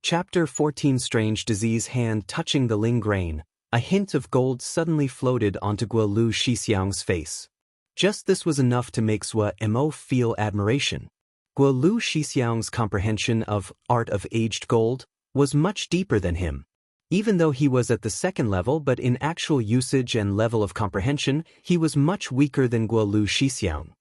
Chapter 14 Strange Disease. Hand touching the Ling grain, a hint of gold suddenly floated onto Guo Lu Shixiang's face. Just this was enough to make Zhuo Mo feel admiration. Guo Lu Shixiang's comprehension of art of aged gold was much deeper than him. Even though he was at the second level, but in actual usage and level of comprehension, he was much weaker than Guo Lu Shixiang.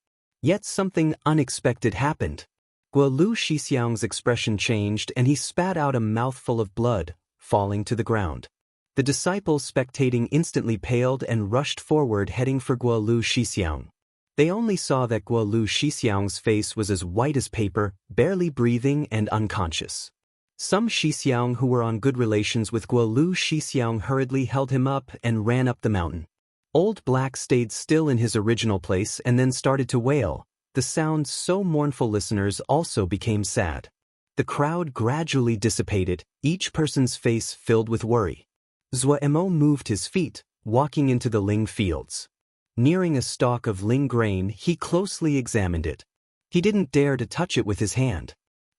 Yet something unexpected happened. Guo Lu Shixiang's expression changed and he spat out a mouthful of blood, falling to the ground. The disciples spectating instantly paled and rushed forward heading for Guo Lu Shixiang. They only saw that Guo Lu Shixiang's face was as white as paper, barely breathing and unconscious. Some Shixiang who were on good relations with Guo Lu Shixiang hurriedly held him up and ran up the mountain. Old Black stayed still in his original place and then started to wail. The sound so mournful listeners also became sad. The crowd gradually dissipated, each person's face filled with worry. Zhuo Mo moved his feet, walking into the Ling fields. Nearing a stalk of Ling grain, he closely examined it. He didn't dare to touch it with his hand.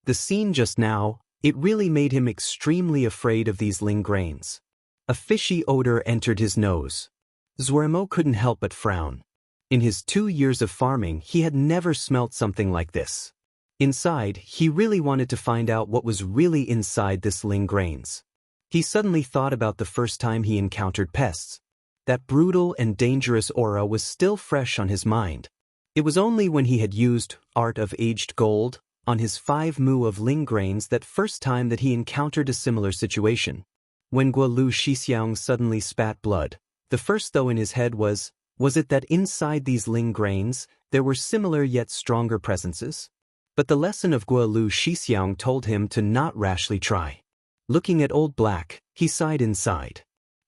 The scene just now, it really made him extremely afraid of these Ling grains. A fishy odor entered his nose. Zhuo Mo couldn't help but frown. In his 2 years of farming, he had never smelt something like this. Inside, he really wanted to find out what was really inside this Ling grains. He suddenly thought about the first time he encountered pests. That brutal and dangerous aura was still fresh on his mind. It was only when he had used Art of Aged Gold on his 5 mu of Ling grains that first time that he encountered a similar situation. When Guo Lu Shixiang suddenly spat blood, the first thought in his head was it that inside these Ling grains, there were similar yet stronger presences? But the lesson of Guo Lu Shixiang told him to not rashly try. Looking at Old Black, he sighed inside.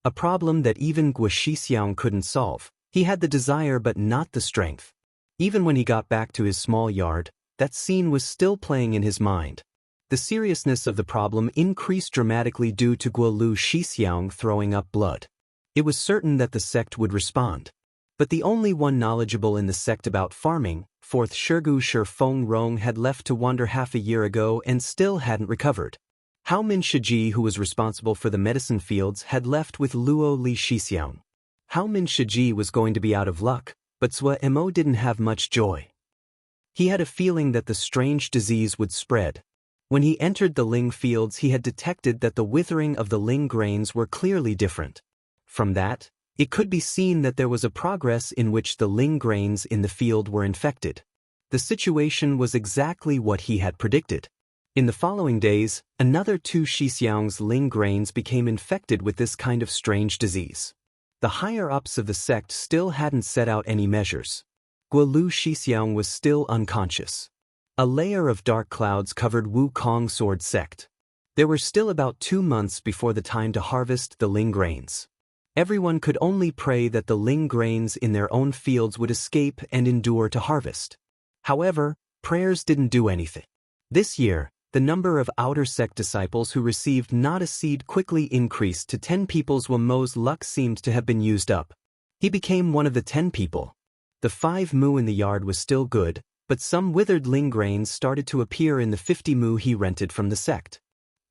A problem that even Guo Shixiang couldn't solve. He had the desire but not the strength. Even when he got back to his small yard, that scene was still playing in his mind. The seriousness of the problem increased dramatically due to Guo Lu Shixiang throwing up blood. It was certain that the sect would respond. But the only one knowledgeable in the sect about farming, 4th Shirgu Shi Feng Rong, had left to wander half a year ago and still hadn't recovered. Hao Min Shiji, who was responsible for the medicine fields, had left with Luo Li Shixiang. Hao Min Shiji was going to be out of luck, but Zhuo Mo didn't have much joy. He had a feeling that the strange disease would spread. When he entered the Ling fields, he had detected that the withering of the Ling grains were clearly different. From that, it could be seen that there was a progress in which the Ling grains in the field were infected. The situation was exactly what he had predicted. In the following days, another 2 Shixiang's Ling grains became infected with this kind of strange disease. The higher-ups of the sect still hadn't set out any measures. Guo Lu Shixiang was still unconscious. A layer of dark clouds covered Wukong Sword sect. There were still about 2 months before the time to harvest the Ling grains. Everyone could only pray that the Ling grains in their own fields would escape and endure to harvest. However, prayers didn't do anything. This year, the number of outer sect disciples who received not a seed quickly increased to 10 people. Zhuo Mo's luck seemed to have been used up. He became one of the 10 people. The 5 mu in the yard was still good, but some withered Ling grains started to appear in the 50 mu he rented from the sect.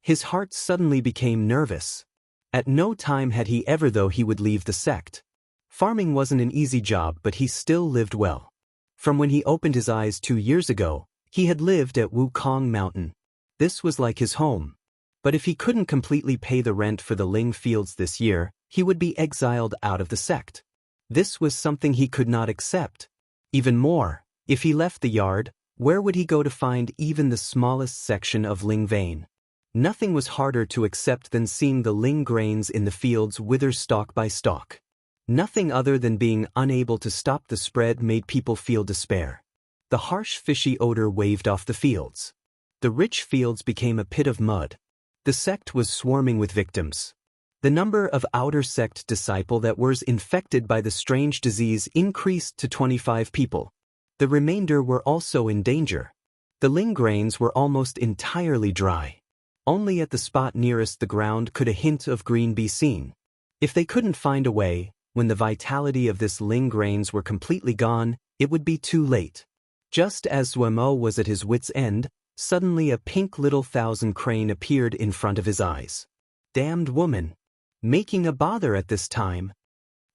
His heart suddenly became nervous. At no time had he ever thought he would leave the sect. Farming wasn't an easy job, but he still lived well. From when he opened his eyes 2 years ago, he had lived at Wukong Mountain. This was like his home. But if he couldn't completely pay the rent for the Ling fields this year, he would be exiled out of the sect. This was something he could not accept. Even more, if he left the yard, where would he go to find even the smallest section of Ling vein? Nothing was harder to accept than seeing the Ling grains in the fields wither stalk by stalk. Nothing other than being unable to stop the spread made people feel despair. The harsh fishy odor waved off the fields. The rich fields became a pit of mud. The sect was swarming with victims. The number of outer sect disciple that was infected by the strange disease increased to 25 people. The remainder were also in danger. The Ling grains were almost entirely dry. Only at the spot nearest the ground could a hint of green be seen. If they couldn't find a way, when the vitality of this Ling grains were completely gone, it would be too late. Just as Zhuo Mo was at his wits' end, Suddenly a pink little thousand crane appeared in front of his eyes. Damned woman! Making a bother at this time.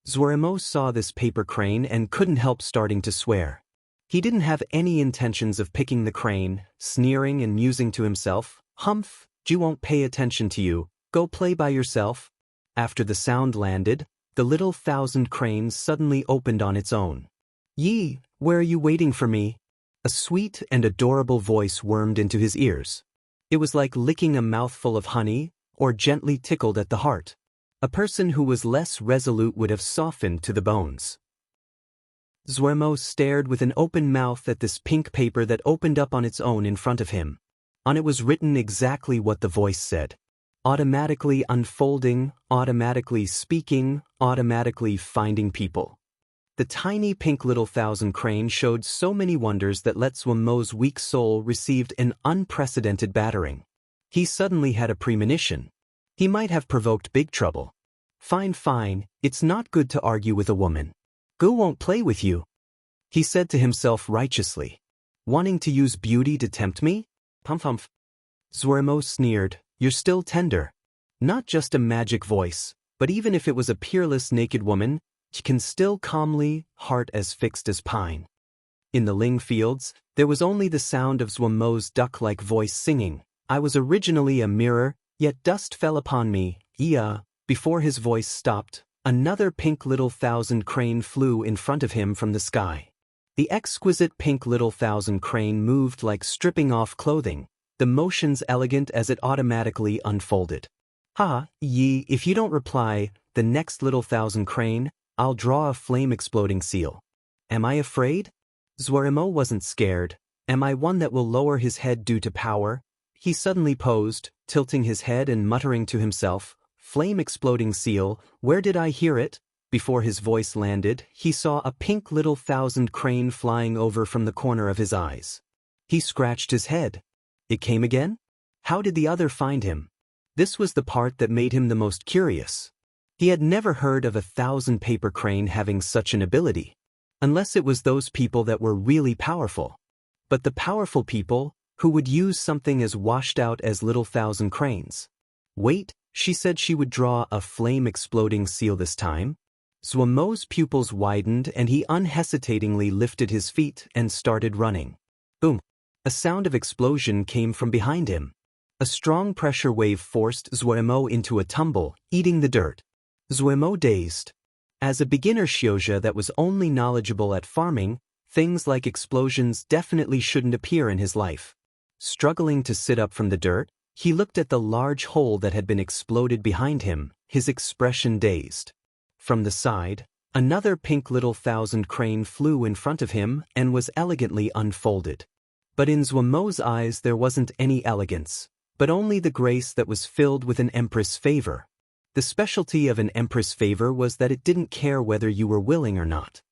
Zuoremo saw this paper crane and couldn't help starting to swear. He didn't have any intentions of picking the crane, sneering and musing to himself, "Humph, Ju won't pay attention to you, go play by yourself." After the sound landed, the little thousand cranes suddenly opened on its own. "Yi, where are you waiting for me?" A sweet and adorable voice wormed into his ears. It was like licking a mouthful of honey, or gently tickled at the heart. A person who was less resolute would have softened to the bones. Zuoremo stared with an open mouth at this pink paper that opened up on its own in front of him. On it was written exactly what the voice said. Automatically unfolding, automatically speaking, automatically finding people. The tiny pink little thousand crane showed so many wonders that let Zuomo's weak soul received an unprecedented battering. He suddenly had a premonition. He might have provoked big trouble. Fine, it's not good to argue with a woman. Gu won't play with you, he said to himself righteously. Wanting to use beauty to tempt me? Humph. Zuoremo sneered, "You're still tender. Not just a magic voice, but even if it was a peerless naked woman, she can still calmly, heart as fixed as pine." In the Ling fields, there was only the sound of Zuomo's duck-like voice singing, "I was originally a mirror, yet dust fell upon me, Before his voice stopped, another pink little thousand crane flew in front of him from the sky. The exquisite pink little thousand crane moved like stripping off clothing, the motions elegant as it automatically unfolded. Yi, if you don't reply, the next little thousand crane, I'll draw a flame-exploding seal. Am I afraid? Zuoremo wasn't scared. Am I one that will lower his head due to power? He suddenly posed, tilting his head and muttering to himself, "Flame-exploding seal, where did I hear it?" Before his voice landed, he saw a pink little thousand crane flying over from the corner of his eyes. He scratched his head. It came again? How did the other find him? This was the part that made him the most curious. He had never heard of a thousand paper crane having such an ability. Unless it was those people that were really powerful. But the powerful people, who would use something as washed out as little thousand cranes. Wait, she said she would draw a flame-exploding seal this time. Zuomo's pupils widened and he unhesitatingly lifted his feet and started running. Boom! A sound of explosion came from behind him. A strong pressure wave forced Zuoremo into a tumble, eating the dirt. Zuoremo dazed. As a beginner Xiozha that was only knowledgeable at farming, things like explosions definitely shouldn't appear in his life. Struggling to sit up from the dirt, he looked at the large hole that had been exploded behind him, his expression dazed. From the side, another pink little thousand crane flew in front of him and was elegantly unfolded. But in Zuomo's eyes there wasn't any elegance, but only the grace that was filled with an empress favor. The specialty of an empress favor was that it didn't care whether you were willing or not.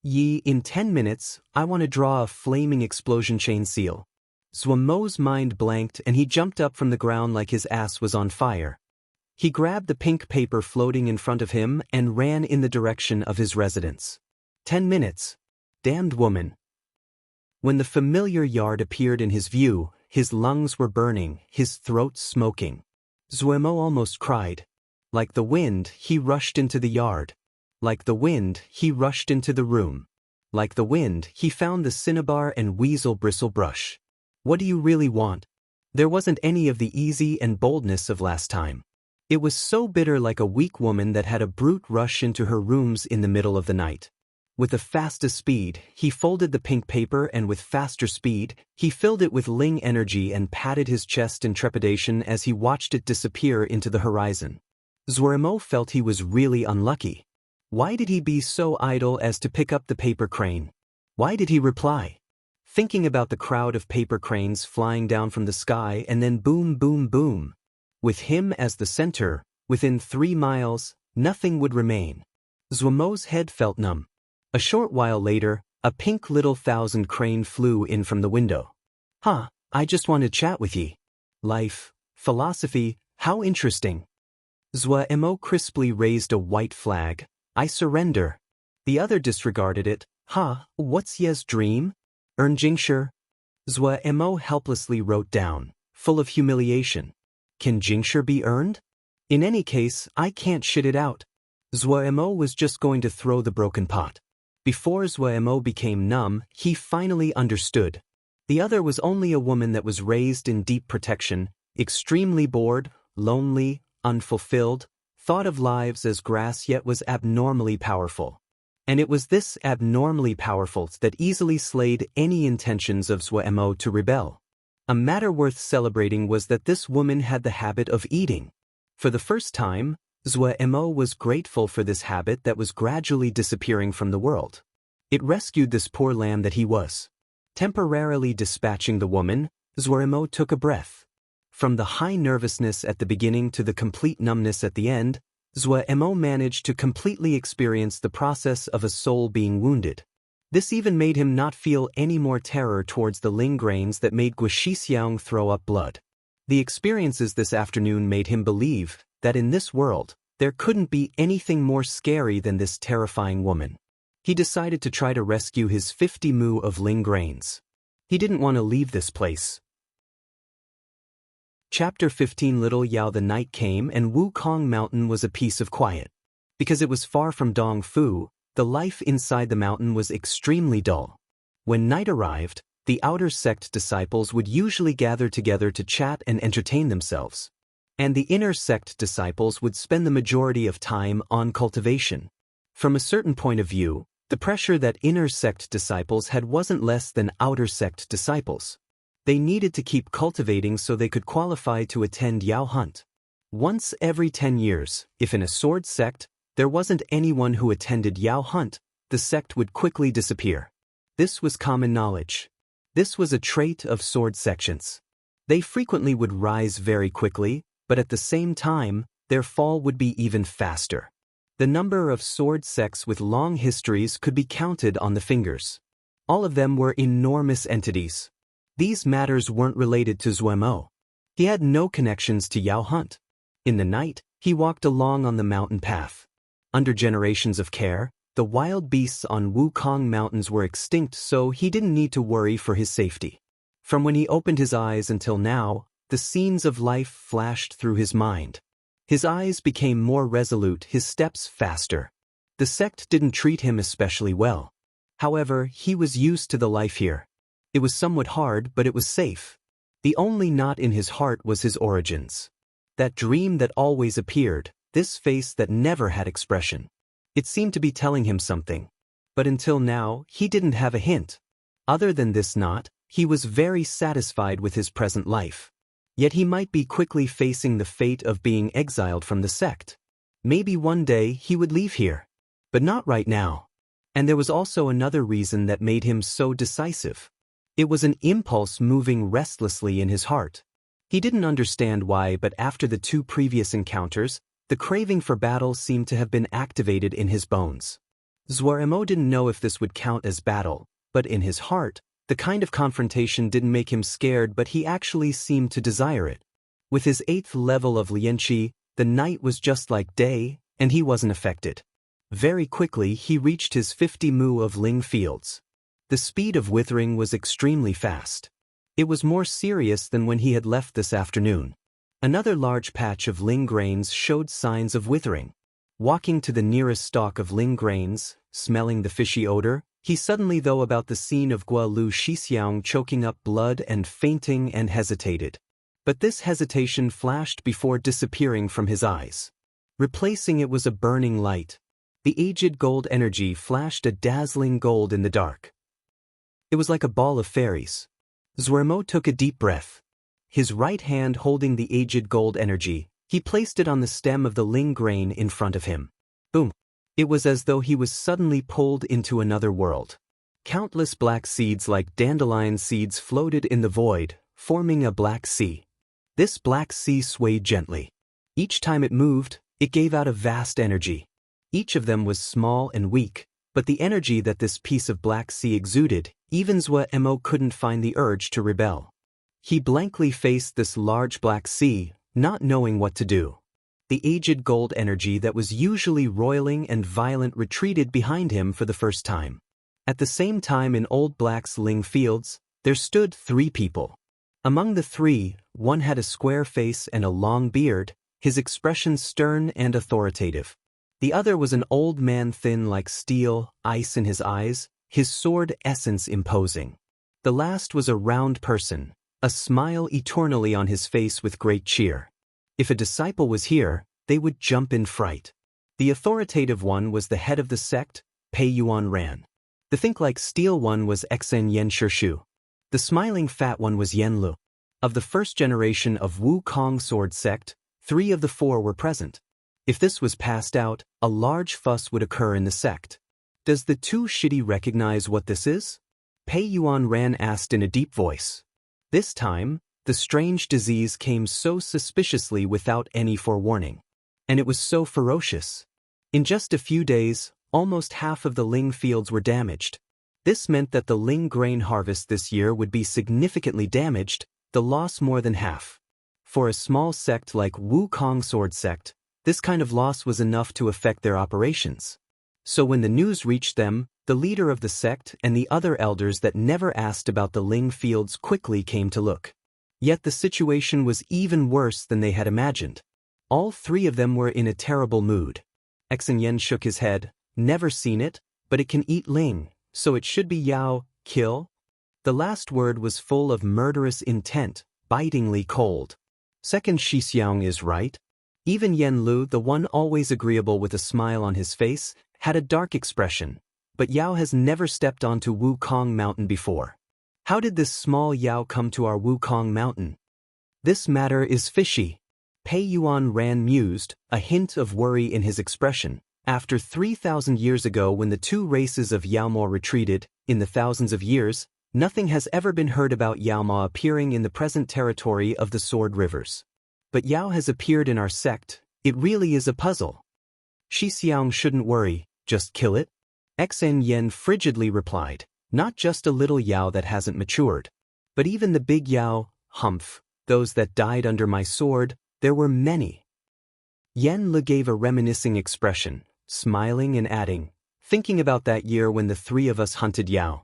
Yi, in 10 minutes, I want to draw a flaming explosion chain seal. Zuomo's mind blanked and he jumped up from the ground like his ass was on fire. He grabbed the pink paper floating in front of him and ran in the direction of his residence. 10 minutes. Damned woman. When the familiar yard appeared in his view, his lungs were burning, his throat smoking. Zuoremo almost cried. Like the wind, he rushed into the yard. Like the wind, he rushed into the room. Like the wind, he found the cinnabar and weasel bristle brush. What do you really want? There wasn't any of the easy and boldness of last time. It was so bitter, like a weak woman that had a brute rush into her rooms in the middle of the night. With the fastest speed, he folded the pink paper and with faster speed, he filled it with Ling energy and patted his chest in trepidation as he watched it disappear into the horizon. Zuoremo felt he was really unlucky. Why did he be so idle as to pick up the paper crane? Why did he reply? Thinking about the crowd of paper cranes flying down from the sky and then boom, boom, boom. With him as the center, within 3 miles, nothing would remain. Zuomo's head felt numb. A short while later, a pink little thousand crane flew in from the window. I just want to chat with ye. Life, philosophy, how interesting. Zuomo crisply raised a white flag. I surrender. The other disregarded it. What's ye's dream? Jingshi? Zhuo helplessly wrote down, full of humiliation. Can Jingshi be earned? In any case, I can't shit it out. Zhuo was just going to throw the broken pot. Before Zhuo became numb, he finally understood. The other was only a woman that was raised in deep protection, extremely bored, lonely, unfulfilled, thought of lives as grass yet was abnormally powerful. And it was this abnormally powerful that easily slayed any intentions of Zhuo to rebel. A matter worth celebrating was that this woman had the habit of eating. For the first time, Zhuo was grateful for this habit that was gradually disappearing from the world. It rescued this poor lamb that he was. Temporarily dispatching the woman, Zhuo took a breath. From the high nervousness at the beginning to the complete numbness at the end, Zhuo managed to completely experience the process of a soul being wounded. This even made him not feel any more terror towards the Ling grains that made Guo Shixiang throw up blood. The experiences this afternoon made him believe that in this world, there couldn't be anything more scary than this terrifying woman. He decided to try to rescue his 50 mu of Ling grains. He didn't want to leave this place. Chapter 15. Little Yao. The night came and Wukong Mountain was a piece of quiet. Because it was far from Dongfu, the life inside the mountain was extremely dull. When night arrived, the outer sect disciples would usually gather together to chat and entertain themselves. And the inner sect disciples would spend the majority of time on cultivation. From a certain point of view, the pressure that inner sect disciples had wasn't less than outer sect disciples. They needed to keep cultivating so they could qualify to attend Yao Hunt. Once every 10 years, if in a sword sect, there wasn't anyone who attended Yao Hunt, the sect would quickly disappear. This was common knowledge. This was a trait of sword sections. They frequently would rise very quickly, but at the same time, their fall would be even faster. The number of sword sects with long histories could be counted on the fingers. All of them were enormous entities. These matters weren't related to Zhuo. He had no connections to Yao Hunt. In the night, he walked along on the mountain path. Under generations of care, the wild beasts on Wukong Mountains were extinct, so he didn't need to worry for his safety. From when he opened his eyes until now, the scenes of life flashed through his mind. His eyes became more resolute, his steps faster. The sect didn't treat him especially well. However, he was used to the life here. It was somewhat hard, but it was safe. The only knot in his heart was his origins. That dream that always appeared, this face that never had expression. It seemed to be telling him something. But until now, he didn't have a hint. Other than this knot, he was very satisfied with his present life. Yet he might be quickly facing the fate of being exiled from the sect. Maybe one day he would leave here. But not right now. And there was also another reason that made him so decisive. It was an impulse moving restlessly in his heart. He didn't understand why, but after the 2 previous encounters, the craving for battle seemed to have been activated in his bones. Zhuo didn't know if this would count as battle, but in his heart, the kind of confrontation didn't make him scared, but he actually seemed to desire it. With his 8th level of Lianqi, the night was just like day, and he wasn't affected. Very quickly he reached his 50 mu of Ling fields. The speed of withering was extremely fast. It was more serious than when he had left this afternoon. Another large patch of Ling grains showed signs of withering. Walking to the nearest stalk of Ling grains, smelling the fishy odor, he suddenly thought about the scene of Guo Shixiang choking up blood and fainting and hesitated. But this hesitation flashed before disappearing from his eyes. Replacing it was a burning light. The aged gold energy flashed a dazzling gold in the dark. It was like a ball of fairies. Zhuo took a deep breath. His right hand holding the aged gold energy, he placed it on the stem of the Ling grain in front of him. Boom! It was as though he was suddenly pulled into another world. Countless black seeds like dandelion seeds floated in the void, forming a black sea. This black sea swayed gently. Each time it moved, it gave out a vast energy. Each of them was small and weak, but the energy that this piece of black sea exuded, even Zhuo couldn't find the urge to rebel. He blankly faced this large black sea, not knowing what to do. The aged gold energy that was usually roiling and violent retreated behind him for the first time. At the same time in Old Black's Ling fields, There stood 3 people. Among the 3, one had a square face and a long beard, his expression stern and authoritative. The other was an old man, thin like steel, ice in his eyes, his sword essence imposing. The last was a round person, a smile eternally on his face with great cheer. If a disciple was here, they would jump in fright. The authoritative one was the head of the sect, Pei Yuan Ran. The think-like-steel one was Xen Yen Shishu. The smiling fat one was Yen Lu. Of the first generation of Wukong sword sect, 3 of the 4 were present. If this was passed out, a large fuss would occur in the sect. Does the 2 shitty recognize what this is? Pei Yuan Ran asked in a deep voice. This time, the strange disease came so suspiciously without any forewarning. And it was so ferocious. In just a few days, almost half of the Ling fields were damaged. This meant that the Ling grain harvest this year would be significantly damaged, the loss more than half. For a small sect like Wukong Sword Sect, this kind of loss was enough to affect their operations. So when the news reached them, the leader of the sect and the other elders that never asked about the Ling fields quickly came to look. Yet the situation was even worse than they had imagined. All 3 of them were in a terrible mood. Xen Yen shook his head. Never seen it, but it can eat Ling, so it should be Yao, kill? The last word was full of murderous intent, bitingly cold. Second Shixiang is right. Even Yen Lu, the one always agreeable with a smile on his face, had a dark expression, but Yao has never stepped onto Wukong Mountain before. How did this small Yao come to our Wukong Mountain? This matter is fishy. Pei Yuan Ran mused, a hint of worry in his expression. After 3,000 years ago, when the 2 races of Yaoma retreated, in the thousands of years, nothing has ever been heard about Yaoma appearing in the present territory of the Sword Rivers. But Yao has appeared in our sect. It really is a puzzle. Shixiang shouldn't worry, just kill it. Xen Yen frigidly replied, not just a little Yao that hasn't matured. But even the big Yao, humph, those that died under my sword, there were many. Yen Lu gave a reminiscing expression, smiling and adding, thinking about that year when the 3 of us hunted Yao.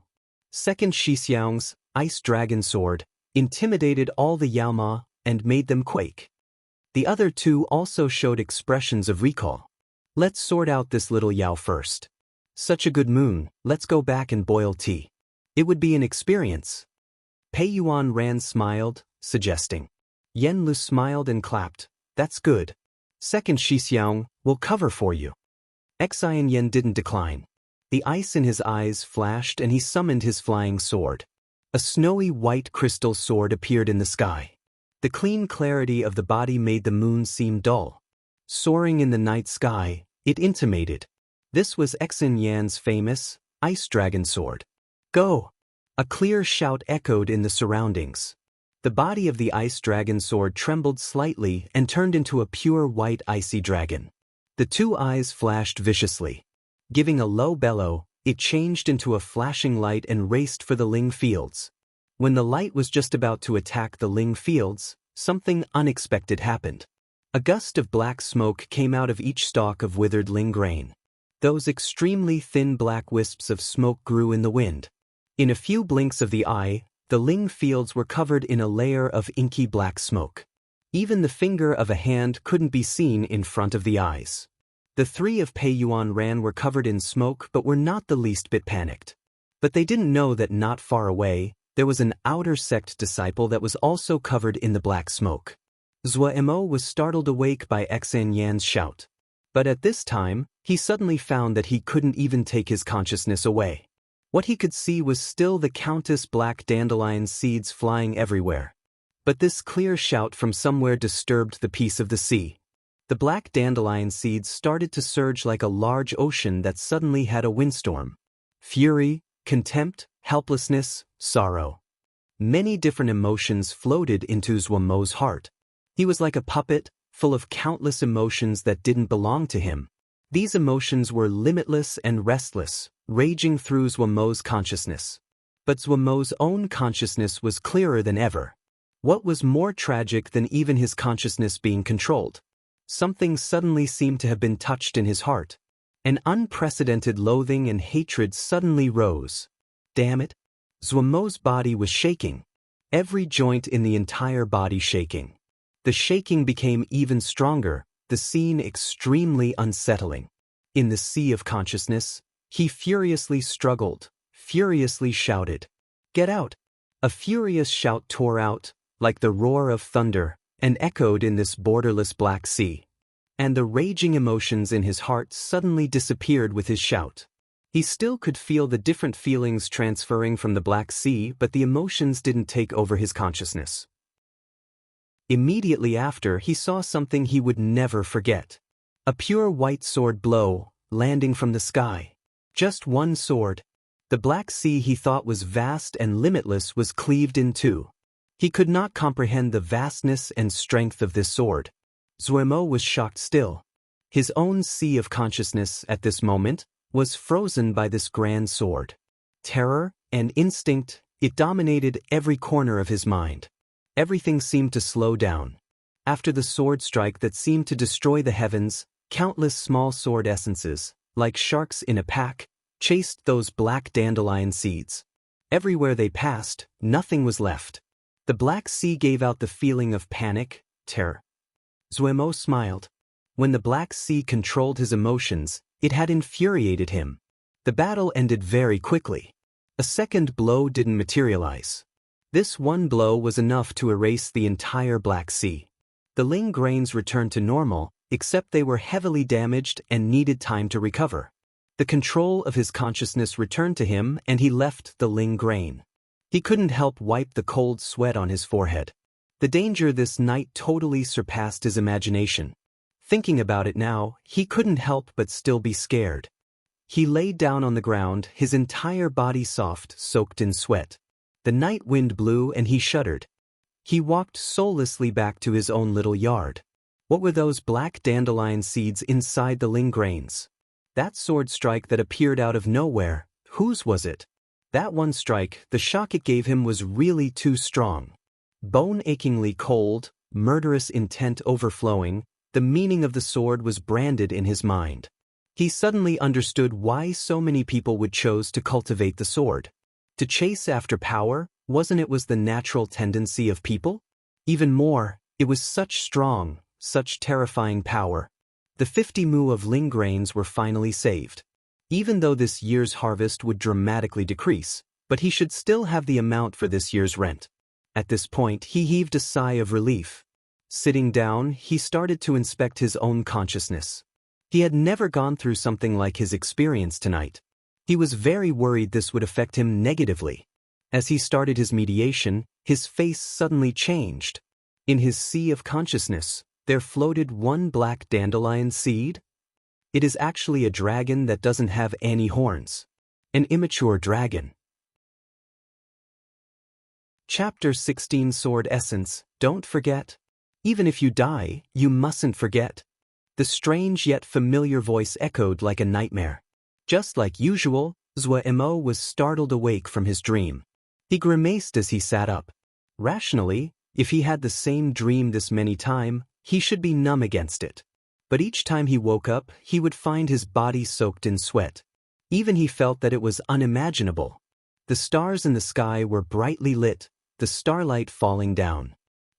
Second Shixiang's ice dragon sword intimidated all the Yaoma and made them quake. The other 2 also showed expressions of recall. Let's sort out this little Yao first. Such a good moon, let's go back and boil tea. It would be an experience. Pei Yuan Ran smiled, suggesting. Yen Lu smiled and clapped. That's good. Second Shixiang, we'll cover for you. Xien Yen didn't decline. The ice in his eyes flashed and he summoned his flying sword. A snowy white crystal sword appeared in the sky. The clean clarity of the body made the moon seem dull. Soaring in the night sky, it intimated. This was Xen Yan's famous ice dragon sword. Go! A clear shout echoed in the surroundings. The body of the ice dragon sword trembled slightly and turned into a pure white icy dragon. The 2 eyes flashed viciously. Giving a low bellow, it changed into a flashing light and raced for the Ling fields. When the light was just about to attack the Ling fields, something unexpected happened. A gust of black smoke came out of each stalk of withered Ling grain. Those extremely thin black wisps of smoke grew in the wind. In a few blinks of the eye, the Ling fields were covered in a layer of inky black smoke. Even the finger of a hand couldn't be seen in front of the eyes. The 3 of Pei Yuan Ran were covered in smoke but were not the least bit panicked. But they didn't know that not far away, there was an outer sect disciple that was also covered in the black smoke. Zhua Mo was startled awake by Xen Yan's shout. But at this time, he suddenly found that he couldn't even take his consciousness away. What he could see was still the countless black dandelion seeds flying everywhere. But this clear shout from somewhere disturbed the peace of the sea. The black dandelion seeds started to surge like a large ocean that suddenly had a windstorm. Fury, contempt, helplessness, sorrow. Many different emotions floated into Zhua Mo's heart. He was like a puppet, full of countless emotions that didn't belong to him. These emotions were limitless and restless, raging through Zhua Mo's consciousness. But Zhua Mo's own consciousness was clearer than ever. What was more tragic than even his consciousness being controlled? Something suddenly seemed to have been touched in his heart. An unprecedented loathing and hatred suddenly rose. Damn it! Zuomo's body was shaking. Every joint in the entire body shaking. The shaking became even stronger, the scene extremely unsettling. In the sea of consciousness, he furiously struggled, furiously shouted, "Get out!" A furious shout tore out, like the roar of thunder, and echoed in this borderless black sea. And the raging emotions in his heart suddenly disappeared with his shout. He still could feel the different feelings transferring from the Black Sea, but the emotions didn't take over his consciousness. Immediately after, he saw something he would never forget. A pure white sword blow, landing from the sky. Just one sword. The Black Sea he thought was vast and limitless was cleaved in two. He could not comprehend the vastness and strength of this sword. Zuomo was shocked still. His own sea of consciousness at this moment was frozen by this grand sword. Terror and instinct, it dominated every corner of his mind. Everything seemed to slow down. After the sword strike that seemed to destroy the heavens, countless small sword essences, like sharks in a pack, chased those black dandelion seeds. Everywhere they passed, nothing was left. The Black Sea gave out the feeling of panic, terror. Zuomo smiled. When the Black Sea controlled his emotions, it had infuriated him. The battle ended very quickly. A second blow didn't materialize. This one blow was enough to erase the entire Black Sea. The Ling grains returned to normal, except they were heavily damaged and needed time to recover. The control of his consciousness returned to him and he left the Ling grain. He couldn't help wipe the cold sweat on his forehead. The danger this night totally surpassed his imagination. Thinking about it now, he couldn't help but still be scared. He lay down on the ground, his entire body soft, soaked in sweat. The night wind blew and he shuddered. He walked soullessly back to his own little yard. What were those black dandelion seeds inside the Ling grains? That sword strike that appeared out of nowhere, whose was it? That one strike, the shock it gave him was really too strong. Bone-achingly cold, murderous intent overflowing, the meaning of the sword was branded in his mind. He suddenly understood why so many people would choose to cultivate the sword. To chase after power, wasn't it the natural tendency of people? Even more, it was such strong, such terrifying power. The 50 mu of Ling grains were finally saved. Even though this year's harvest would dramatically decrease, but he should still have the amount for this year's rent. At this point, he heaved a sigh of relief. Sitting down, he started to inspect his own consciousness. He had never gone through something like his experience tonight. He was very worried this would affect him negatively. As he started his mediation, his face suddenly changed. In his sea of consciousness, there floated one black dandelion seed. It is actually a dragon that doesn't have any horns. An immature dragon. Chapter 16 Sword Essence. Don't forget. Even if you die, you mustn't forget. The strange yet familiar voice echoed like a nightmare. Just like usual, Zuomo was startled awake from his dream. He grimaced as he sat up. Rationally, if he had the same dream this many times, he should be numb against it. But each time he woke up, he would find his body soaked in sweat. Even he felt that it was unimaginable. The stars in the sky were brightly lit, the starlight falling down.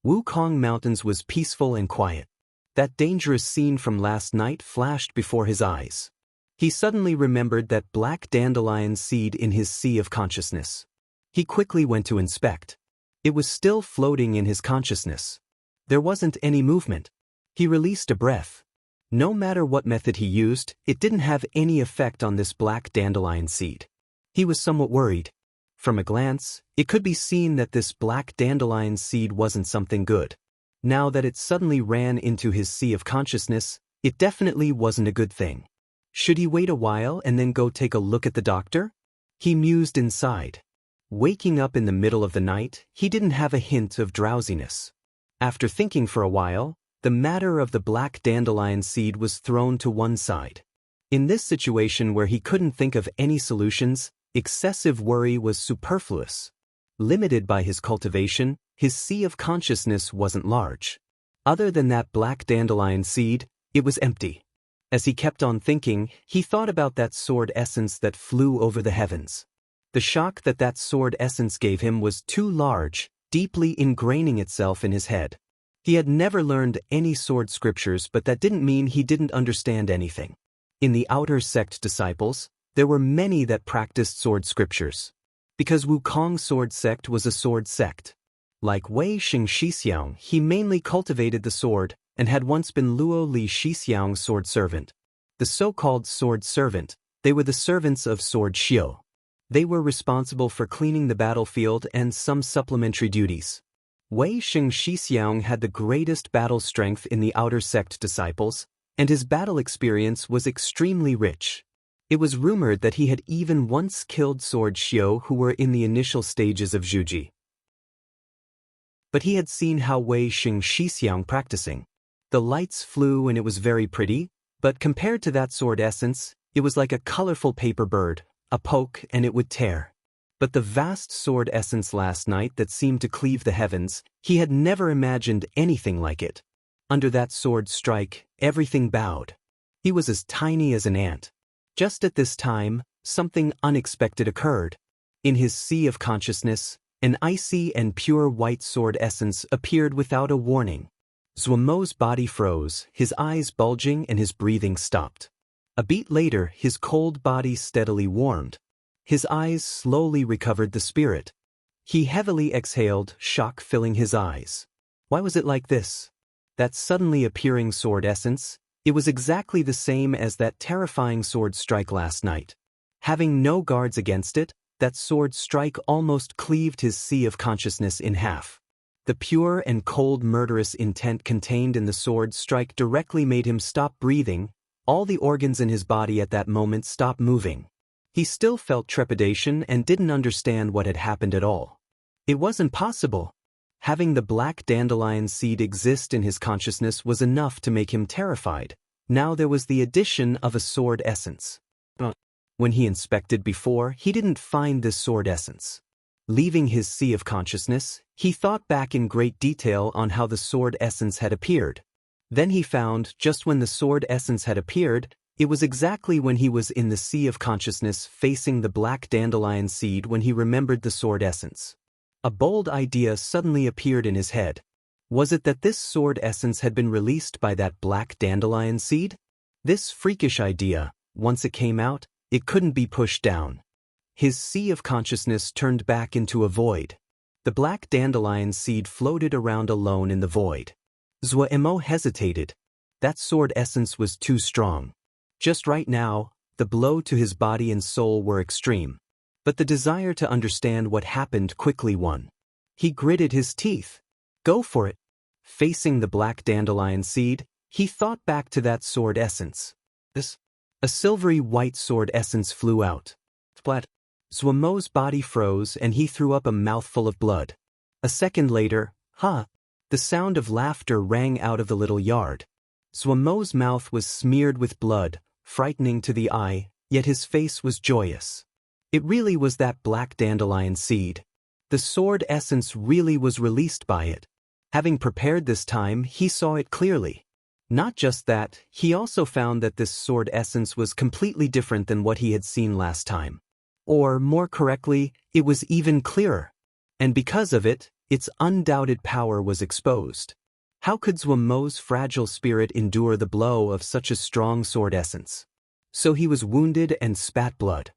Wukong Mountains was peaceful and quiet. That dangerous scene from last night flashed before his eyes. He suddenly remembered that black dandelion seed in his sea of consciousness. He quickly went to inspect. It was still floating in his consciousness. There wasn't any movement. He released a breath. No matter what method he used, it didn't have any effect on this black dandelion seed. He was somewhat worried. From a glance, it could be seen that this black dandelion seed wasn't something good. Now that it suddenly ran into his sea of consciousness, it definitely wasn't a good thing. Should he wait a while and then go take a look at the doctor? He mused inside. Waking up in the middle of the night, he didn't have a hint of drowsiness. After thinking for a while, the matter of the black dandelion seed was thrown to one side. In this situation where he couldn't think of any solutions, excessive worry was superfluous. Limited by his cultivation, his sea of consciousness wasn't large. Other than that black dandelion seed, it was empty. As he kept on thinking, he thought about that sword essence that flew over the heavens. The shock that that sword essence gave him was too large, deeply ingraining itself in his head. He had never learned any sword scriptures, but that didn't mean he didn't understand anything. In the outer sect disciples, there were many that practiced sword scriptures. Because Wukong sword sect was a sword sect. Like Wei Xing Shixiang, he mainly cultivated the sword, and had once been Luo Li Shixiang's sword servant. The so-called sword servant, they were the servants of Sword Xiu. They were responsible for cleaning the battlefield and some supplementary duties. Wei Xing Shixiang had the greatest battle strength in the outer sect disciples, and his battle experience was extremely rich. It was rumored that he had even once killed Sword Xiu who were in the initial stages of Zhuji. But he had seen how Wei Xing Shixiang practicing. The lights flew and it was very pretty, but compared to that sword essence, it was like a colorful paper bird, a poke and it would tear. But the vast sword essence last night that seemed to cleave the heavens, he had never imagined anything like it. Under that sword strike, everything bowed. He was as tiny as an ant. Just at this time, something unexpected occurred. In his sea of consciousness, an icy and pure white sword essence appeared without a warning. Zuomo's body froze, his eyes bulging and his breathing stopped. A beat later, his cold body steadily warmed. His eyes slowly recovered the spirit. He heavily exhaled, shock filling his eyes. Why was it like this? That suddenly appearing sword essence, it was exactly the same as that terrifying sword strike last night. Having no guards against it, that sword strike almost cleaved his sea of consciousness in half. The pure and cold murderous intent contained in the sword strike directly made him stop breathing. All the organs in his body at that moment stopped moving. He still felt trepidation and didn't understand what had happened at all. It was impossible. Having the black dandelion seed exist in his consciousness was enough to make him terrified. Now there was the addition of a sword essence. But when he inspected before, he didn't find this sword essence. Leaving his sea of consciousness, he thought back in great detail on how the sword essence had appeared. Then he found, just when the sword essence had appeared, it was exactly when he was in the sea of consciousness facing the black dandelion seed when he remembered the sword essence. A bold idea suddenly appeared in his head. Was it that this sword essence had been released by that black dandelion seed? This freakish idea, once it came out, it couldn't be pushed down. His sea of consciousness turned back into a void. The black dandelion seed floated around alone in the void. Zuo hesitated. That sword essence was too strong. Just right now, the blow to his body and soul were extreme. But the desire to understand what happened quickly won. He gritted his teeth. Go for it. Facing the black dandelion seed, he thought back to that sword essence. A silvery white sword essence flew out. Splat. Zuomo's body froze and he threw up a mouthful of blood. A second later, the sound of laughter rang out of the little yard. Zuomo's mouth was smeared with blood, frightening to the eye, yet his face was joyous. It really was that black dandelion seed. The sword essence really was released by it. Having prepared this time, he saw it clearly. Not just that, he also found that this sword essence was completely different than what he had seen last time. Or, more correctly, it was even clearer. And because of it, its undoubted power was exposed. How could Zuomo's fragile spirit endure the blow of such a strong sword essence? So he was wounded and spat blood.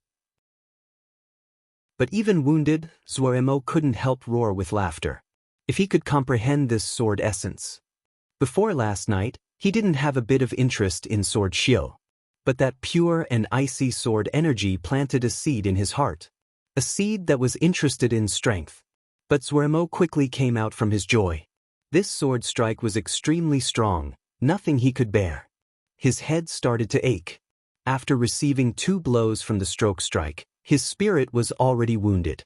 But even wounded, Zuo couldn't help roar with laughter. If he could comprehend this sword essence. Before last night, he didn't have a bit of interest in Sword Xiu. But that pure and icy sword energy planted a seed in his heart. A seed that was interested in strength. But Zuo quickly came out from his joy. This sword strike was extremely strong, nothing he could bear. His head started to ache. After receiving 2 blows from the stroke strike, his spirit was already wounded.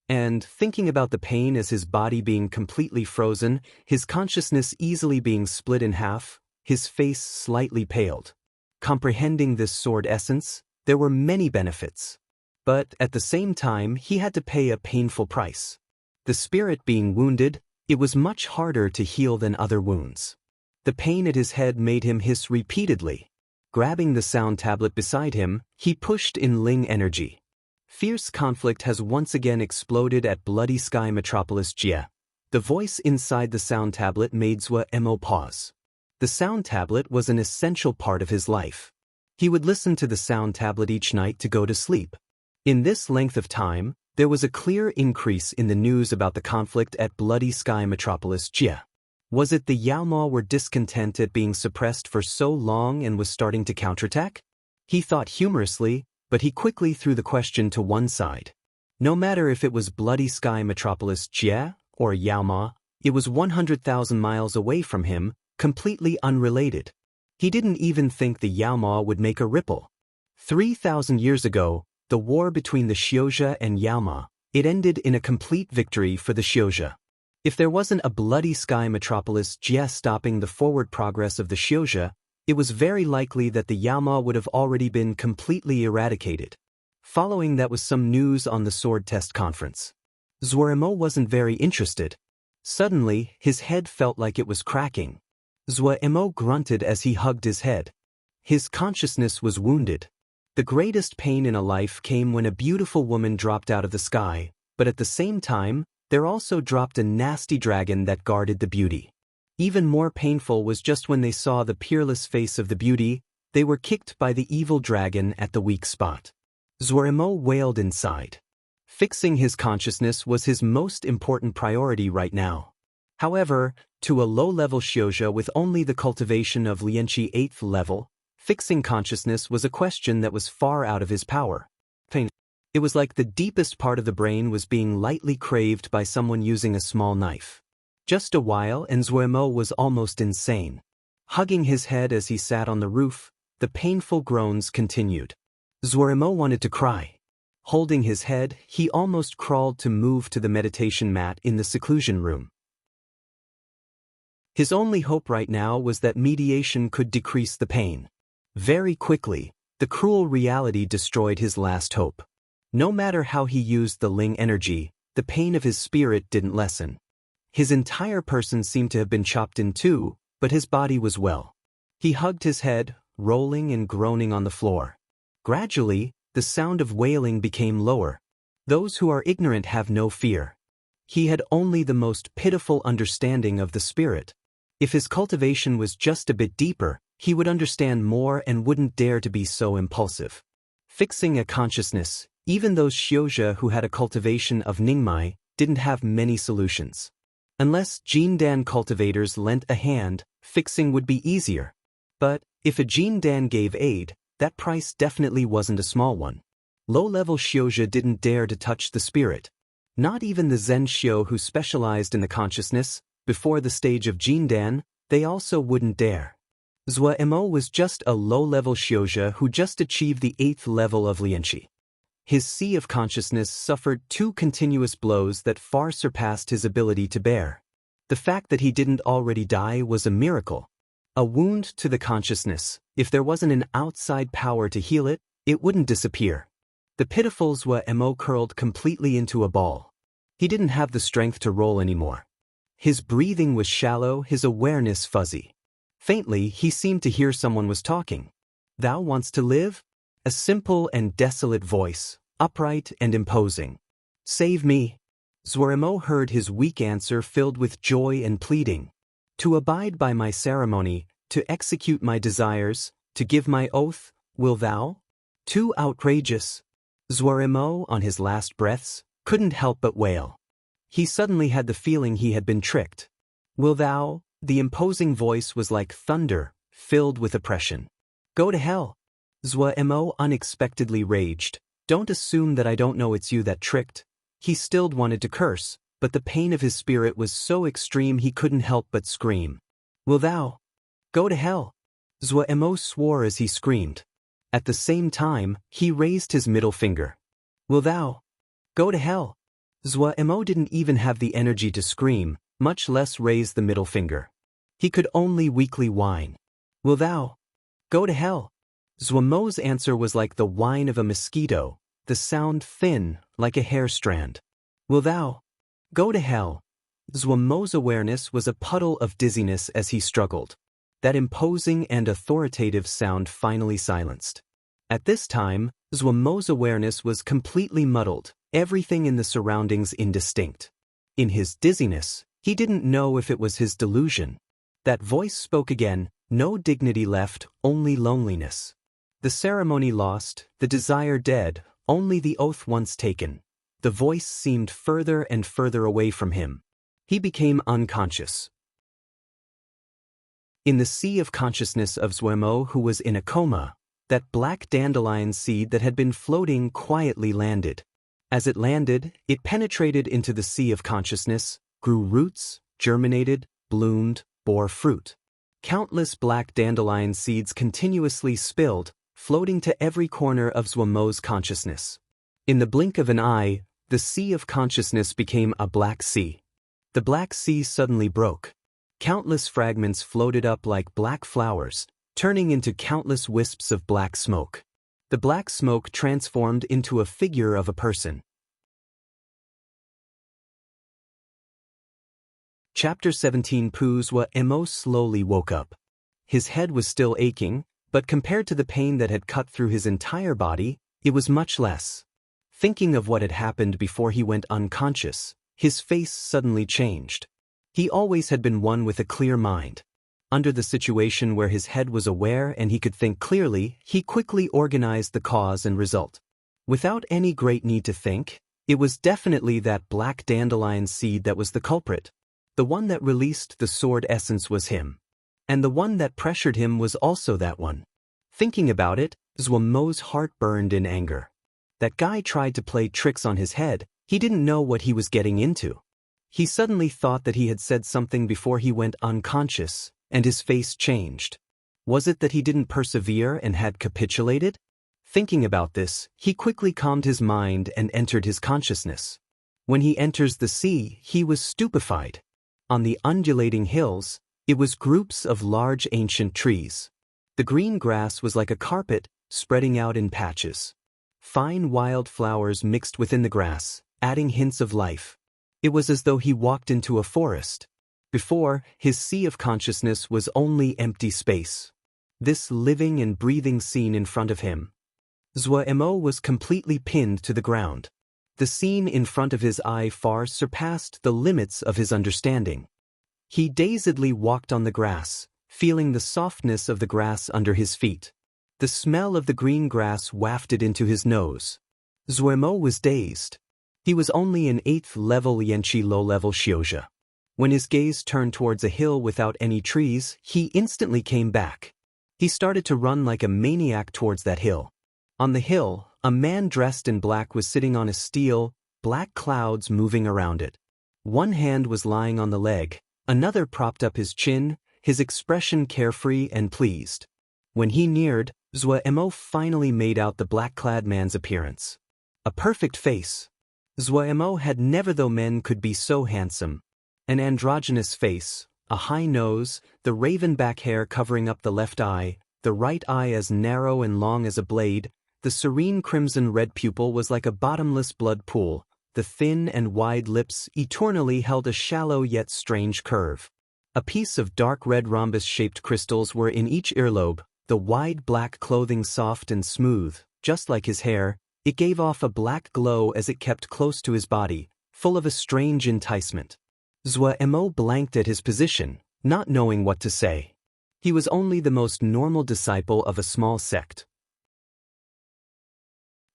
And, thinking about the pain as his body being completely frozen, his consciousness easily being split in half, his face slightly paled. Comprehending this sword essence, there were many benefits. But, at the same time, he had to pay a painful price. The spirit being wounded, it was much harder to heal than other wounds. The pain at his head made him hiss repeatedly. Grabbing the sound tablet beside him, he pushed in Ling energy. Fierce conflict has once again exploded at Bloody Sky Metropolis Jie. The voice inside the sound tablet made Zhuo Mo pause. The sound tablet was an essential part of his life. He would listen to the sound tablet each night to go to sleep. In this length of time, there was a clear increase in the news about the conflict at Bloody Sky Metropolis Jie. Was it the Yaoma were discontent at being suppressed for so long and was starting to counterattack? He thought humorously, but he quickly threw the question to one side. No matter if it was Bloody Sky Metropolis Jie or Yaoma, it was 100,000 miles away from him, completely unrelated. He didn't even think the Yaoma would make a ripple. 3,000 years ago, the war between the Xiuzhe and Yaoma, it ended in a complete victory for the Xiuzhe. If there wasn't a Bloody Sky Metropolis Jie stopping the forward progress of the Xiuzhe, it was very likely that the Yaoma would have already been completely eradicated. Following that was some news on the sword test conference. Zhuo Mo wasn't very interested. Suddenly, his head felt like it was cracking. Zhuo Mo grunted as he hugged his head. His consciousness was wounded. The greatest pain in a life came when a beautiful woman dropped out of the sky, but at the same time, there also dropped a nasty dragon that guarded the beauty. Even more painful was just when they saw the peerless face of the beauty, they were kicked by the evil dragon at the weak spot. Zhuo Mo wailed inside. Fixing his consciousness was his most important priority right now. However, to a low-level Xiuzhe with only the cultivation of Lianqi 8th level, fixing consciousness was a question that was far out of his power. It was like the deepest part of the brain was being lightly craved by someone using a small knife. Just a while and Zhuo Mo was almost insane. Hugging his head as he sat on the roof, the painful groans continued. Zhuo Mo wanted to cry. Holding his head, he almost crawled to move to the meditation mat in the seclusion room. His only hope right now was that mediation could decrease the pain. Very quickly, the cruel reality destroyed his last hope. No matter how he used the Ling energy, the pain of his spirit didn't lessen. His entire person seemed to have been chopped in two, but his body was well. He hugged his head, rolling and groaning on the floor. Gradually, the sound of wailing became lower. Those who are ignorant have no fear. He had only the most pitiful understanding of the spirit. If his cultivation was just a bit deeper, he would understand more and wouldn't dare to be so impulsive. Fixing a consciousness, even those Xiuzhe who had a cultivation of Ningmai, didn't have many solutions. Unless Jindan cultivators lent a hand, fixing would be easier. But, if a Jindan gave aid, that price definitely wasn't a small one. Low-level Xiuzhe didn't dare to touch the spirit. Not even the Zen Xiu who specialized in the consciousness, before the stage of Jindan, they also wouldn't dare. Zhuo Mo was just a low-level Xiuzhe who just achieved the 8th level of Lianqi. His sea of consciousness suffered 2 continuous blows that far surpassed his ability to bear. The fact that he didn't already die was a miracle. A wound to the consciousness, if there wasn't an outside power to heal it, it wouldn't disappear. The pitiful Zhuo Mo curled completely into a ball. He didn't have the strength to roll anymore. His breathing was shallow, his awareness fuzzy. Faintly, he seemed to hear someone was talking. "Thou wants to live?" A simple and desolate voice, upright and imposing. "Save me." Zhuo Mo heard his weak answer filled with joy and pleading. "To abide by my ceremony, to execute my desires, to give my oath, will thou?" Too outrageous. Zhuo Mo, on his last breaths, couldn't help but wail. He suddenly had the feeling he had been tricked. "Will thou?" The imposing voice was like thunder, filled with oppression. "Go to hell." Zhuo Mo unexpectedly raged. "Don't assume that I don't know it's you that tricked." He still wanted to curse, but the pain of his spirit was so extreme he couldn't help but scream. "Will thou? Go to hell." Zhuo Mo swore as he screamed. At the same time, he raised his middle finger. "Will thou? Go to hell." Zhuo Mo didn't even have the energy to scream, much less raise the middle finger. He could only weakly whine. "Will thou? Go to hell." Zhuo Mo's answer was like the whine of a mosquito, the sound thin, like a hair strand. "Will thou? Go to hell." Zhuo Mo's awareness was a puddle of dizziness as he struggled. That imposing and authoritative sound finally silenced. At this time, Zhuomo's awareness was completely muddled, everything in the surroundings indistinct. In his dizziness, he didn't know if it was his delusion. That voice spoke again, no dignity left, only loneliness. The ceremony lost, the desire dead, only the oath once taken. The voice seemed further and further away from him. He became unconscious. In the sea of consciousness of Zhuomo, who was in a coma, that black dandelion seed that had been floating quietly landed. As it landed, it penetrated into the sea of consciousness, grew roots, germinated, bloomed, bore fruit. Countless black dandelion seeds continuously spilled, floating to every corner of Zhuomo's consciousness. In the blink of an eye, the sea of consciousness became a black sea. The black sea suddenly broke. Countless fragments floated up like black flowers, turning into countless wisps of black smoke. The black smoke transformed into a figure of a person. Chapter 17. Zhuomo slowly woke up. His head was still aching, but compared to the pain that had cut through his entire body, it was much less. Thinking of what had happened before he went unconscious, his face suddenly changed. He always had been one with a clear mind. Under the situation where his head was aware and he could think clearly, he quickly organized the cause and result. Without any great need to think, it was definitely that black dandelion seed that was the culprit. The one that released the sword essence was him. And the one that pressured him was also that one. Thinking about it, Zhuomo's heart burned in anger. That guy tried to play tricks on his head, he didn't know what he was getting into. He suddenly thought that he had said something before he went unconscious, and his face changed. Was it that he didn't persevere and had capitulated? Thinking about this, he quickly calmed his mind and entered his consciousness. When he enters the sea, he was stupefied. On the undulating hills, it was groups of large ancient trees. The green grass was like a carpet, spreading out in patches. Fine wild flowers mixed within the grass, adding hints of life. It was as though he walked into a forest. Before, his sea of consciousness was only empty space. This living and breathing scene in front of him. Zhuomo was completely pinned to the ground. The scene in front of his eye far surpassed the limits of his understanding. He dazedly walked on the grass, feeling the softness of the grass under his feet. The smell of the green grass wafted into his nose. Zhuomo was dazed. He was only an 8th level Yanqi low-level Xiuzhe. When his gaze turned towards a hill without any trees, he instantly came back. He started to run like a maniac towards that hill. On the hill, a man dressed in black was sitting on a steel, black clouds moving around it. One hand was lying on the leg, another propped up his chin, his expression carefree and pleased. When he neared, Zhuomo finally made out the black-clad man's appearance. A perfect face. Zhuomo had never thought men could be so handsome. An androgynous face, a high nose, the raven-back hair covering up the left eye, the right eye as narrow and long as a blade, the serene crimson-red pupil was like a bottomless blood pool, the thin and wide lips eternally held a shallow yet strange curve. A piece of dark red rhombus-shaped crystals were in each earlobe, the wide black clothing soft and smooth, just like his hair. It gave off a black glow as it kept close to his body, full of a strange enticement. Zhuomo blanked at his position, not knowing what to say. He was only the most normal disciple of a small sect.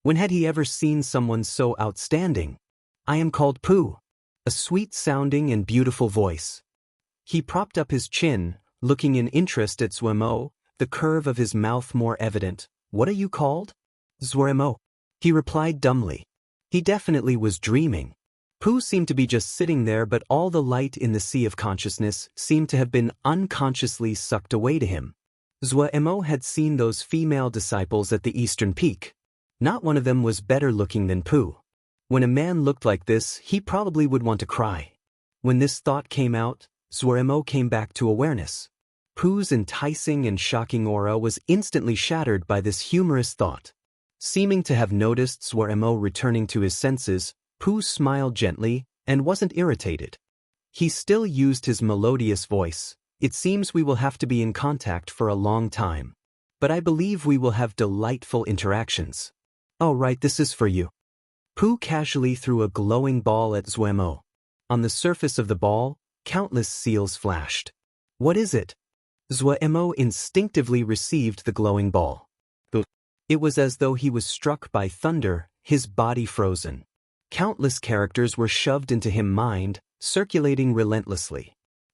When had he ever seen someone so outstanding? I am called Pu. A sweet-sounding and beautiful voice. He propped up his chin, looking in interest at Zhuomo, the curve of his mouth more evident. What are you called? Zhuomo. He replied dumbly. He definitely was dreaming. Pu seemed to be just sitting there, but all the light in the sea of consciousness seemed to have been unconsciously sucked away to him. Zhuomo had seen those female disciples at the eastern peak. Not one of them was better looking than Pu. When a man looked like this, he probably would want to cry. When this thought came out, Zhuomo came back to awareness. Pu's enticing and shocking aura was instantly shattered by this humorous thought. Seeming to have noticed Zhuomo returning to his senses, Pu smiled gently and wasn't irritated. He still used his melodious voice. It seems we will have to be in contact for a long time. But I believe we will have delightful interactions. Oh right, this is for you. Pooh casually threw a glowing ball at Zuemo. On the surface of the ball, countless seals flashed. What is it? Zuemo instinctively received the glowing ball. It was as though he was struck by thunder, his body frozen. Countless characters were shoved into him mind, circulating relentlessly.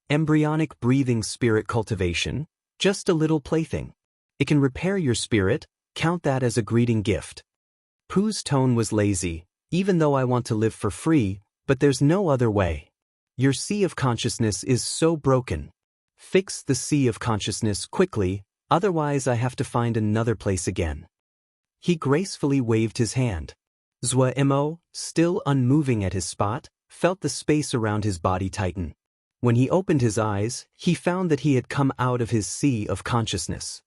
Embryonic breathing spirit cultivation, just a little plaything. It can repair your spirit, count that as a greeting gift. Pooh's tone was lazy. Even though I want to live for free, but there's no other way. Your sea of consciousness is so broken. Fix the sea of consciousness quickly, otherwise I have to find another place again. He gracefully waved his hand. Zuemo, still unmoving at his spot, felt the space around his body tighten. When he opened his eyes, he found that he had come out of his sea of consciousness.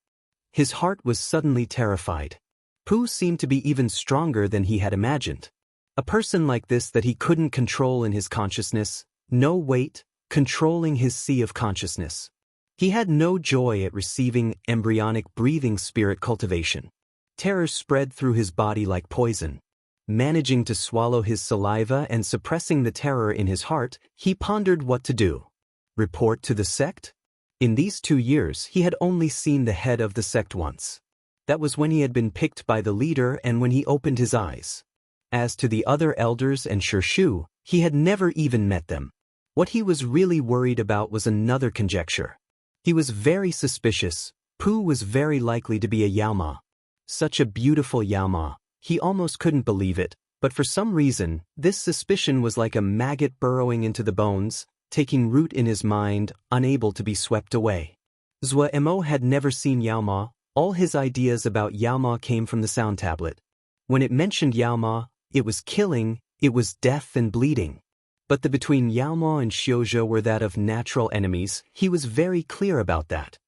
His heart was suddenly terrified. Pooh seemed to be even stronger than he had imagined. A person like this that he couldn't control in his consciousness, no weight, controlling his sea of consciousness. He had no joy at receiving embryonic breathing spirit cultivation. Terror spread through his body like poison. Managing to swallow his saliva and suppressing the terror in his heart, he pondered what to do. Report to the sect? In these 2 years, he had only seen the head of the sect once. That was when he had been picked by the leader and when he opened his eyes. As to the other elders and Shirshu, he had never even met them. What he was really worried about was another conjecture. He was very suspicious. Pooh was very likely to be a Yaoma. Such a beautiful Yaoma. He almost couldn't believe it, but for some reason, this suspicion was like a maggot burrowing into the bones, taking root in his mind, unable to be swept away. Zuemo had never seen Yaoma. All his ideas about Yaoma came from the sound tablet. When it mentioned Yaoma, it was killing, it was death and bleeding. But the between Yaoma and Shioja were that of natural enemies. He was very clear about that.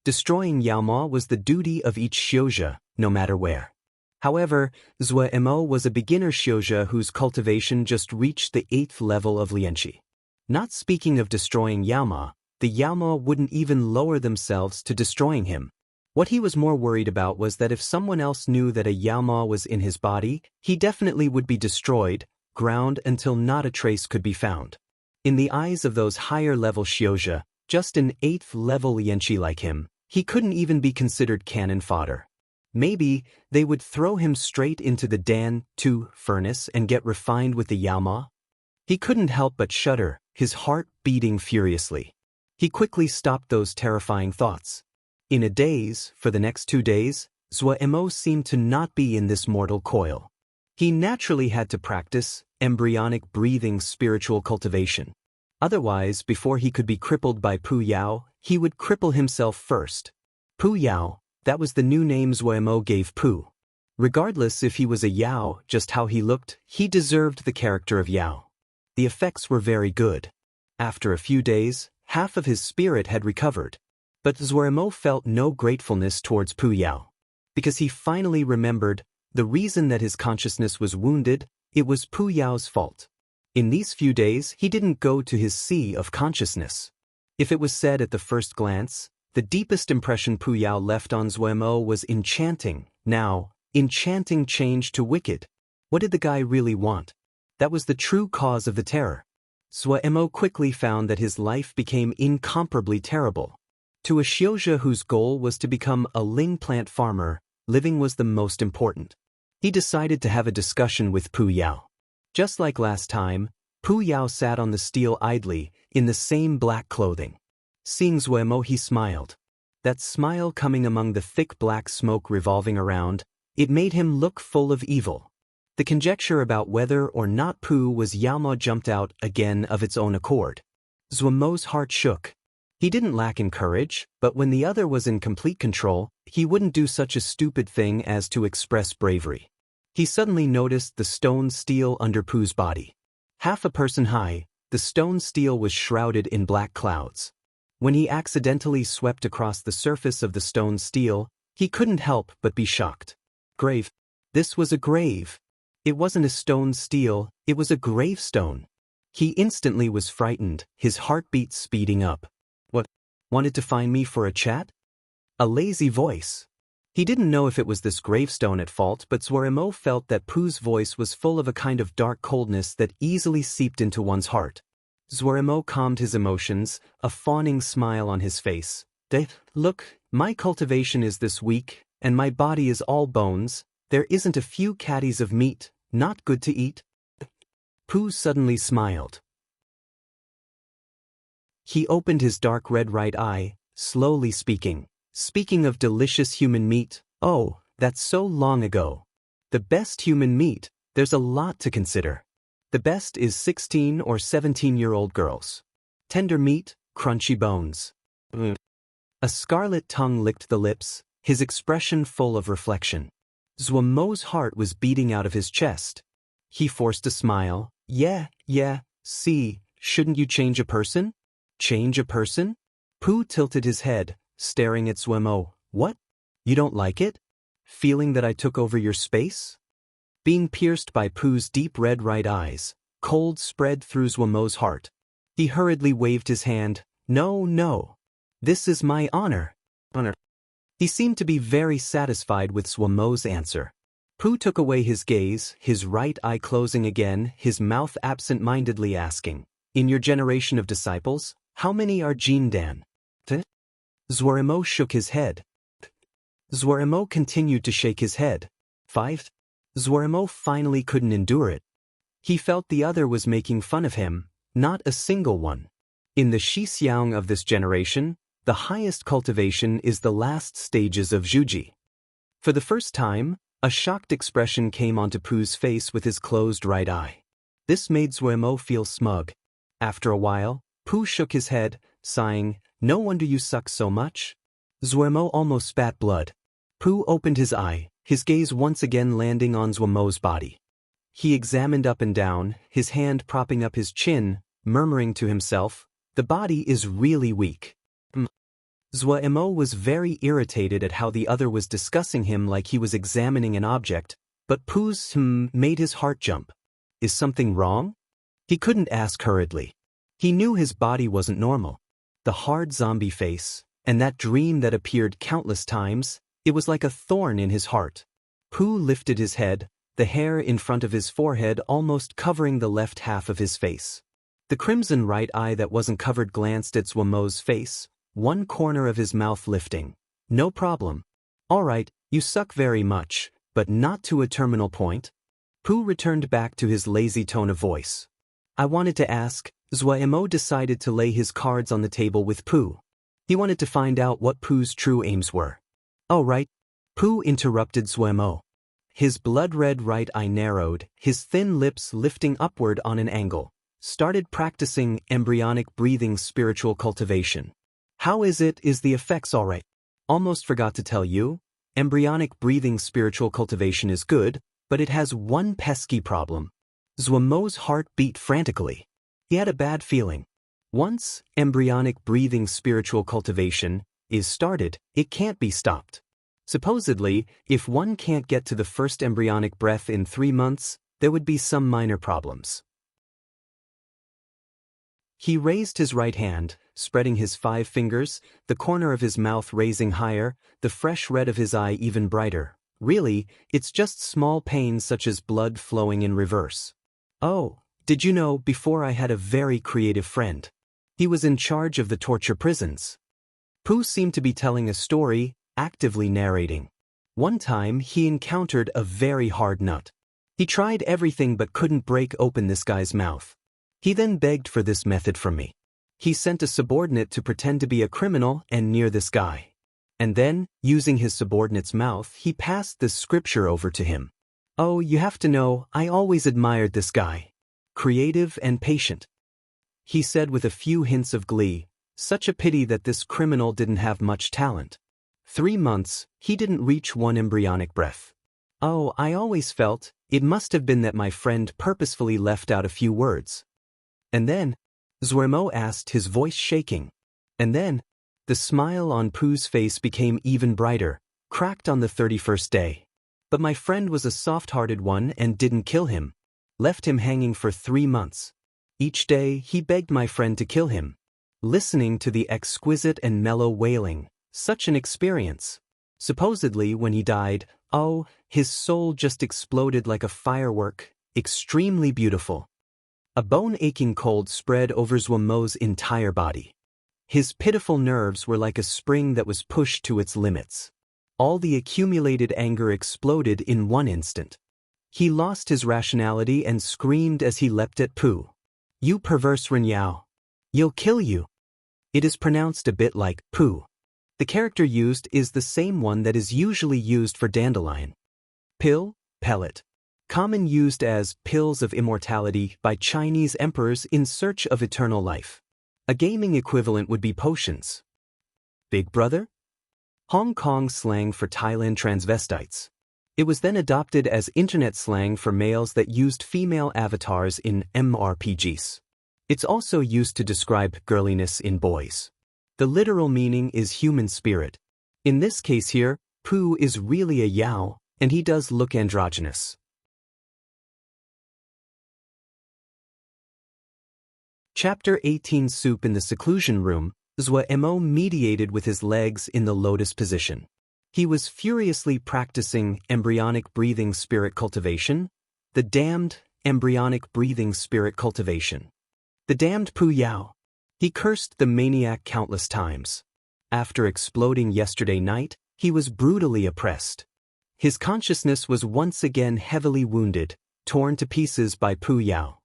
Destroying Yaoma was the duty of each Shioja, no matter where. However, Zuemo was a beginner Shioja whose cultivation just reached the 8th level of Lianqi. Not speaking of destroying Yaoma, the Yaoma wouldn't even lower themselves to destroying him. What he was more worried about was that if someone else knew that a Yaoma was in his body, he definitely would be destroyed, ground until not a trace could be found. In the eyes of those higher-level Shioja, just an 8th-level Lianqi like him, he couldn't even be considered cannon fodder. Maybe they would throw him straight into the Dan-2 furnace and get refined with the Yaoma? He couldn't help but shudder, his heart beating furiously. He quickly stopped those terrifying thoughts. In a daze, for the next 2 days, Zuemo seemed to not be in this mortal coil. He naturally had to practice embryonic breathing spiritual cultivation. Otherwise, before he could be crippled by Pu Yao, he would cripple himself first. Pu Yao, that was the new name Zuemo gave Pu. Regardless if he was a Yao, just how he looked, he deserved the character of Yao. The effects were very good. After a few days, half of his spirit had recovered. But Zuemo felt no gratefulness towards Pu Yao. Because he finally remembered, the reason that his consciousness was wounded, it was Pu Yao's fault. In these few days, he didn't go to his sea of consciousness. If it was said at the first glance, the deepest impression Pu Yao left on Zuemo was enchanting. Now, enchanting changed to wicked. What did the guy really want? That was the true cause of the terror. Zuemo quickly found that his life became incomparably terrible. To a Shioja whose goal was to become a ling plant farmer, living was the most important. He decided to have a discussion with Pu Yao. Just like last time, Pu Yao sat on the steel idly, in the same black clothing. Seeing Zuemo, he smiled. That smile coming among the thick black smoke revolving around, it made him look full of evil. The conjecture about whether or not Pu was Yaoma jumped out again of its own accord. Zuemo's heart shook. He didn't lack in courage, but when the other was in complete control, he wouldn't do such a stupid thing as to express bravery. He suddenly noticed the stone steel under Pu's body. Half a person high, the stone steel was shrouded in black clouds. When he accidentally swept across the surface of the stone steel, he couldn't help but be shocked. Grave. This was a grave. It wasn't a stone steel, it was a gravestone. He instantly was frightened, his heartbeat speeding up. What? Wanted to find me for a chat? A lazy voice. He didn't know if it was this gravestone at fault, but Zwarimo felt that Pooh's voice was full of a kind of dark coldness that easily seeped into one's heart. Zwarimo calmed his emotions, a fawning smile on his face. Look, my cultivation is this weak, and my body is all bones. There isn't a few caddies of meat, not good to eat. Pooh suddenly smiled. He opened his dark red right eye, slowly speaking. Speaking of delicious human meat, oh, that's so long ago. The best human meat, there's a lot to consider. The best is 16 or 17-year-old girls. Tender meat, crunchy bones. A scarlet tongue licked the lips, his expression full of reflection. Zwarimo's heart was beating out of his chest. He forced a smile. Yeah, see, shouldn't you change a person? Change a person? Pooh tilted his head, staring at Zwarimo. What? You don't like it? Feeling that I took over your space? Being pierced by Pooh's deep red right eyes, cold spread through Zwarimo's heart. He hurriedly waved his hand. No. This is my honor. He seemed to be very satisfied with Zwarimo's answer. Pooh took away his gaze, his right eye closing again, his mouth absent-mindedly asking, In your generation of disciples, how many are Jindan? Zwarimo shook his head. Zwarimo continued to shake his head. 5. Zwarimo finally couldn't endure it. He felt the other was making fun of him, not a single one. In the Xixiang of this generation, the highest cultivation is the last stages of Zhuji. For the first time, a shocked expression came onto Pooh's face with his closed right eye. This made Zwarimo feel smug. After a while, Pooh shook his head, sighing, No wonder you suck so much. Zwarimo almost spat blood. Pooh opened his eye, his gaze once again landing on Zwarimo's body. He examined up and down, his hand propping up his chin, murmuring to himself, The body is really weak. Zwarimo was very irritated at how the other was discussing him like he was examining an object, but Pooh's made his heart jump. Is something wrong? He couldn't ask hurriedly. He knew his body wasn't normal. The hard zombie face, and that dream that appeared countless times, it was like a thorn in his heart. Pooh lifted his head, the hair in front of his forehead almost covering the left half of his face. The crimson right eye that wasn't covered glanced at Zwarimo's face, one corner of his mouth lifting. No problem. All right, you suck very much, but not to a terminal point. Pooh returned back to his lazy tone of voice. I wanted to ask. Zwarimo decided to lay his cards on the table with Pooh. He wanted to find out what Pooh's true aims were. Oh right. Pooh interrupted Zwarimo. His blood-red right eye narrowed, his thin lips lifting upward on an angle. Started practicing embryonic breathing spiritual cultivation. How is the effects all right? Almost forgot to tell you. Embryonic breathing spiritual cultivation is good, but it has one pesky problem. Zwarimo's heart beat frantically. He had a bad feeling. Once embryonic breathing spiritual cultivation is started, it can't be stopped. Supposedly, if one can't get to the first embryonic breath in 3 months, there would be some minor problems. He raised his right hand, spreading his 5 fingers, the corner of his mouth raising higher, the fresh red of his eye even brighter. Really, it's just small pains such as blood flowing in reverse. Oh, did you know, before I had a very creative friend. He was in charge of the torture prisons. Pooh seemed to be telling a story, actively narrating. One time he encountered a very hard nut. He tried everything but couldn't break open this guy's mouth. He then begged for this method from me. He sent a subordinate to pretend to be a criminal and near this guy. And then, using his subordinate's mouth, he passed this scripture over to him. Oh, you have to know, I always admired this guy. Creative and patient. He said with a few hints of glee, such a pity that this criminal didn't have much talent. 3 months, he didn't reach 1 embryonic breath. Oh, I always felt, it must have been that my friend purposefully left out a few words. And then, Zwarimo asked, his voice shaking. And then, the smile on Pooh's face became even brighter, cracked on the 31st day. But my friend was a soft-hearted one and didn't kill him. Left him hanging for 3 months. Each day, he begged my friend to kill him. Listening to the exquisite and mellow wailing, such an experience. Supposedly, when he died, oh, his soul just exploded like a firework, extremely beautiful. A bone-aching cold spread over Zhuomo's entire body. His pitiful nerves were like a spring that was pushed to its limits. All the accumulated anger exploded in one instant. He lost his rationality and screamed as he leapt at Pu. "You perverse Renyao. You'll kill you." It is pronounced a bit like Pu. The character used is the same one that is usually used for dandelion. Pill, pellet. Common used as pills of immortality by Chinese emperors in search of eternal life. A gaming equivalent would be potions. Big Brother? Hong Kong slang for Thailand transvestites. It was then adopted as internet slang for males that used female avatars in MRPGs. It's also used to describe girliness in boys. The literal meaning is human spirit. In this case here, Pu is really a Yao, and he does look androgynous. Chapter 18 Soup in the seclusion room. Zhuo mediated with his legs in the lotus position. He was furiously practicing embryonic breathing spirit cultivation. The damned embryonic breathing spirit cultivation. The damned Pu Yao. He cursed the maniac countless times. After exploding yesterday night, he was brutally oppressed. His consciousness was once again heavily wounded, torn to pieces by Pu Yao.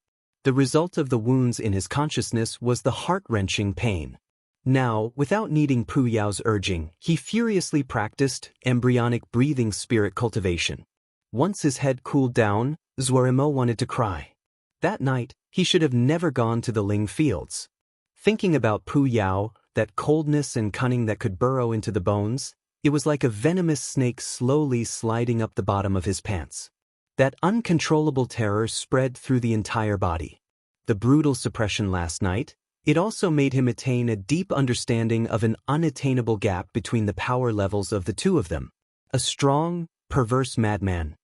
The result of the wounds in his consciousness was the heart-wrenching pain. Now, without needing Pu Yao's urging, he furiously practiced embryonic breathing spirit cultivation. Once his head cooled down, Zhuo wanted to cry. That night, he should have never gone to the Ling fields. Thinking about Pu Yao, that coldness and cunning that could burrow into the bones, it was like a venomous snake slowly sliding up the bottom of his pants. That uncontrollable terror spread through the entire body. The brutal suppression last night, it also made him attain a deep understanding of an unattainable gap between the power levels of the two of them. A strong, perverse madman.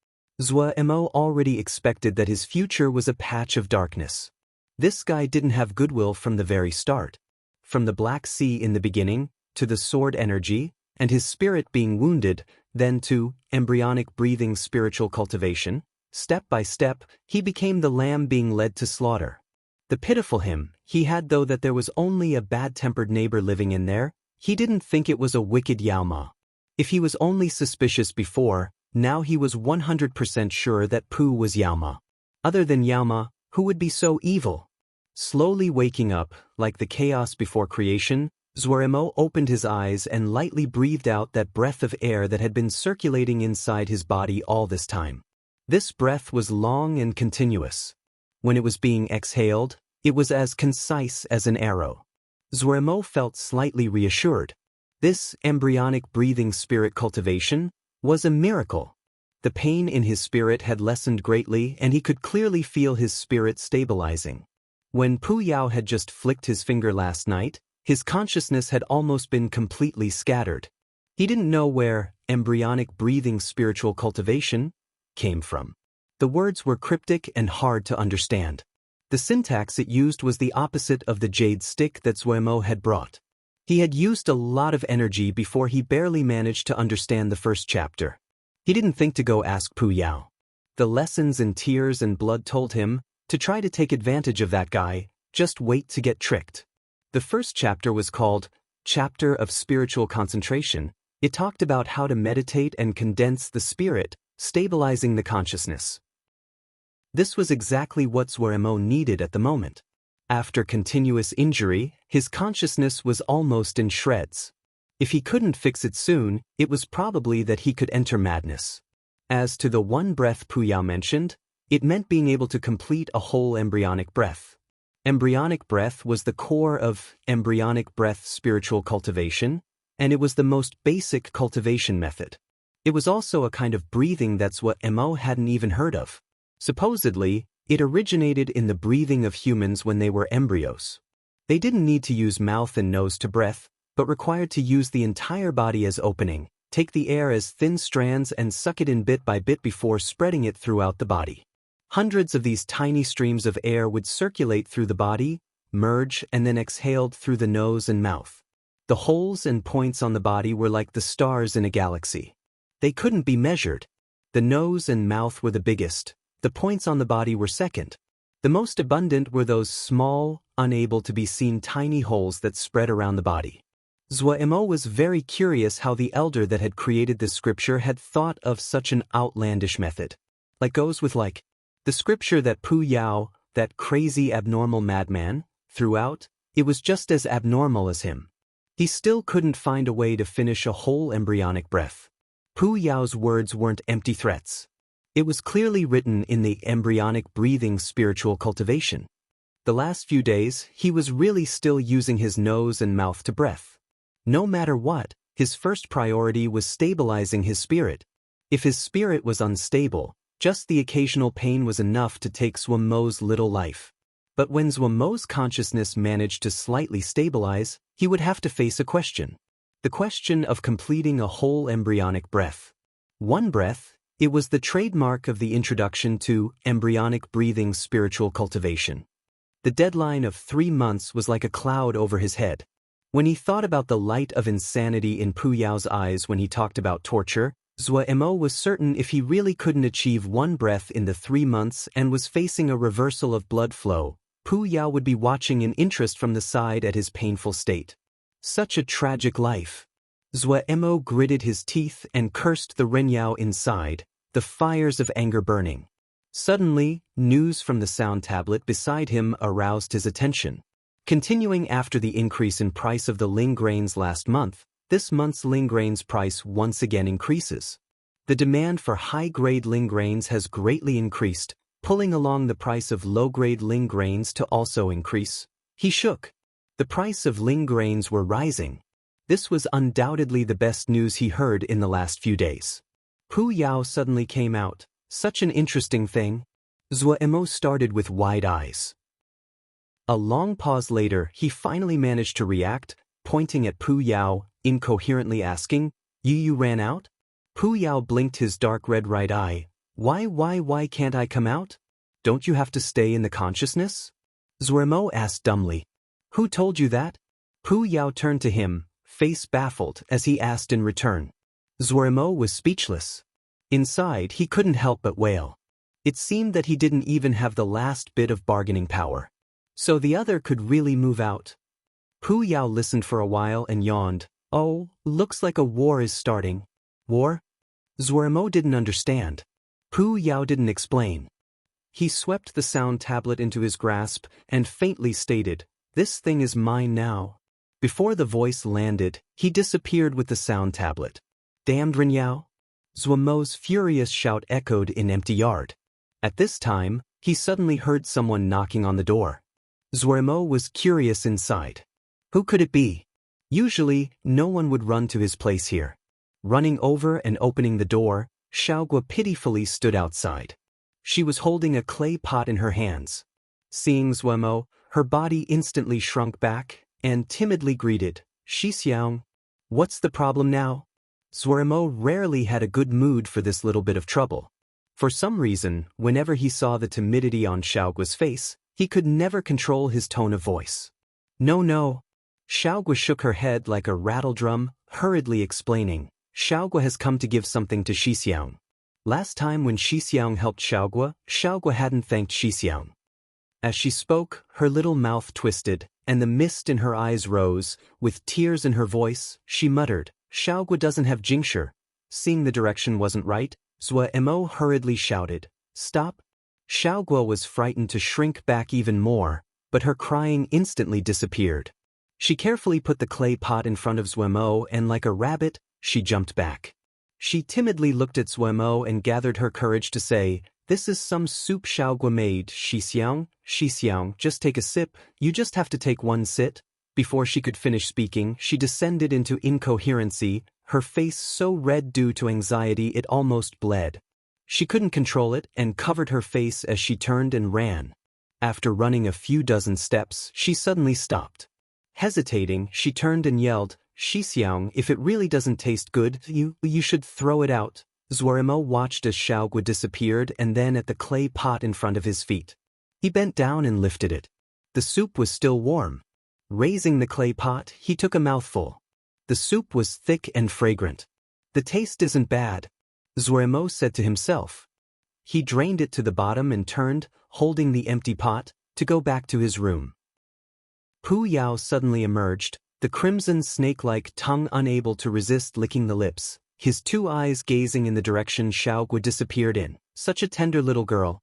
Zhuo already expected that his future was a patch of darkness. This guy didn't have goodwill from the very start. From the Black Sea in the beginning, to the sword energy, and his spirit being wounded, then to embryonic breathing spiritual cultivation, step by step, he became the lamb being led to slaughter. The pitiful him he had though that there was only a bad-tempered neighbor living in there, he didn't think it was a wicked Yao Ma. If he was only suspicious before, now he was 100% sure that Pu was Yao Ma. Other than Yao Ma, who would be so evil? Slowly waking up, like the chaos before creation, Zhuo opened his eyes and lightly breathed out that breath of air that had been circulating inside his body all this time. This breath was long and continuous. When it was being exhaled, it was as concise as an arrow. Zhuo felt slightly reassured. This embryonic breathing spirit cultivation was a miracle. The pain in his spirit had lessened greatly and he could clearly feel his spirit stabilizing. When Pu Yao had just flicked his finger last night, his consciousness had almost been completely scattered. He didn't know where embryonic breathing spiritual cultivation came from. The words were cryptic and hard to understand. The syntax it used was the opposite of the jade stick that Zhuo had brought. He had used a lot of energy before he barely managed to understand the first chapter. He didn't think to go ask Pu Yao. The lessons in tears and blood told him to try to take advantage of that guy, just wait to get tricked. The first chapter was called Chapter of Spiritual Concentration. It talked about how to meditate and condense the spirit, stabilizing the consciousness. This was exactly what Zhuo needed at the moment. After continuous injury, his consciousness was almost in shreds. If he couldn't fix it soon, it was probably that he could enter madness. As to the one breath Pu Yao mentioned, it meant being able to complete a whole embryonic breath. Embryonic breath was the core of embryonic breath spiritual cultivation, and it was the most basic cultivation method. It was also a kind of breathing that's what Mo hadn't even heard of. Supposedly, it originated in the breathing of humans when they were embryos. They didn't need to use mouth and nose to breath, but required to use the entire body as opening, take the air as thin strands and suck it in bit by bit before spreading it throughout the body. Hundreds of these tiny streams of air would circulate through the body, merge and then exhaled through the nose and mouth. The holes and points on the body were like the stars in a galaxy. They couldn't be measured. The nose and mouth were the biggest. The points on the body were second. The most abundant were those small, unable to be seen tiny holes that spread around the body. Zhuo was very curious how the elder that had created this scripture had thought of such an outlandish method. The scripture that Pu Yao, that crazy abnormal madman, threw out, it was just as abnormal as him. He still couldn't find a way to finish a whole embryonic breath. Pu Yao's words weren't empty threats. It was clearly written in the embryonic breathing spiritual cultivation. The last few days, he was really still using his nose and mouth to breath. No matter what, his first priority was stabilizing his spirit. If his spirit was unstable, just the occasional pain was enough to take Zhuo's little life. But when Zhuo's consciousness managed to slightly stabilize, he would have to face a question. The question of completing a whole embryonic breath. One breath, it was the trademark of the introduction to embryonic breathing spiritual cultivation. The deadline of 3 months was like a cloud over his head. When he thought about the light of insanity in Pu Yao's eyes when he talked about torture, Zhuo was certain if he really couldn't achieve one breath in the 3 months and was facing a reversal of blood flow, Pu Yao would be watching in interest from the side at his painful state. Such a tragic life. Zhuo gritted his teeth and cursed the Renyao inside, the fires of anger burning. Suddenly, news from the sound tablet beside him aroused his attention. Continuing after the increase in price of the Ling grains last month, this month's Ling grains price once again increases. The demand for high-grade Ling grains has greatly increased, pulling along the price of low-grade Ling grains to also increase. He shook. The price of Ling grains were rising. This was undoubtedly the best news he heard in the last few days. Pu Yao suddenly came out. Such an interesting thing. Zhuo started with wide eyes. A long pause later, he finally managed to react, pointing at Pu Yao, incoherently asking, You ran out? Pu Yao blinked his dark red right eye. Why can't I come out? Don't you have to stay in the consciousness? Zhuo asked dumbly. Who told you that? Pu Yao turned to him, face baffled, as he asked in return. Zhuo was speechless. Inside, he couldn't help but wail. It seemed that he didn't even have the last bit of bargaining power. So the other could really move out. Pu Yao listened for a while and yawned. Oh, looks like a war is starting. War? Zhuo didn't understand. Pu Yao didn't explain. He swept the sound tablet into his grasp and faintly stated, This thing is mine now. Before the voice landed, he disappeared with the sound tablet. Damned Renyao! Zhuo's furious shout echoed in empty yard. At this time, he suddenly heard someone knocking on the door. Zhuo was curious inside. Who could it be? Usually, no one would run to his place here. Running over and opening the door, Xiaogua pitifully stood outside. She was holding a clay pot in her hands. Seeing Zhuo, her body instantly shrunk back and timidly greeted, Xixiang. What's the problem now? Zhuo rarely had a good mood for this little bit of trouble. For some reason, whenever he saw the timidity on Xiaogua's face, he could never control his tone of voice. No. Xiaogua shook her head like a rattledrum, hurriedly explaining, Xiaogua has come to give something to Xixiang. Last time when Xixiang helped Xiaogua hadn't thanked Xixiang. As she spoke, her little mouth twisted, and the mist in her eyes rose. With tears in her voice, she muttered, Xiaogua doesn't have Jingshi. Seeing the direction wasn't right, Zhuo hurriedly shouted, Stop! Xiaogua was frightened to shrink back even more, but her crying instantly disappeared. She carefully put the clay pot in front of Zhuo and like a rabbit, she jumped back. She timidly looked at Zhuo and gathered her courage to say, This is some soup Xiaogua made, Xixiang, just take a sip, you just have to take one sit. Before she could finish speaking, she descended into incoherency, her face so red due to anxiety it almost bled. She couldn't control it and covered her face as she turned and ran. After running a few dozen steps, she suddenly stopped. Hesitating, she turned and yelled, Xixiang, if it really doesn't taste good, you should throw it out. Zhuo watched as Xiaogua disappeared and then at the clay pot in front of his feet. He bent down and lifted it. The soup was still warm. Raising the clay pot, he took a mouthful. The soup was thick and fragrant. The taste isn't bad, Zuemo said to himself. He drained it to the bottom and turned, holding the empty pot, to go back to his room. Pu Yao suddenly emerged, the crimson snake-like tongue unable to resist licking the lips, his two eyes gazing in the direction Xiaogui disappeared in. Such a tender little girl.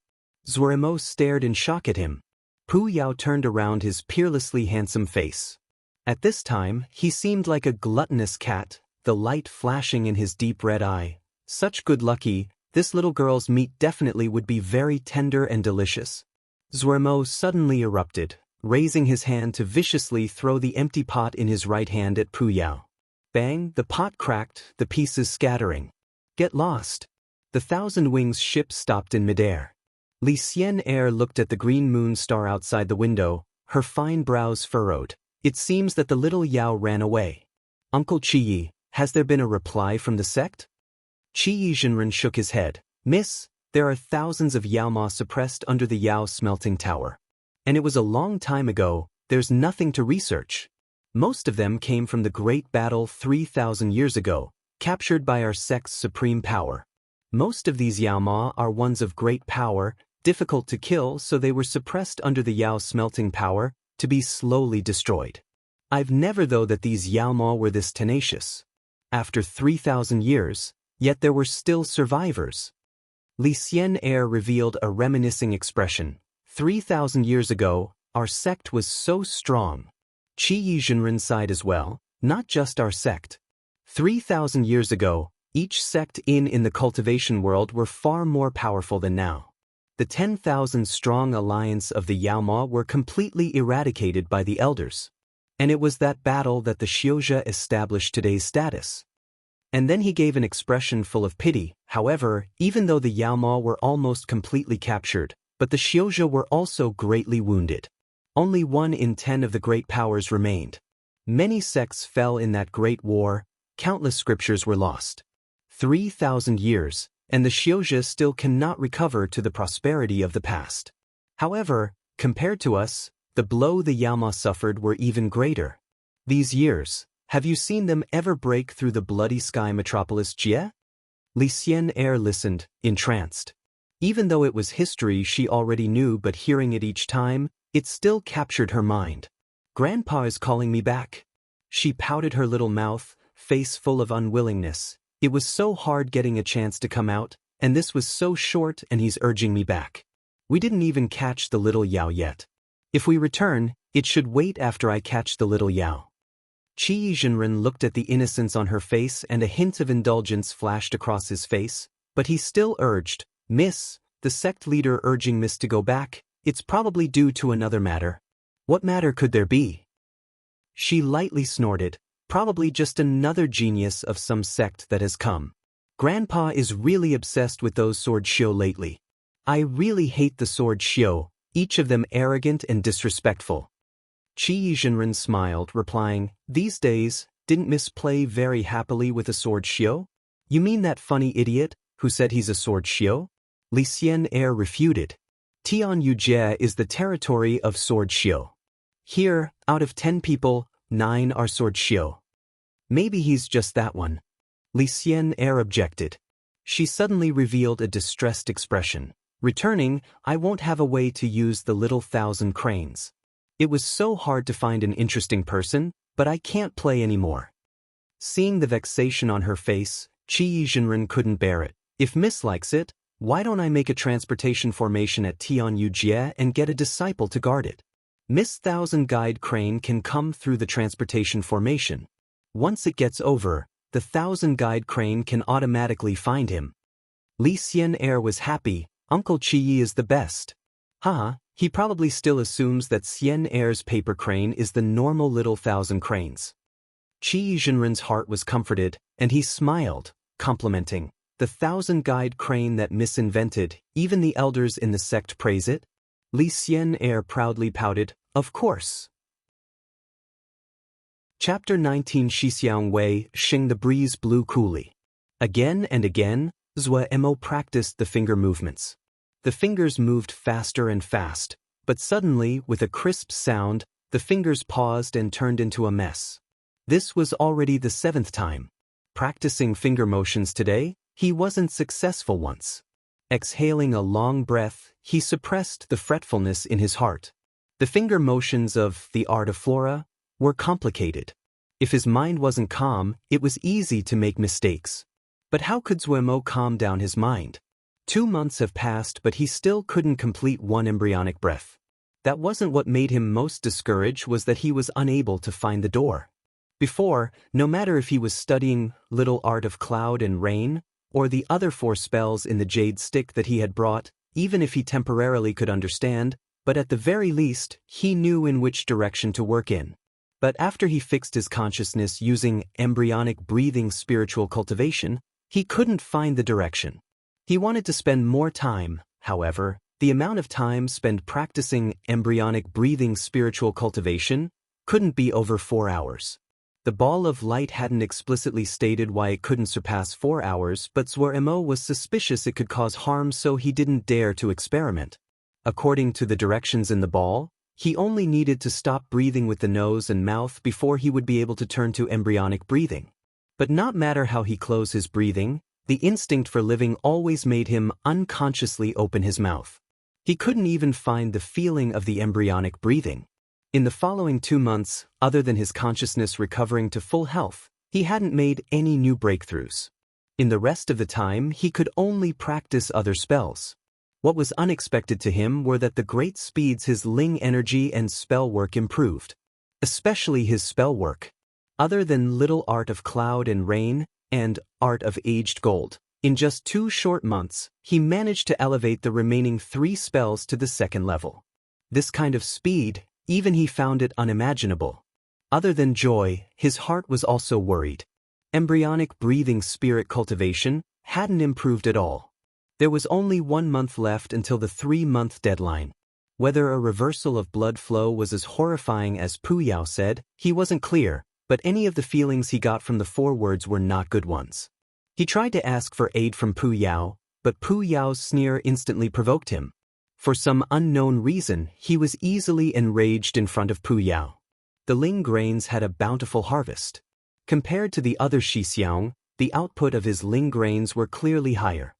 Zuemo stared in shock at him. Pu Yao turned around his peerlessly handsome face. At this time, he seemed like a gluttonous cat, the light flashing in his deep red eye. Such good lucky, this little girl's meat definitely would be very tender and delicious. Zuemo suddenly erupted, raising his hand to viciously throw the empty pot in his right hand at Pu Yao. Bang, the pot cracked, the pieces scattering. Get lost. The Thousand Wings ship stopped in midair. Li Xian looked at the green moon star outside the window, her fine brows furrowed. It seems that the little Yao ran away. Uncle Qiyi, has there been a reply from the sect? Qiyi Jinren shook his head. Miss, there are thousands of Yao Ma suppressed under the Yao smelting tower. And it was a long time ago, there's nothing to research. Most of them came from the great battle 3,000 years ago, captured by our sect's supreme power. Most of these Yao Ma are ones of great power, difficult to kill, so they were suppressed under the Yao smelting power, to be slowly destroyed. I've never thought that these Yao Ma were this tenacious. After 3,000 years, yet there were still survivors. Li Xian revealed a reminiscing expression. 3,000 years ago, our sect was so strong. Qiyi Jinren sighed as well, not just our sect. 3,000 years ago, each sect in the cultivation world were far more powerful than now. The 10,000-strong alliance of the Yao Ma were completely eradicated by the elders. And it was that battle that the Xiuzhe established today's status. And then he gave an expression full of pity. However, even though the Yao Ma were almost completely captured, but the Xiuzhe were also greatly wounded. Only 1 in 10 of the great powers remained. Many sects fell in that great war, countless scriptures were lost. 3,000 years, and the Xiuzhe still cannot recover to the prosperity of the past. However, compared to us, the blow the Yao Ma suffered were even greater. These years, have you seen them ever break through the bloody sky metropolis Jie? Li Xian listened, entranced. Even though it was history she already knew, but hearing it each time, it still captured her mind. Grandpa is calling me back. She pouted her little mouth, face full of unwillingness. It was so hard getting a chance to come out, and this was so short, and he's urging me back. We didn't even catch the little Yao yet. If we return, it should wait after I catch the little Yao. Qiyi Jinren looked at the innocence on her face, and a hint of indulgence flashed across his face, but he still urged, Miss, the sect leader urging Miss to go back, it's probably due to another matter. What matter could there be? She lightly snorted, probably just another genius of some sect that has come. Grandpa is really obsessed with those sword shio lately. I really hate the sword shio, each of them arrogant and disrespectful. Qiyi Jinren smiled, replying, These days, didn't Miss play very happily with a sword shio? You mean that funny idiot, who said he's a sword shio? Li Xian refuted. Tianyou Jie is the territory of sword shio. Here, out of 10 people, 9 are sword shio. Maybe he's just that one. Li Xian objected. She suddenly revealed a distressed expression. Returning, I won't have a way to use the little 1,000 cranes. It was so hard to find an interesting person, but I can't play anymore. Seeing the vexation on her face, Qiyi Jinren couldn't bear it. If Miss likes it, why don't I make a transportation formation at Tianyou Jie and get a disciple to guard it? Miss 1,000 Guide Crane can come through the transportation formation. Once it gets over, the 1,000 Guide Crane can automatically find him. Li Xian was happy. Uncle Qiyi is the best. Haha, he probably still assumes that Xian paper crane is the normal little 1,000 cranes. Qiyi Jinren's heart was comforted, and he smiled, complimenting. The 1,000 Guide Crane that Miss invented, even the elders in the sect praise it? Li Xian proudly pouted, Of course. Chapter 19 Shixiang Wei, Xing the breeze blew coolly. Again and again, Zuemo practiced the finger movements. The fingers moved faster and fast, but suddenly, with a crisp sound, The fingers paused and turned into a mess. This was already the 7th time. Practicing finger motions today, he wasn't successful once. Exhaling a long breath, he suppressed the fretfulness in his heart. The finger motions of the art of flora were complicated. If his mind wasn't calm, it was easy to make mistakes. But how could Zuemo calm down his mind? 2 months have passed, but he still couldn't complete one embryonic breath. That wasn't what made him most discouraged, was that he was unable to find the door. Before, no matter if he was studying Little Art of Cloud and Rain, or the other 4 spells in the jade stick that he had brought, even if he temporarily could understand, but at the very least, he knew in which direction to work in. But after he fixed his consciousness using embryonic breathing spiritual cultivation, he couldn't find the direction. He wanted to spend more time, however. The amount of time spent practicing embryonic breathing spiritual cultivation couldn't be over 4 hours. The ball of light hadn't explicitly stated why it couldn't surpass 4 hours, but Zuemo was suspicious it could cause harm, so he didn't dare to experiment. According to the directions in the ball, he only needed to stop breathing with the nose and mouth before he would be able to turn to embryonic breathing. But not matter how he closed his breathing, the instinct for living always made him unconsciously open his mouth. He couldn't even find the feeling of the embryonic breathing. In the following 2 months, other than his consciousness recovering to full health, he hadn't made any new breakthroughs. In the rest of the time, he could only practice other spells. What was unexpected to him were that the great speeds his Ling energy and spell work improved. Especially his spell work. Other than Little Art of Cloud and Rain, and Art of Aged Gold, in just 2 short months, he managed to elevate the remaining 3 spells to the 2nd level. This kind of speed, even he found it unimaginable. Other than joy, his heart was also worried. Embryonic breathing spirit cultivation hadn't improved at all. There was only 1 month left until the 3-month deadline. Whether a reversal of blood flow was as horrifying as Pu Yao said, he wasn't clear, but any of the feelings he got from the 4 words were not good ones. He tried to ask for aid from Pu Yao, but Pu Yao's sneer instantly provoked him. For some unknown reason, he was easily enraged in front of Pu Yao. The Ling grains had a bountiful harvest. Compared to the other Xixiang, the output of his Ling grains were clearly higher.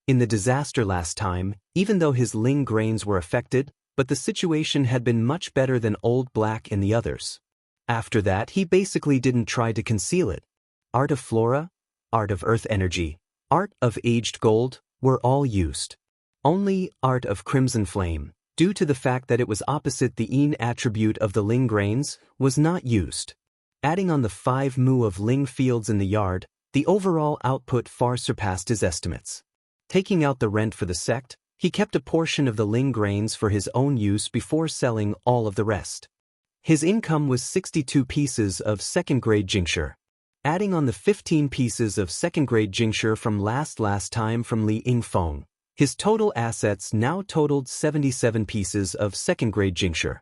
In the disaster last time, even though his Ling grains were affected, but the situation had been much better than Old Black and the others. After that, he basically didn't try to conceal it. Art of Flora, Art of Earth Energy, Art of Aged Gold were all used. Only Art of Crimson Flame, due to the fact that it was opposite the Yin attribute of the Ling grains, was not used. Adding on the 5 mu of Ling fields in the yard, the overall output far surpassed his estimates. Taking out the rent for the sect, he kept a portion of the Ling grains for his own use before selling all of the rest. His income was 62 pieces of 2nd-grade Jingshi. Adding on the 15 pieces of 2nd-grade Jingshi from last time from Li Yingfeng, his total assets now totaled 77 pieces of 2nd-grade Jingshi.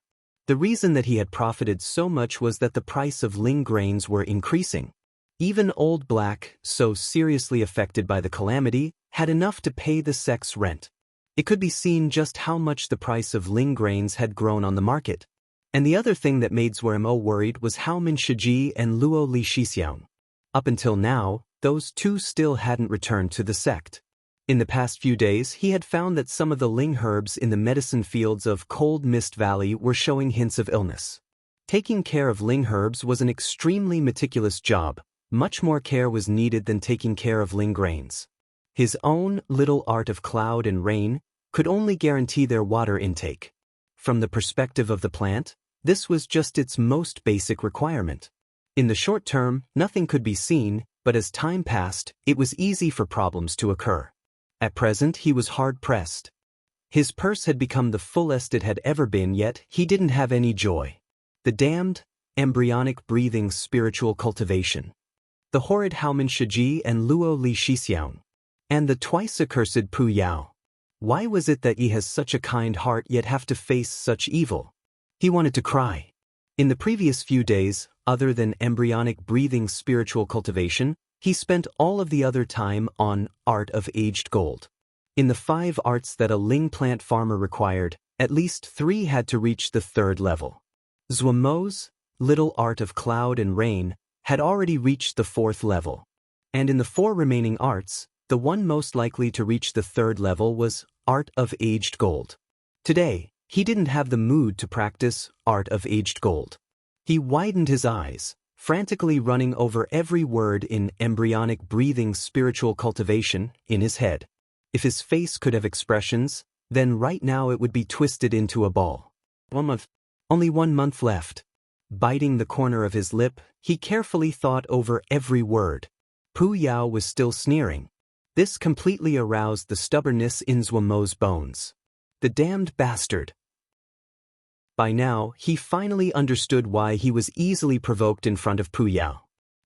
The reason that he had profited so much was that the price of Ling grains were increasing. Even Old Black, so seriously affected by the calamity, had enough to pay the sect's rent. It could be seen just how much the price of Ling grains had grown on the market. And the other thing that made Zuemo worried was Hao Min Shiji and Luo Li Shixiang. Up until now, those 2 still hadn't returned to the sect. In the past few days, he had found that some of the Ling herbs in the medicine fields of Cold Mist Valley were showing hints of illness. Taking care of Ling herbs was an extremely meticulous job. Much more care was needed than taking care of Ling grains. His own Little Art of Cloud and Rain could only guarantee their water intake. From the perspective of the plant, this was just its most basic requirement. In the short term, nothing could be seen, but as time passed, it was easy for problems to occur. At present, he was hard-pressed. His purse had become the fullest it had ever been, yet he didn't have any joy. The damned, embryonic breathing spiritual cultivation. The horrid Hao Min Shiji and Luo Li Shixiang. And the twice-accursed Pu Yao. Why was it that he has such a kind heart yet have to face such evil? He wanted to cry. In the previous few days, other than embryonic breathing spiritual cultivation, he spent all of the other time on Art of Aged Gold. In the 5 arts that a Ling plant farmer required, at least 3 had to reach the 3rd level. Zhuomo's little art of cloud and rain had already reached the 4th level. And in the 4 remaining arts, the one most likely to reach the 3rd level was Art of Aged Gold. Today, he didn't have the mood to practice Art of Aged Gold. He widened his eyes, frantically running over every word in embryonic breathing spiritual cultivation in his head. If his face could have expressions, then right now it would be twisted into a ball. 1 month. Only 1 month left. Biting the corner of his lip, he carefully thought over every word. Pu Yao was still sneering. This completely aroused the stubbornness in Zhuomo's bones. The damned bastard. By now, he finally understood why he was easily provoked in front of Pu Yao.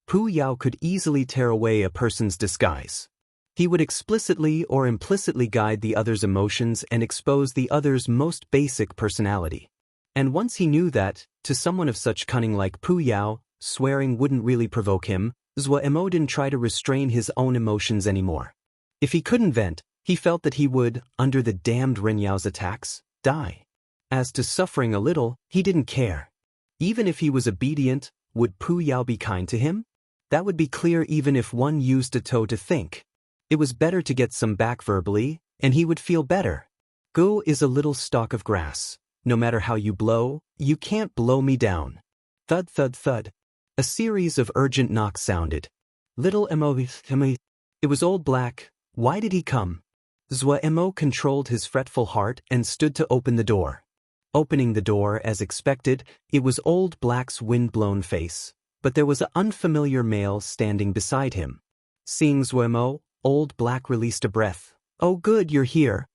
Pu Yao could easily tear away a person's disguise. He would explicitly or implicitly guide the other's emotions and expose the other's most basic personality. And once he knew that, to someone of such cunning like Pu Yao, swearing wouldn't really provoke him, Zhuo didn't try to restrain his own emotions anymore. If he couldn't vent, he felt that he would, under the damned Ren Yao's attacks, die. As to suffering a little, he didn't care. Even if he was obedient, would Pu Yao be kind to him? That would be clear even if one used a toe to think. It was better to get some back verbally, and he would feel better. Go is a little stalk of grass. No matter how you blow, you can't blow me down. Thud thud thud. A series of urgent knocks sounded. Little Mo. It was Old Black. Why did he come? Zhuo controlled his fretful heart and stood to open the door. Opening the door as expected, it was Old Black's wind-blown face, but there was an unfamiliar male standing beside him. Seeing Zhuo, Old Black released a breath. Oh good, you're here.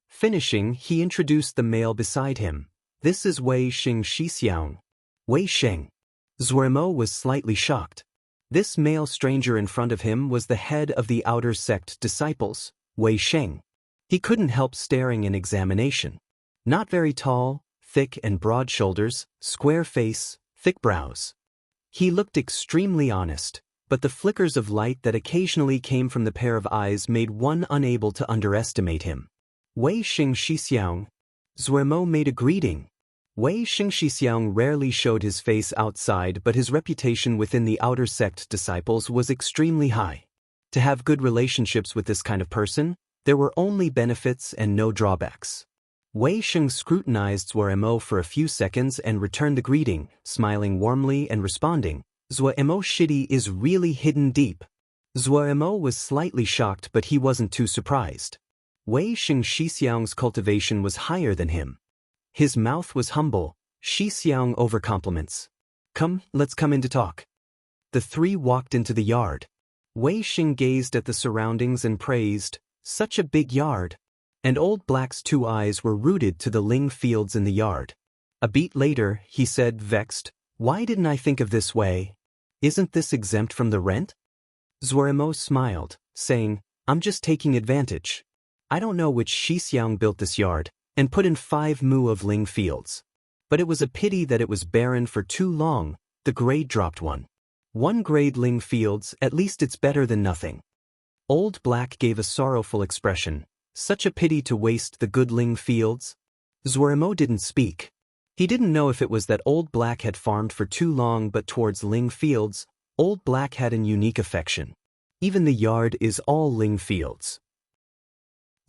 Finishing, he introduced the male beside him. This is Wei Xing Xixiang. Wei Xing. Zhuo was slightly shocked. This male stranger in front of him was the head of the outer sect disciples, Wei Xing. He couldn't help staring in examination. Not very tall, thick and broad shoulders, square face, thick brows. He looked extremely honest, but the flickers of light that occasionally came from the pair of eyes made one unable to underestimate him. Wei Xing Xixiang. Zhuo made a greeting. Wei Xing Xixiang rarely showed his face outside, but his reputation within the outer sect disciples was extremely high. To have good relationships with this kind of person, there were only benefits and no drawbacks. Wei Xing scrutinized Zhuo for a few seconds and returned the greeting, smiling warmly and responding, Zhuo shitty is really hidden deep. Zhuo was slightly shocked, but he wasn't too surprised. Wei Xing Xixiang's cultivation was higher than him. His mouth was humble. Xixiang over compliments. Come, let's come in to talk. The three walked into the yard. Wei Xing gazed at the surroundings and praised, such a big yard. And Old Black's 2 eyes were rooted to the ling fields in the yard. A beat later, he said, vexed, why didn't I think of this way? Isn't this exempt from the rent? Zhuo smiled, saying, I'm just taking advantage. I don't know which Xixiang built this yard, and put in 5 mu of ling fields. But it was a pity that it was barren for too long, the grade dropped 1 grade ling fields, at least it's better than nothing. Old Black gave a sorrowful expression. Such a pity to waste the good ling fields. Zhuo didn't speak. He didn't know if it was that Old Black had farmed for too long, but towards ling fields, Old Black had an unique affection. Even the yard is all ling fields.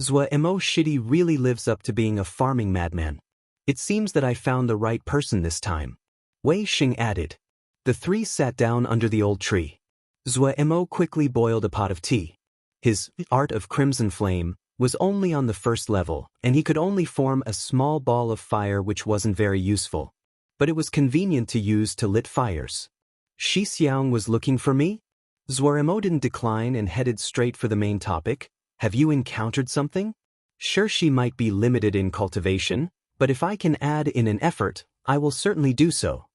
Zhuo shitty really lives up to being a farming madman. It seems that I found the right person this time. Wei Xing added. The 3 sat down under the old tree. Zhuo quickly boiled a pot of tea. His art of crimson flame was only on the 1st level, and he could only form a small ball of fire, which wasn't very useful. But it was convenient to use to lit fires. Xixiang was looking for me? Zhuo didn't decline and headed straight for the main topic. Have you encountered something? Sure, she might be limited in cultivation, but if I can add in an effort, I will certainly do so.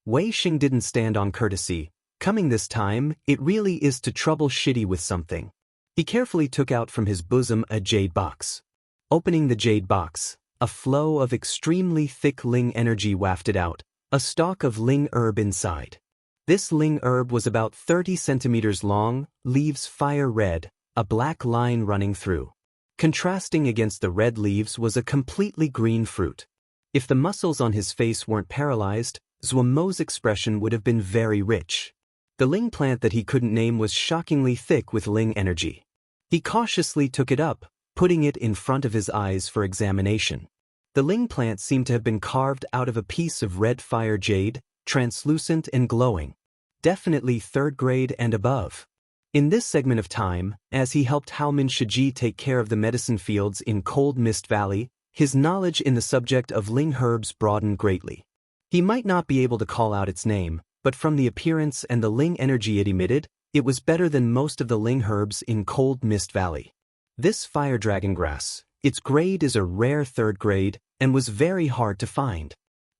Wei Xing didn't stand on courtesy. Coming this time, it really is to trouble shitty with something. He carefully took out from his bosom a jade box. Opening the jade box, a flow of extremely thick ling energy wafted out, a stalk of ling herb inside. This ling herb was about 30 centimeters long, leaves fire red, a black line running through. Contrasting against the red leaves was a completely green fruit. If the muscles on his face weren't paralyzed, Zhuomo's expression would have been very rich. The ling plant that he couldn't name was shockingly thick with ling energy. He cautiously took it up, putting it in front of his eyes for examination. The ling plant seemed to have been carved out of a piece of red fire jade, translucent and glowing. Definitely 3rd grade and above. In this segment of time, as he helped Haomin Shiji take care of the medicine fields in Cold Mist Valley, his knowledge in the subject of ling herbs broadened greatly. He might not be able to call out its name, but from the appearance and the ling energy it emitted, it was better than most of the ling herbs in Cold Mist Valley. This fire dragon grass, its grade is a rare 3rd grade, and was very hard to find.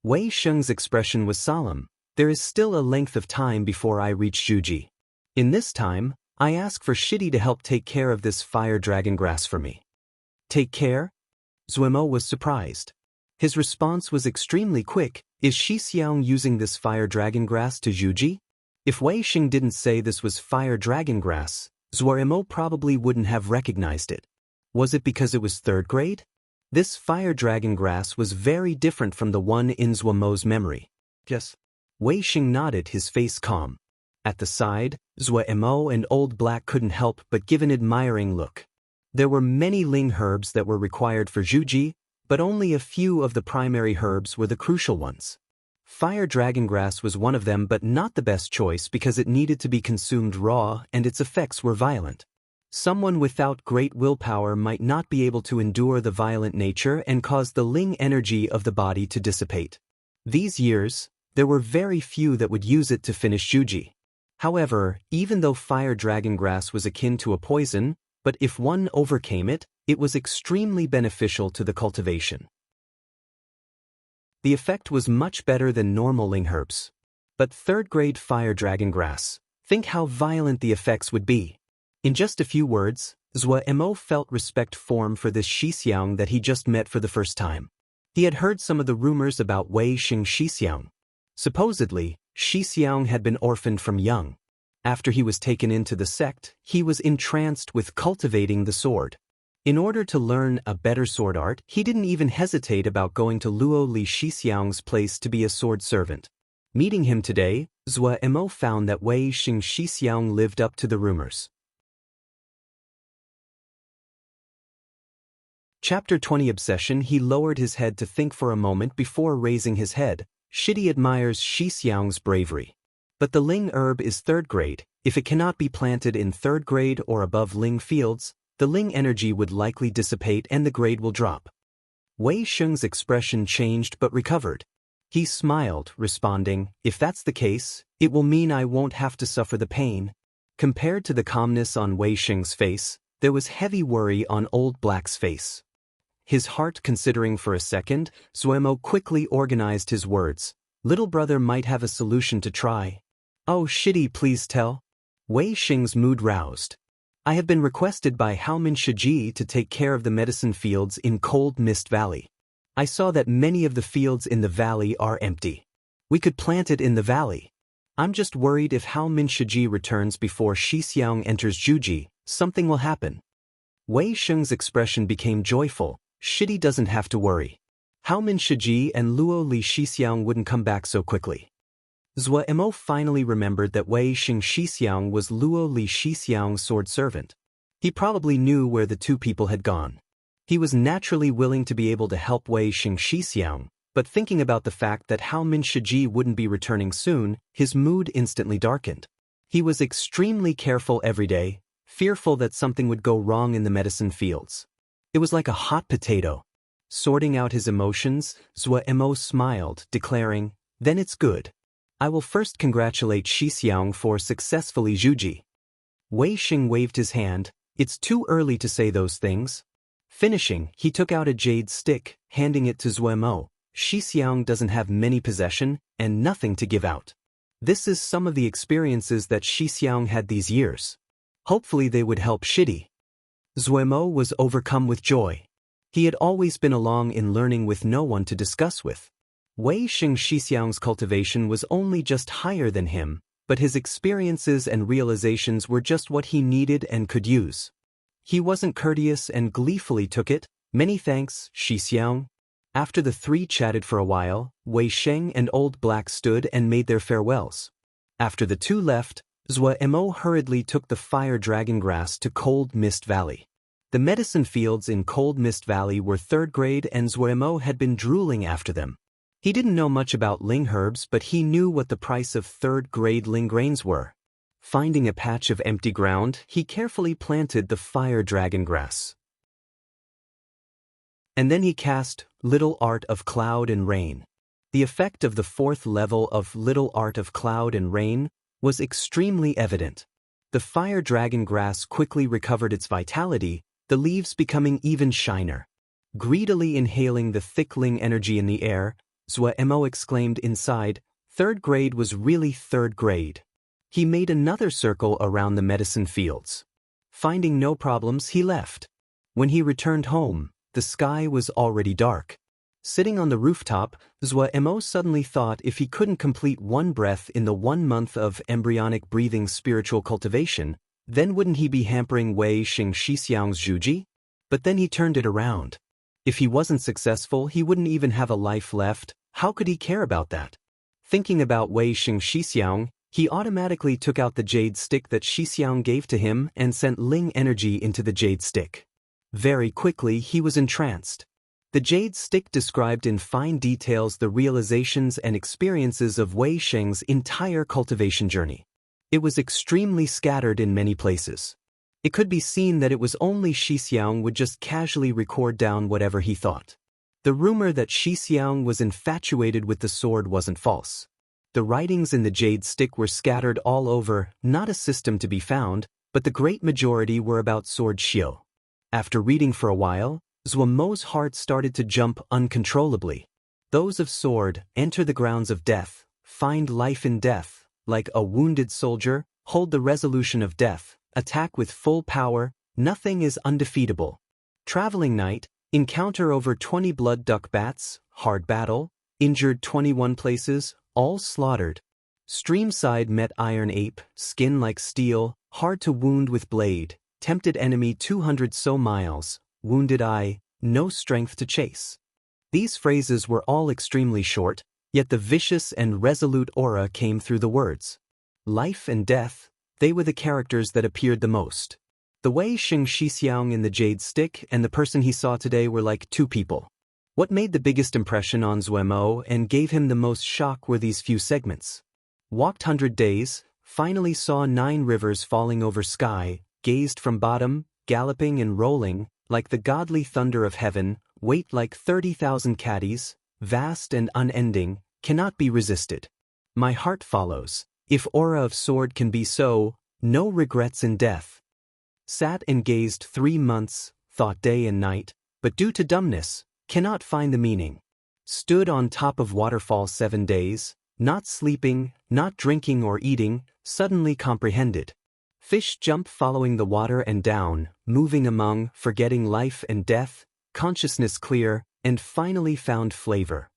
Wei Sheng's expression was solemn. There is still a length of time before I reach Zhuji. In this time, I ask for Shidi to help take care of this fire dragon grass for me. Take care? Zhuomo was surprised. His response was extremely quick. Is Xixiang using this fire dragon grass to Zhuji? If Wei Sheng didn't say this was fire dragon grass, Zhuomo probably wouldn't have recognized it. Was it because it was 3rd grade? This fire dragon grass was very different from the one in Zhuomo's memory. Yes. Wei Sheng nodded, his face calm. At the side, Zhuomo and Old Black couldn't help but give an admiring look. There were many ling herbs that were required for Zhuji, but only a few of the primary herbs were the crucial ones. Fire dragon grass was one of them, but not the best choice because it needed to be consumed raw and its effects were violent. Someone without great willpower might not be able to endure the violent nature and cause the ling energy of the body to dissipate. These years, there were very few that would use it to finish Zhuji. However, even though fire dragon grass was akin to a poison, but if one overcame it, it was extremely beneficial to the cultivation. The effect was much better than normal ling herbs. But 3rd grade fire dragon grass, think how violent the effects would be. In just a few words, Zhuomo felt respect form for this Xixiang that he just met for the first time. He had heard some of the rumors about Wei Sheng Xixiang. Supposedly, Xixiang had been orphaned from young. After he was taken into the sect, he was entranced with cultivating the sword. In order to learn a better sword art, he didn't even hesitate about going to Luo Li Xixiang's place to be a sword servant. Meeting him today, Zhuomo found that Wei Sheng Xixiang lived up to the rumors. Chapter 20 Obsession. He lowered his head to think for a moment before raising his head. Shidi admires Xixiang's bravery. But the ling herb is 3rd grade. If it cannot be planted in 3rd grade or above ling fields, the ling energy would likely dissipate and the grade will drop. Wei Sheng's expression changed but recovered. He smiled, responding, if that's the case, it will mean I won't have to suffer the pain. Compared to the calmness on Wei Sheng's face, there was heavy worry on Old Black's face. His heart considering for a second, Zhuomo quickly organized his words. Little brother might have a solution to try. Oh Shidi, please tell. Wei Sheng's mood roused. I have been requested by Haomin Shiji to take care of the medicine fields in Cold Mist Valley. I saw that many of the fields in the valley are empty. We could plant it in the valley. I'm just worried if Haomin Shiji returns before Xixiang enters Zhuji, something will happen. Wei Sheng's expression became joyful. Shidi doesn't have to worry. Haomin Shiji and Luo Li Xixiang wouldn't come back so quickly. Zhuomo finally remembered that Wei Sheng Xixiang was Luo Li Xixiang's sword servant. He probably knew where the two people had gone. He was naturally willing to be able to help Wei Sheng Xixiang, but thinking about the fact that Haomin Shiji wouldn't be returning soon, his mood instantly darkened. He was extremely careful every day, fearful that something would go wrong in the medicine fields. It was like a hot potato. Sorting out his emotions, Zhuomo smiled, declaring, then it's good. I will first congratulate Xixiang for successfully Zhuji. Wei Sheng waved his hand. It's too early to say those things. Finishing, he took out a jade stick, handing it to Zhuomo. Xixiang doesn't have many possession, and nothing to give out. This is some of the experiences that Xixiang had these years. Hopefully they would help Shidi. Zhuomo was overcome with joy. He had always been along in learning with no one to discuss with. Wei Sheng Xixiang's cultivation was only just higher than him, but his experiences and realizations were just what he needed and could use. He wasn't courteous and gleefully took it. Many thanks, Xixiang. After the three chatted for a while, Wei Sheng and Old Black stood and made their farewells. After the two left, Zhuo Mo hurriedly took the fire dragon grass to Cold Mist Valley. The medicine fields in Cold Mist Valley were third grade and Zhuo Mo had been drooling after them. He didn't know much about ling herbs, but he knew what the price of third-grade ling grains were. Finding a patch of empty ground, he carefully planted the fire dragon grass. And then he cast Little Art of Cloud and Rain. The effect of the fourth level of Little Art of Cloud and Rain was extremely evident. The fire dragon grass quickly recovered its vitality, the leaves becoming even shiner. Greedily inhaling the thick ling energy in the air, Zhuo Mo exclaimed inside, third grade was really third grade. He made another circle around the medicine fields. Finding no problems, he left. When he returned home, the sky was already dark. Sitting on the rooftop, Zhuo Mo suddenly thought if he couldn't complete one breath in the 1 month of embryonic breathing spiritual cultivation, then wouldn't he be hampering Wei Xing Xixiang's Zhuji? But then he turned it around. If he wasn't successful, he wouldn't even have a life left. How could he care about that? Thinking about Wei Xing Xixiang, he automatically took out the jade stick that Xixiang gave to him and sent ling energy into the jade stick. Very quickly, he was entranced. The jade stick described in fine details the realizations and experiences of Wei Sheng's entire cultivation journey. It was extremely scattered in many places. It could be seen that it was only Xixiang would just casually record down whatever he thought. The rumor that Xixiang was infatuated with the sword wasn't false. The writings in the jade stick were scattered all over, not a system to be found, but the great majority were about sword Xiu. After reading for a while, Zhuo Mo's heart started to jump uncontrollably. Those of sword enter the grounds of death, find life in death, like a wounded soldier, hold the resolution of death, attack with full power, nothing is undefeatable. Traveling Knight, encounter over 20 blood duck bats, hard battle, injured 21 places, all slaughtered. Streamside met iron ape, skin like steel, hard to wound with blade, tempted enemy 200 so miles, wounded eye, no strength to chase. These phrases were all extremely short, yet the vicious and resolute aura came through the words. Life and death, they were the characters that appeared the most. The Wei Xing Xixiang in the jade stick and the person he saw today were like two people. What made the biggest impression on Zhuo Mo and gave him the most shock were these few segments. Walked 100 days, finally saw 9 rivers falling over sky, gazed from bottom, galloping and rolling, like the godly thunder of heaven, weight like 30,000 caddies, vast and unending, cannot be resisted. My heart follows. If aura of sword can be so, no regrets in death. Sat and gazed 3 months, thought day and night, but due to dumbness, cannot find the meaning. Stood on top of waterfall 7 days, not sleeping, not drinking or eating, suddenly comprehended. Fish jump following the water and down, moving among, forgetting life and death, consciousness clear, and finally found flavor.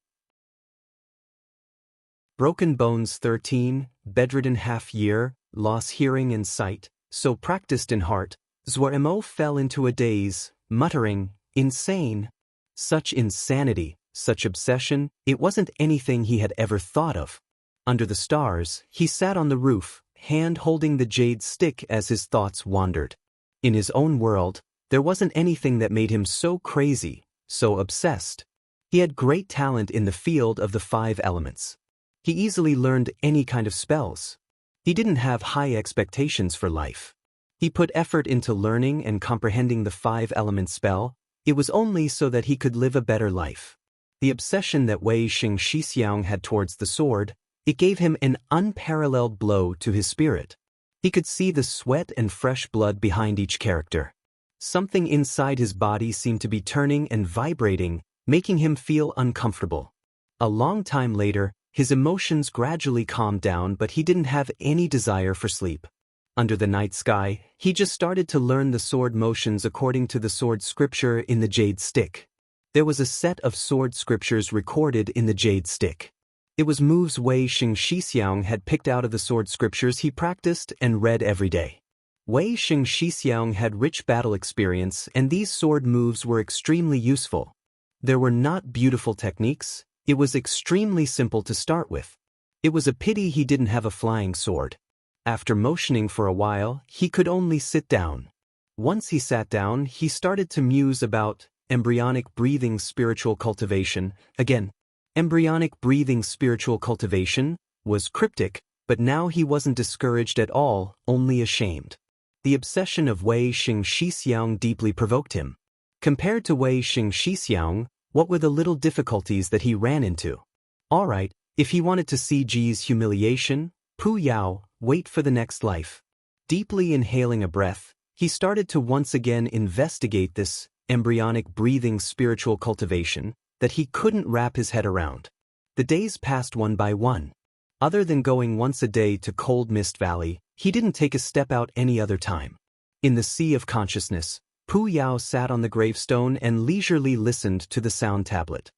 Broken bones 13, bedridden half year, loss hearing and sight, so practiced in heart, Zhuo Mo fell into a daze, muttering, insane. Such insanity, such obsession, it wasn't anything he had ever thought of. Under the stars, he sat on the roof, hand holding the jade stick as his thoughts wandered. In his own world, there wasn't anything that made him so crazy, so obsessed. He had great talent in the field of the 5 elements. He easily learned any kind of spells. He didn't have high expectations for life. He put effort into learning and comprehending the 5-element spell. It was only so that he could live a better life. The obsession that Wei Xing Xixiang had towards the sword, it gave him an unparalleled blow to his spirit. He could see the sweat and fresh blood behind each character. Something inside his body seemed to be turning and vibrating, making him feel uncomfortable. A long time later, his emotions gradually calmed down, but he didn't have any desire for sleep. Under the night sky, he just started to learn the sword motions according to the sword scripture in the jade stick. There was a set of sword scriptures recorded in the jade stick. It was moves Wei Xing Xixiang had picked out of the sword scriptures he practiced and read every day. Wei Xing Xixiang had rich battle experience, and these sword moves were extremely useful. There were not beautiful techniques, it was extremely simple to start with. It was a pity he didn't have a flying sword. After motioning for a while, he could only sit down. Once he sat down, he started to muse about embryonic breathing spiritual cultivation. Again, embryonic breathing spiritual cultivation was cryptic, but now he wasn't discouraged at all, only ashamed. The obsession of Wei Xing Shixiang deeply provoked him. Compared to Wei Xing Shixiang, what were the little difficulties that he ran into? Alright, if he wanted to see Ji's humiliation, Pu Yao, wait for the next life. Deeply inhaling a breath, he started to once again investigate this embryonic breathing spiritual cultivation that he couldn't wrap his head around. The days passed one by one. Other than going once a day to Cold Mist Valley, he didn't take a step out any other time. In the sea of consciousness, Pu Yao sat on the gravestone and leisurely listened to the sound tablet.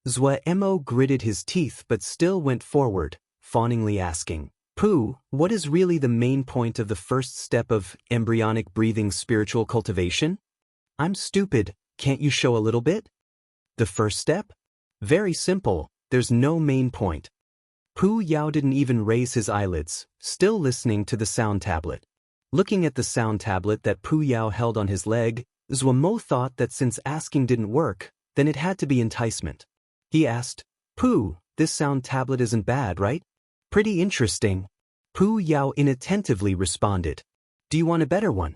Zhou Mo gritted his teeth but still went forward, fawningly asking, Pu, what is really the main point of the first step of embryonic breathing spiritual cultivation? I'm stupid, can't you show a little bit? The first step? Very simple, there's no main point. Pu Yao didn't even raise his eyelids, still listening to the sound tablet. Looking at the sound tablet that Pu Yao held on his leg, Zhou Mo thought that since asking didn't work, then it had to be enticement. He asked, Pu, this sound tablet isn't bad, right? Pretty interesting. Pu Yao inattentively responded. Do you want a better one?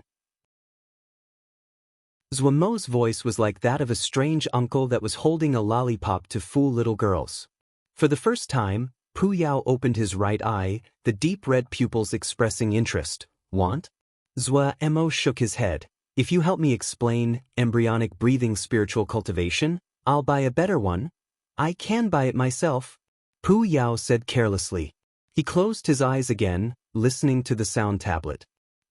Zhou Mo's voice was like that of a strange uncle that was holding a lollipop to fool little girls. For the first time, Pu Yao opened his right eye, the deep red pupils expressing interest. Want? Zhou Mo shook his head. If you help me explain embryonic breathing spiritual cultivation, I'll buy a better one. I can buy it myself, Pu Yao said carelessly. He closed his eyes again, listening to the sound tablet.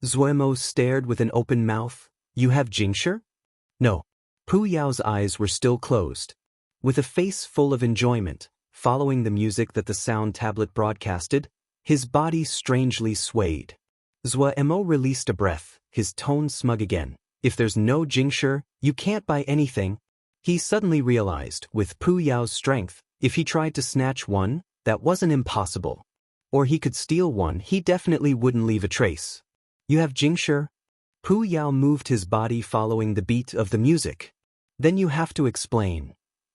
Zhou Mo stared with an open mouth. You have Jingshi? No. Pu Yao's eyes were still closed. With a face full of enjoyment, following the music that the sound tablet broadcasted, his body strangely swayed. Zhou Mo released a breath, his tone smug again. If there's no Jingshi, you can't buy anything. He suddenly realized, with Pu Yao's strength, if he tried to snatch one, that wasn't impossible. Or he could steal one, he definitely wouldn't leave a trace. You have Jingshi? Pu Yao moved his body following the beat of the music. Then you have to explain.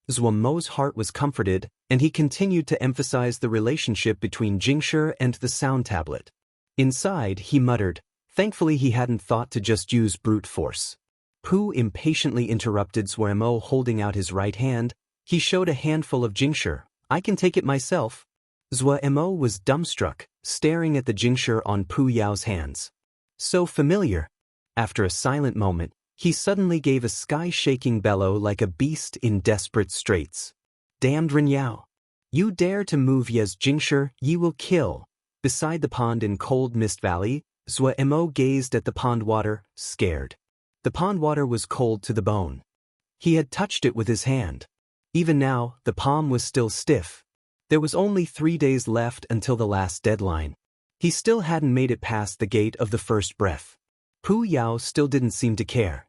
Zhou Mo's heart was comforted, and he continued to emphasize the relationship between Jingshi and the sound tablet. Inside, he muttered, thankfully he hadn't thought to just use brute force. Pu impatiently interrupted Zhou Mo, holding out his right hand. He showed a handful of Jingshi. I can take it myself. Zhou Mo was dumbstruck, staring at the Jingshi on Pu Yao's hands. So familiar. After a silent moment, he suddenly gave a sky-shaking bellow like a beast in desperate straits. Damned Ren Yao! You dare to move Ye's Jingshi, ye will kill. Beside the pond in Cold Mist Valley, Zhou Mo gazed at the pond water, scared. The pond water was cold to the bone. He had touched it with his hand. Even now, the palm was still stiff. There was only 3 days left until the last deadline. He still hadn't made it past the gate of the first breath. Pu Yao still didn't seem to care.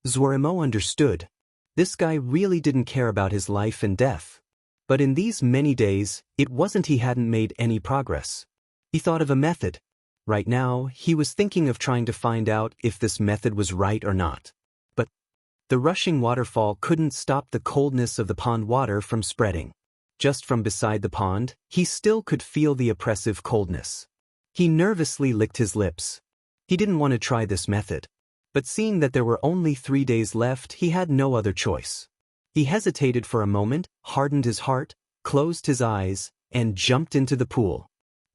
Zhou Mo understood. This guy really didn't care about his life and death. But in these many days, it wasn't he hadn't made any progress. He thought of a method. Right now, he was thinking of trying to find out if this method was right or not. But the rushing waterfall couldn't stop the coldness of the pond water from spreading. Just from beside the pond, he still could feel the oppressive coldness. He nervously licked his lips. He didn't want to try this method. But seeing that there were only 3 days left, he had no other choice. He hesitated for a moment, hardened his heart, closed his eyes, and jumped into the pool.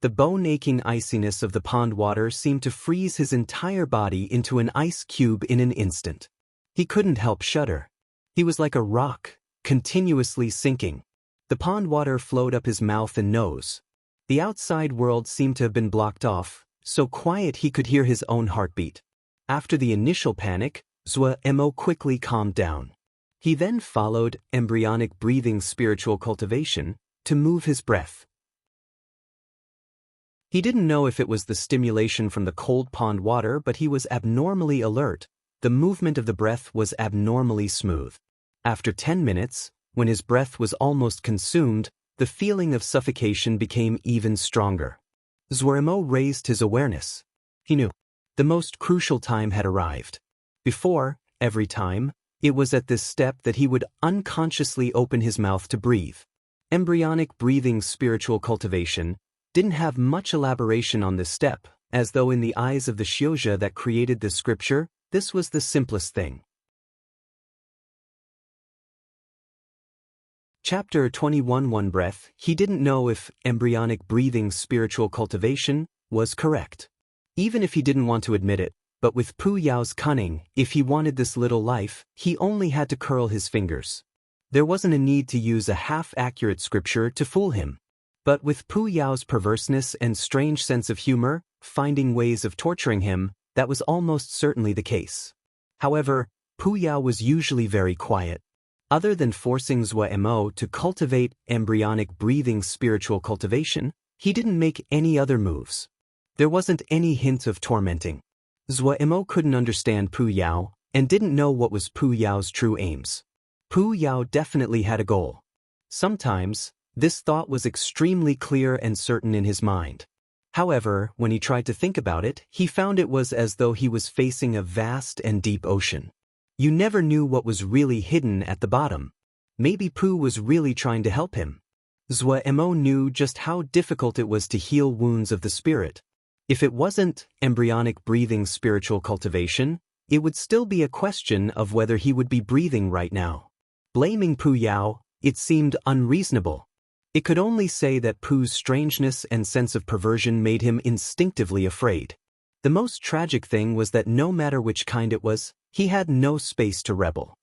The bone-aching iciness of the pond water seemed to freeze his entire body into an ice cube in an instant. He couldn't help shudder. He was like a rock, continuously sinking. The pond water flowed up his mouth and nose. The outside world seemed to have been blocked off, so quiet he could hear his own heartbeat. After the initial panic, Zhou Mo quickly calmed down. He then followed embryonic breathing spiritual cultivation to move his breath. He didn't know if it was the stimulation from the cold pond water, but he was abnormally alert. The movement of the breath was abnormally smooth. After 10 minutes, When his breath was almost consumed, the feeling of suffocation became even stronger. Zuoremo raised his awareness. He knew. The most crucial time had arrived. Before, every time, it was at this step that he would unconsciously open his mouth to breathe. Embryonic breathing spiritual cultivation didn't have much elaboration on this step, as though in the eyes of the Shioja that created this scripture, this was the simplest thing. Chapter 21 One breath. He didn't know if embryonic breathing spiritual cultivation was correct. Even if he didn't want to admit it, but with Pu Yao's cunning, if he wanted this little life, he only had to curl his fingers. There wasn't a need to use a half-accurate scripture to fool him. But with Pu Yao's perverseness and strange sense of humor, finding ways of torturing him, that was almost certainly the case. However, Pu Yao was usually very quiet. Other than forcing Zuoremo to cultivate embryonic breathing spiritual cultivation, he didn't make any other moves. There wasn't any hint of tormenting. Zuoremo couldn't understand Pu Yao, and didn't know what was Pu Yao's true aims. Pu Yao definitely had a goal. Sometimes, this thought was extremely clear and certain in his mind. However, when he tried to think about it, he found it was as though he was facing a vast and deep ocean. You never knew what was really hidden at the bottom. Maybe Pu was really trying to help him. Zuoremo knew just how difficult it was to heal wounds of the spirit. If it wasn't embryonic breathing spiritual cultivation, it would still be a question of whether he would be breathing right now. Blaming Pu Yao, it seemed unreasonable. It could only say that Pu's strangeness and sense of perversion made him instinctively afraid. The most tragic thing was that no matter which kind it was, he had no space to rebel.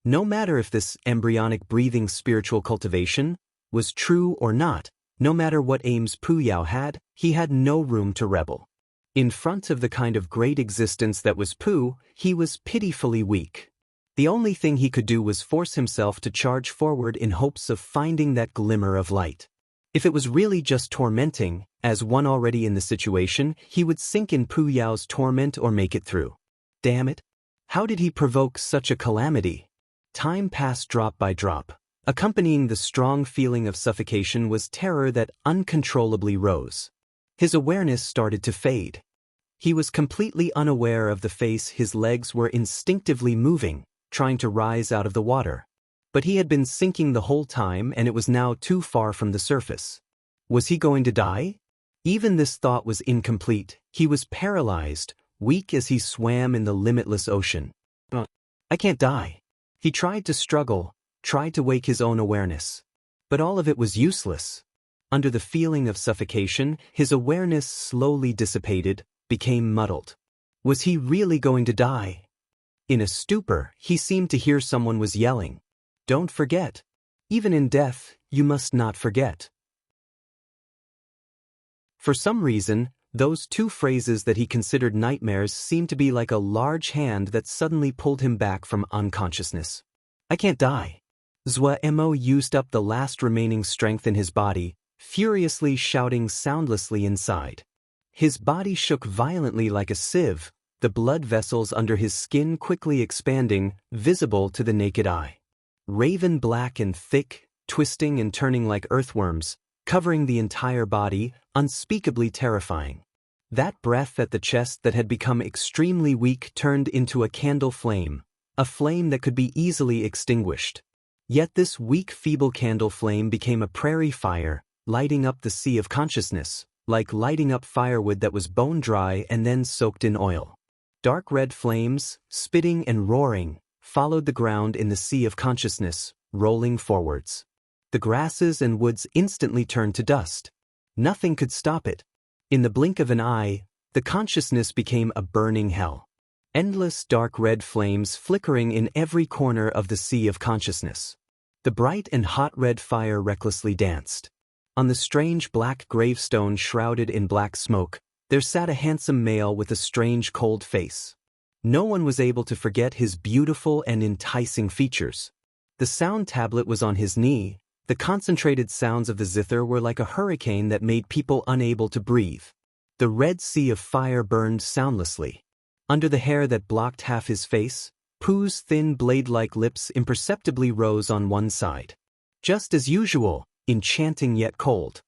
No matter if this embryonic breathing spiritual cultivation was true or not, no matter what aims Pu Yao had, he had no room to rebel. In front of the kind of great existence that was Pu, he was pitifully weak. The only thing he could do was force himself to charge forward in hopes of finding that glimmer of light. If it was really just tormenting, as one already in the situation, he would sink in Pu Yao's torment or make it through. Damn it! How did he provoke such a calamity? Time passed drop by drop. Accompanying the strong feeling of suffocation was terror that uncontrollably rose. His awareness started to fade. He was completely unaware of the face. His legs were instinctively moving, trying to rise out of the water. But he had been sinking the whole time, and it was now too far from the surface. Was he going to die? Even this thought was incomplete. He was paralyzed, weak as he swam in the limitless ocean. I can't die. He tried to struggle, tried to wake his own awareness. But all of it was useless. Under the feeling of suffocation, his awareness slowly dissipated, became muddled. Was he really going to die? In a stupor, he seemed to hear someone was yelling, "Don't forget. Even in death, you must not forget." For some reason, those two phrases that he considered nightmares seemed to be like a large hand that suddenly pulled him back from unconsciousness. I can't die. Zuoremo used up the last remaining strength in his body, furiously shouting soundlessly inside. His body shook violently like a sieve, the blood vessels under his skin quickly expanding, visible to the naked eye. Raven black and thick, twisting and turning like earthworms, covering the entire body, unspeakably terrifying. That breath at the chest that had become extremely weak turned into a candle flame, a flame that could be easily extinguished. Yet this weak, feeble candle flame became a prairie fire, lighting up the sea of consciousness, like lighting up firewood that was bone dry and then soaked in oil. Dark red flames, spitting and roaring, followed the ground in the sea of consciousness, rolling forwards. The grasses and woods instantly turned to dust. Nothing could stop it. In the blink of an eye, the consciousness became a burning hell. Endless dark red flames flickering in every corner of the sea of consciousness. The bright and hot red fire recklessly danced. On the strange black gravestone shrouded in black smoke, there sat a handsome male with a strange cold face. No one was able to forget his beautiful and enticing features. The sound tablet was on his knee. The concentrated sounds of the zither were like a hurricane that made people unable to breathe. The red sea of fire burned soundlessly. Under the hair that blocked half his face, Pu's thin blade-like lips imperceptibly rose on one side. Just as usual, enchanting yet cold.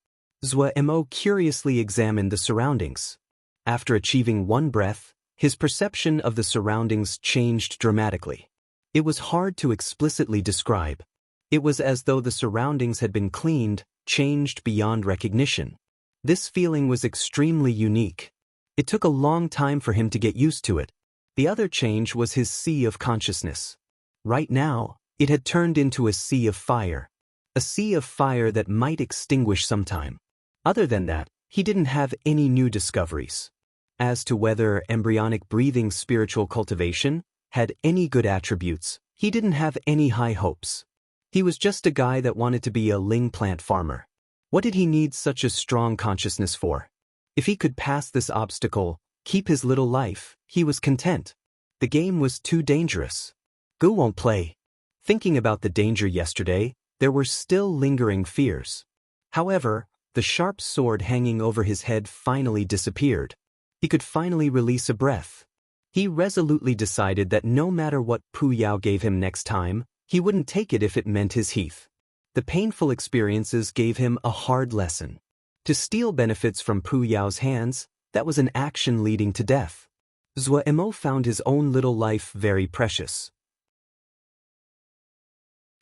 Zhuo Mo curiously examined the surroundings. After achieving one breath, his perception of the surroundings changed dramatically. It was hard to explicitly describe. It was as though the surroundings had been cleaned, changed beyond recognition. This feeling was extremely unique. It took a long time for him to get used to it. The other change was his sea of consciousness. Right now, it had turned into a sea of fire. A sea of fire that might extinguish sometime. Other than that, he didn't have any new discoveries. As to whether embryonic breathing spiritual cultivation had any good attributes, he didn't have any high hopes. He was just a guy that wanted to be a ling plant farmer. What did he need such a strong consciousness for? If he could pass this obstacle, keep his little life, he was content. The game was too dangerous. Gu won't play. Thinking about the danger yesterday, there were still lingering fears. However, the sharp sword hanging over his head finally disappeared. He could finally release a breath. He resolutely decided that no matter what Pu Yao gave him next time, he wouldn't take it if it meant his heath. The painful experiences gave him a hard lesson. To steal benefits from Pu Yao's hands, that was an action leading to death. Zhuo Mo found his own little life very precious.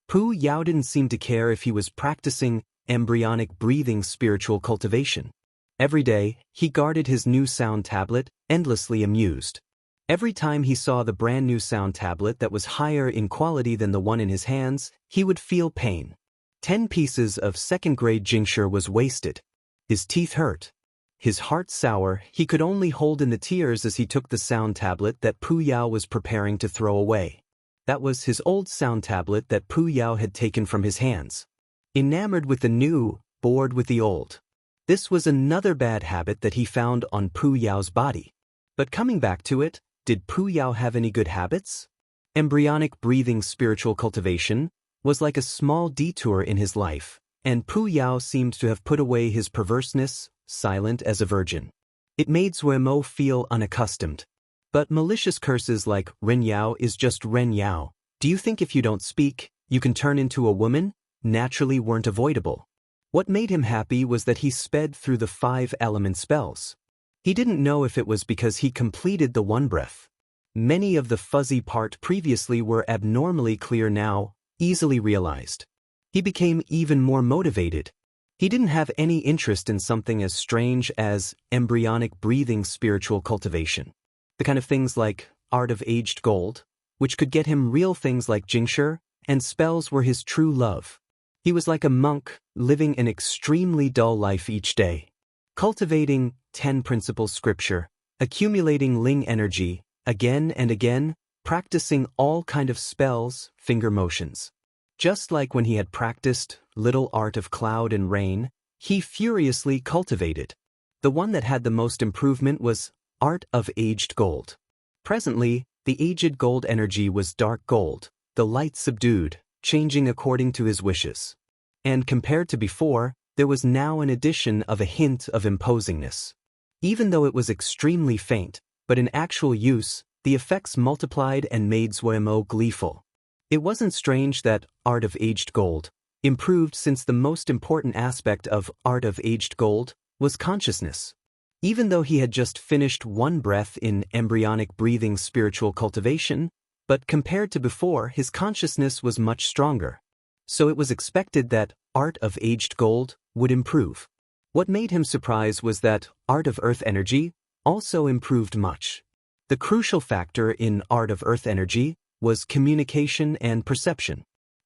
Pu Yao didn't seem to care if he was practicing embryonic breathing spiritual cultivation. Every day, he guarded his new sound tablet, endlessly amused. Every time he saw the brand new sound tablet that was higher in quality than the one in his hands, he would feel pain. 10 pieces of second-grade Jingshi was wasted. His teeth hurt. His heart sour, he could only hold in the tears as he took the sound tablet that Pu Yao was preparing to throw away. That was his old sound tablet that Pu Yao had taken from his hands. Enamored with the new, bored with the old. This was another bad habit that he found on Pu Yao's body. But coming back to it, did Pu Yao have any good habits? Embryonic breathing spiritual cultivation was like a small detour in his life, and Pu Yao seemed to have put away his perverseness, silent as a virgin. It made Zhuo Mo feel unaccustomed. But malicious curses like Ren Yao is just Ren Yao. Do you think if you don't speak, you can turn into a woman? Naturally weren't avoidable. What made him happy was that he sped through the 5 element spells. He didn't know if it was because he completed the one breath. Many of the fuzzy part previously were abnormally clear now, easily realized. He became even more motivated. He didn't have any interest in something as strange as embryonic breathing spiritual cultivation. The kind of things like Art of Aged Gold, which could get him real things like Jingshi, and spells were his true love. He was like a monk, living an extremely dull life each day. Cultivating 10 principles scripture, accumulating ling energy, again and again, practicing all kind of spells, finger motions. Just like when he had practiced little art of cloud and rain, he furiously cultivated. The one that had the most improvement was Art of Aged Gold. Presently, the aged gold energy was dark gold, the light subdued, changing according to his wishes. And compared to before, there was now an addition of a hint of imposingness. Even though it was extremely faint, but in actual use, the effects multiplied and made Zhuo Mo gleeful. It wasn't strange that Art of Aged Gold improved, since the most important aspect of Art of Aged Gold was consciousness. Even though he had just finished one breath in embryonic breathing spiritual cultivation, but compared to before, his consciousness was much stronger. So it was expected that Art of Aged Gold would improve. What made him surprised was that Art of Earth Energy also improved much. The crucial factor in Art of Earth Energy was communication and perception.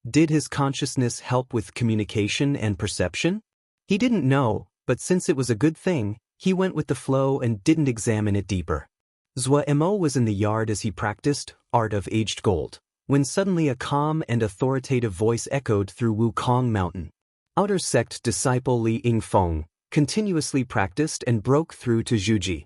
Did his consciousness help with communication and perception? He didn't know, but since it was a good thing, he went with the flow and didn't examine it deeper. Zhuo Mo was in the yard as he practiced Art of Aged Gold, when suddenly a calm and authoritative voice echoed through Wukong Mountain. Outer sect disciple Li Yingfeng continuously practiced and broke through to Zhuji.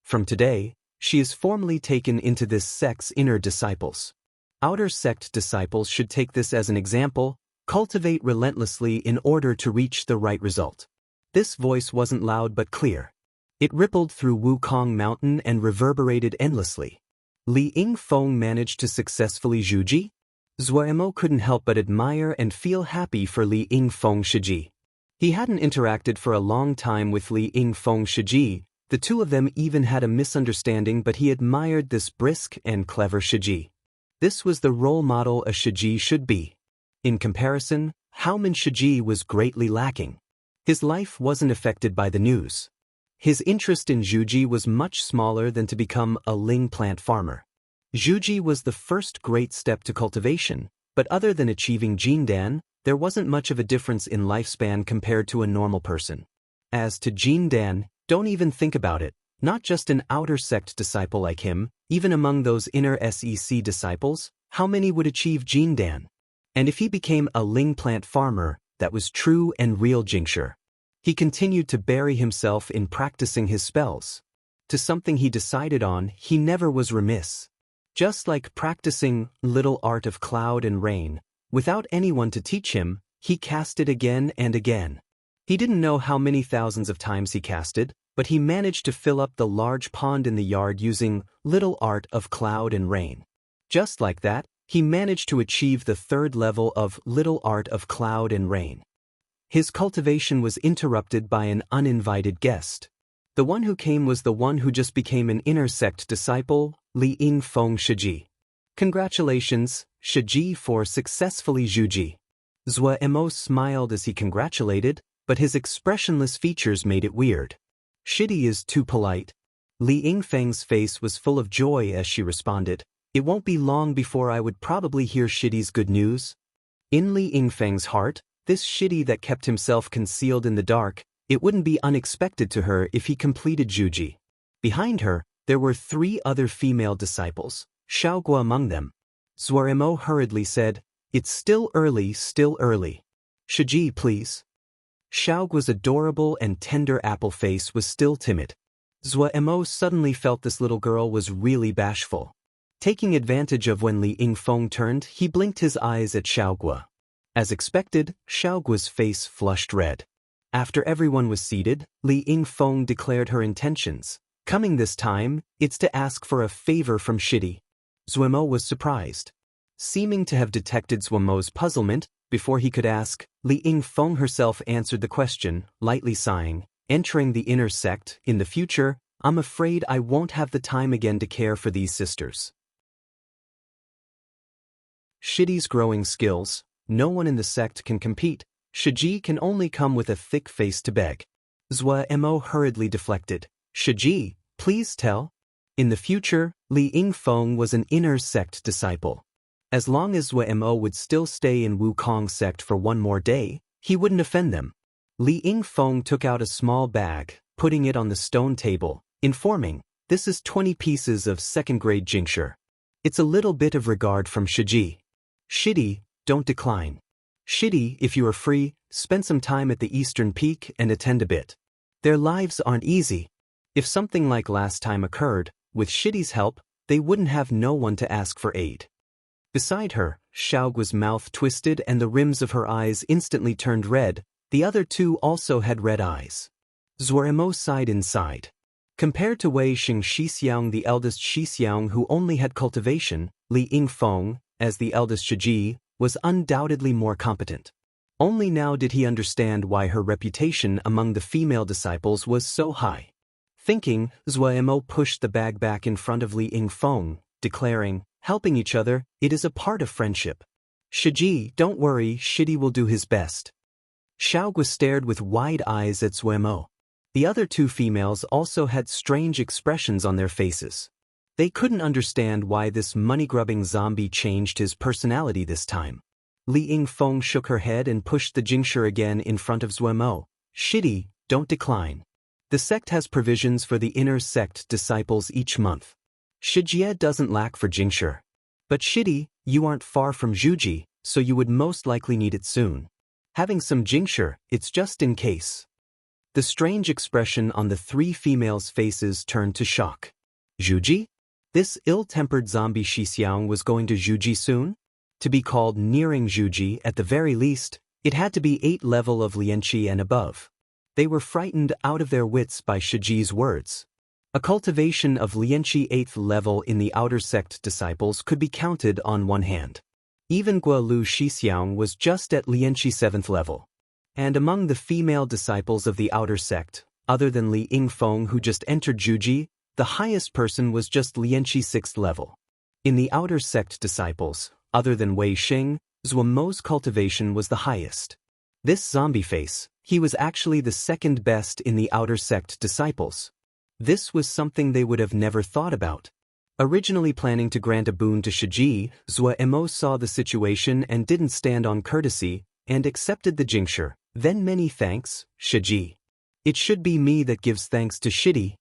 From today, she is formally taken into this sect's inner disciples. Outer sect disciples should take this as an example, cultivate relentlessly in order to reach the right result. This voice wasn't loud but clear. It rippled through Wukong Mountain and reverberated endlessly. Li Yingfeng managed to successfully Zhuji? Zuemo couldn't help but admire and feel happy for Li Yingfeng Shiji. He hadn't interacted for a long time with Li Yingfeng Shiji. The two of them even had a misunderstanding, but he admired this brisk and clever Shiji. This was the role model a Shiji should be. In comparison, Haoman Shiji was greatly lacking. His life wasn't affected by the news. His interest in Zhuji was much smaller than to become a ling plant farmer. Zhuji was the first great step to cultivation, but other than achieving Jindan, there wasn't much of a difference in lifespan compared to a normal person. As to Jindan, don't even think about it. Not just an outer sect disciple like him, even among those inner SEC disciples, how many would achieve Jindan? And if he became a ling plant farmer, that was true and real Jingshi. He continued to bury himself in practicing his spells. To something he decided on, he never was remiss. Just like practicing little art of cloud and rain, without anyone to teach him, he cast it again and again. He didn't know how many thousands of times he casted, but he managed to fill up the large pond in the yard using little art of cloud and rain. Just like that, he managed to achieve the third level of little art of cloud and rain. His cultivation was interrupted by an uninvited guest. The one who came was the one who just became an inner sect disciple, Li Yingfeng Shiji. Congratulations, Shiji, for successfully Zhuji. Zuemo smiled as he congratulated, but his expressionless features made it weird. Shidi is too polite. Li Yingfeng's face was full of joy as she responded, "It won't be long before I would probably hear Shidi's good news." In Li Yingfeng's heart, this Shidi that kept himself concealed in the dark, it wouldn't be unexpected to her if he completed Zhuji. Behind her, there were 3 other female disciples, Xiaogua among them. Zuemo hurriedly said, "It's still early, still early. Shiji, please." Xiaogua's adorable and tender apple face was still timid. Zuemo suddenly felt this little girl was really bashful. Taking advantage of when Li Yingfeng turned, he blinked his eyes at Xiaogua. As expected, Xiaogua's face flushed red. After everyone was seated, Li Yingfeng declared her intentions. Coming this time, it's to ask for a favor from Shidi. Zuemo was surprised. Seeming to have detected Zuemo's puzzlement, before he could ask, Li Yingfeng herself answered the question, lightly sighing, "Entering the inner sect, in the future, I'm afraid I won't have the time again to care for these sisters." Shidi's growing skills. No one in the sect can compete. Shiji can only come with a thick face to beg. Zuemo hurriedly deflected. "Shiji, please tell." In the future, Li Yingfeng was an inner sect disciple. As long as Zuemo would still stay in Wukong sect for one more day, he wouldn't offend them. Li Yingfeng took out a small bag, putting it on the stone table, informing, "This is 20 pieces of second-grade Jingshi. It's a little bit of regard from Shiji. Shidi, don't decline. Shidi, if you are free, spend some time at the Eastern Peak and attend a bit. Their lives aren't easy. If something like last time occurred, with Shidi's help, they wouldn't have no one to ask for aid." Beside her, Xiaogua's mouth twisted and the rims of her eyes instantly turned red. The other 2 also had red eyes. Zuemo sighed inside. Compared to Wei Xing Shixiang, the eldest Shixiang who only had cultivation, Li Yingfeng, as the eldest Shiji, was undoubtedly more competent. Only now did he understand why her reputation among the female disciples was so high. Thinking, Zuemo pushed the bag back in front of Li Yingfeng, declaring, "Helping each other, it is a part of friendship. Shiji, don't worry, Shidi will do his best." Xiaogua stared with wide eyes at Zuemo. The other 2 females also had strange expressions on their faces. They couldn't understand why this money-grubbing zombie changed his personality this time. Li Yingfeng shook her head and pushed the Jingshi again in front of Zuemo. "Shidi, don't decline. The sect has provisions for the inner sect disciples each month. Shijie doesn't lack for Jingshi. But Shidi, you aren't far from Zhuji, so you would most likely need it soon. Having some Jingshi, it's just in case." The strange expression on the 3 females' faces turned to shock. Zhuji? This ill-tempered zombie Shixiang was going to Zhuji soon? To be called nearing Zhuji, at the very least, it had to be 8 level of Lianqi and above. They were frightened out of their wits by Shiji's words. A cultivation of Lianqi 8th level in the outer sect disciples could be counted on one hand. Even Guolu Shixiang was just at Lianqi 7th level. And among the female disciples of the outer sect, other than Li Yingfeng who just entered Zhuji, the highest person was just Lianqi 6th level. In the outer sect disciples, other than Wei Xing, Zhuo Mo's cultivation was the highest. This zombie face, he was actually the second best in the outer sect disciples. This was something they would have never thought about. Originally planning to grant a boon to Shiji, Zhuo Mo saw the situation and didn't stand on courtesy, and accepted the jingsher. Then many thanks, Shiji. It should be me that gives thanks to Shidi.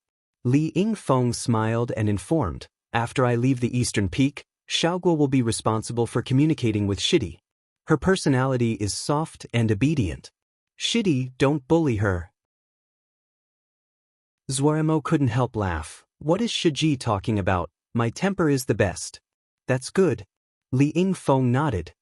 Li Yingfeng smiled and informed, after I leave the Eastern Peak, Xiaoguo will be responsible for communicating with Shidi. Her personality is soft and obedient. Shidi, don't bully her. Zhuo Mo couldn't help laugh. What is Shiji talking about? My temper is the best. That's good. Li Yingfeng nodded.